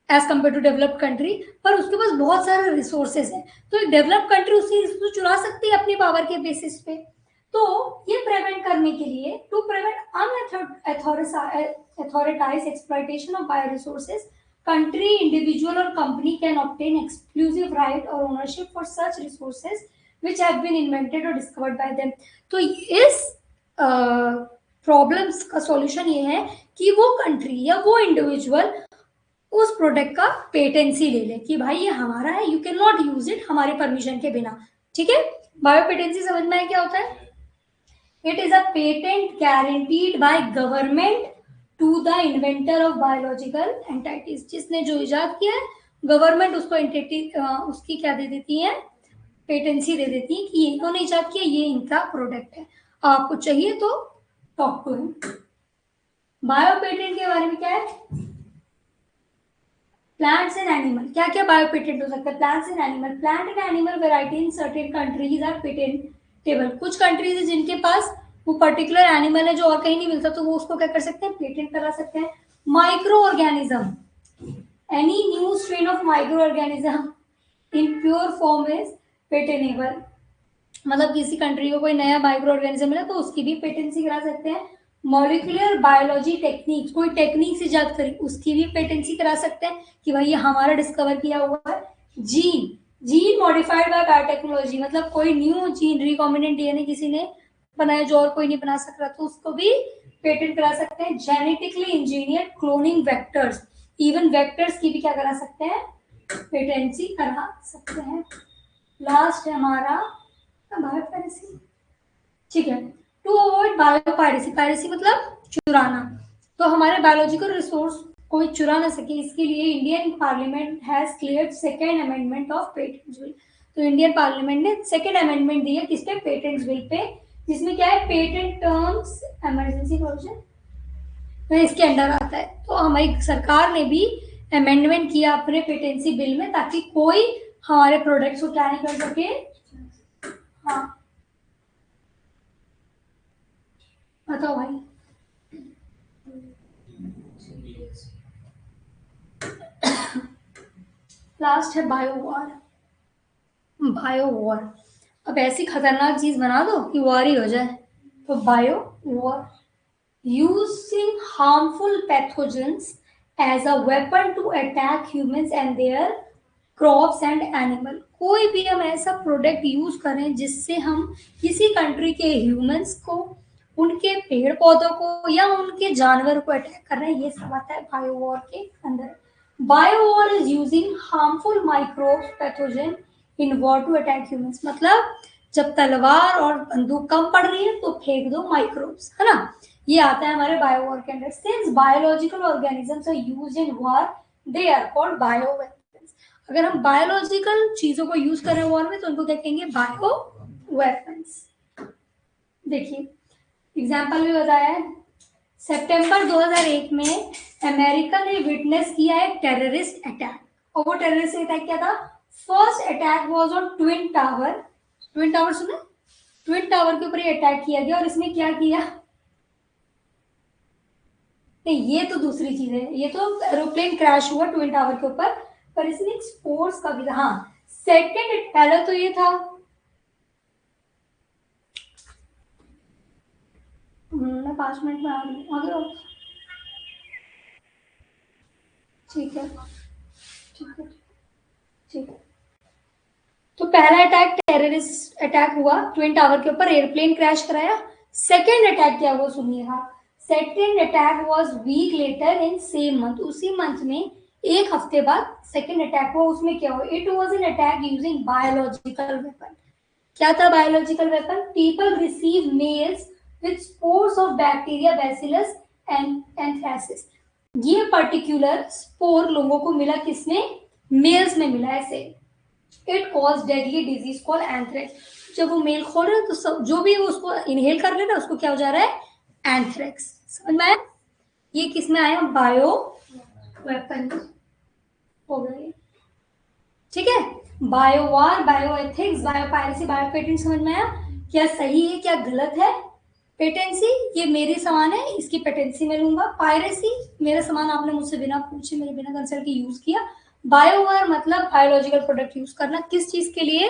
as compare to developed country, पर उसके पास बहुत सारे रिसोर्सेज हैं, तो एक डेवलप कंट्री उसी रिसोर्स चुरा सकती है अपनी पावर के बेसिस पे। तो ये प्रिवेंट करने के लिए, to prevent unauthorized exploitation of bio resources, country, individual और company can obtain exclusive right और ownership for such resources which have been invented or discovered by them। तो इस प्रॉब्लम्स का सॉल्यूशन ये है कि वो कंट्री या वो इंडिविजुअल उस प्रोडक्ट का पेटेंसी ले ले कि भाई ये हमारा है, you can not use it हमारे परमिशन के बिना, ठीक है। बायो पेटेंसी समझ में आया क्या होता है? It is a patent guaranteed by government to the inventor of biological entities. जिसने जो इजाद किया है, गवर्नमेंट उसको एंटिटी उसकी क्या दे देती है, पेटेंसी दे देती है कि ये इन्होंने इजाद किया, ये इनका प्रोडक्ट है, आपको चाहिए तो talk to him. Bio patent के बारे में क्या है? प्लांट्स एंड एनिमल, क्या क्या बायो पेटेंट हो सकता है? Plants and animal, plant and animal variety in certain countries are patentable. कुछ कंट्रीज है जिनके पास वो पर्टिकुलर एनिमल है जो और कहीं नहीं मिलता, तो वो उसको क्या कर सकते हैं, पेटेंट करा सकते हैं। Micro organism, any new strain of micro organism in pure form is patentable. मतलब किसी कंट्री को कोई नया माइक्रो ऑर्गेनिज्म मिला तो उसकी भी पेटेंसी करा सकते हैं। मॉलिक्यूलर बायोलॉजी टेक्निक्स, कोई टेक्निक्स इजाद करी उसकी भी पेटेंसी करा सकते हैं कि भाई ये हमारा डिस्कवर किया हुआ है। जीन मॉडिफाइड बाय बायोटेक्नोलॉजी, मतलब कोई न्यू जीन, रिकॉम्बिनेंट डीएनए किसी ने बनाया जो और कोई नहीं बना सक रहा, तो उसको भी पेटेंट करा सकते हैं। Genetically engineer cloning vectors, even vectors की भी क्या करा सकते हैं, पेटेंसी करा सकते हैं। लास्ट है हमारा बायोपायरेसी, ठीक है। टू अवॉइड बायोपायरेसी, पायरेसी मतलब चुराना, तो हमारे बायोलॉजिकल रिसोर्स कोई चुरा ना सके, इसके लिए Indian parliament has cleared second amendment of patents bill. तो इंडियन पार्लियामेंट ने सेकेंड अमेंडमेंट दी है किस पे, पेटेंट्स बिल पे, जिसमें क्या है, पेटेंट टर्म्स इमरजेंसी प्रोविजन में इसके अंडर आता है। तो हमारी सरकार ने भी अमेंडमेंट किया अपने पेटेंसी बिल में, ताकि कोई हमारे प्रोडक्ट्स को क्या नहीं कर सके। हाँ बताओ भाई। लास्ट है बायो वॉर। बायो वॉर, अब ऐसी खतरनाक चीज बना दो कि वॉर ही हो जाए, तो bio war, using harmful pathogens as a weapon to attack humans and their crops and animal. कोई भी हम ऐसा प्रोडक्ट यूज करें जिससे हम किसी कंट्री के ह्यूमंस को, उनके पेड़ पौधों को या उनके जानवर को अटैक कर रहे हैं, ये सब आता है बायो वॉर के अंदर। Bio war is using harmful microbes pathogen in war to attack humans. मतलब जब तलवार और बंदूक कम पड़ रही है तो फेंक दो माइक्रोब्स, है ना, ये आता है हमारे बायो वॉर के अंदर। Since biological organisms are used in war, they are called bio weapons. अगर हम बायोलॉजिकल चीजों को यूज कर रहे हैं वॉर में तो उनको क्या कहेंगे, बायो वेपन्स। देखिए एग्जाम्पल भी बताया है, सितंबर 2001 में अमेरिका ने विटनेस किया एक टेररिस्ट अटैक, और वो टेररिस्ट अटैक क्या था, first attack was on twin tower. Twin tower सुने, ट्विन टावर के ऊपर ये अटैक किया गया, और इसमें क्या किया, नहीं ये तो दूसरी चीज है, ये तो एरोप्लेन क्रैश हुआ ट्विन टावर के ऊपर, पर इसमें एक स्पोर्ट्स का भी था। हाँ सेकेंड, पहला तो ये था, मैं 5 मिनट में आ रही हूँ, आगे आओ। ठीक है ठीक है ठीक है। तो पहला अटैक टेररिस्ट अटैक हुआ ट्विन टावर के ऊपर, एयरप्लेन क्रैश कराया। सेकेंड अटैक क्या हुआ सुनिएगा, second attack was week later in same month, उसी मंथ में एक हफ्ते बाद सेकेंड अटैक हुआ। उसमें क्या हुआ, it was an attack using biological weapon. क्या था biological weapon, people receive mails with spores of bacteria bacillus and anthracis। ये पर्टिकुलर स्पोर लोगों को मिला किसमें, मेल्स में मिला ऐसे। It cause deadly disease call anthrax. जब वो मेल खोल रहे हैं तो जो भी उसको इनहेल कर ले रहा है उसको क्या हो जा रहा है, एंथ्रेक्स। समझ में आया? ये किस में आया, बायो वेपन हो गए। ठीक है, biowar, bio ethics, bio piracy, bio patent. समझ में आया क्या सही है क्या गलत है? पेटेंसी ये मेरे सामान है, इसकी पेटेंसी मैं लूंगा। पायरेसी मेरा सामान आपने मुझसे बिना पूछे मेरे बिना कंसल्ट के यूज किया। बायोवार मतलब बायोलॉजिकल प्रोडक्ट यूज करना, किस चीज के लिए,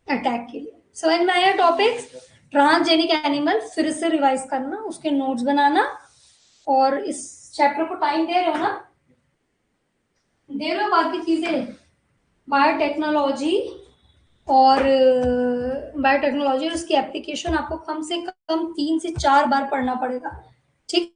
अटैक के लिए। समझ में आया टॉपिक्स? ट्रांसजेनिक एनिमल फिर से रिवाइज करना, उसके नोट्स बनाना, और इस चैप्टर को टाइम दे रहे हो ना, दे रहे हो? बाकी चीजें बायोटेक्नोलॉजी और बायोटेक्नोलॉजी और उसकी एप्लीकेशन आपको कम से कम 3 से 4 बार पढ़ना पड़ेगा। ठीक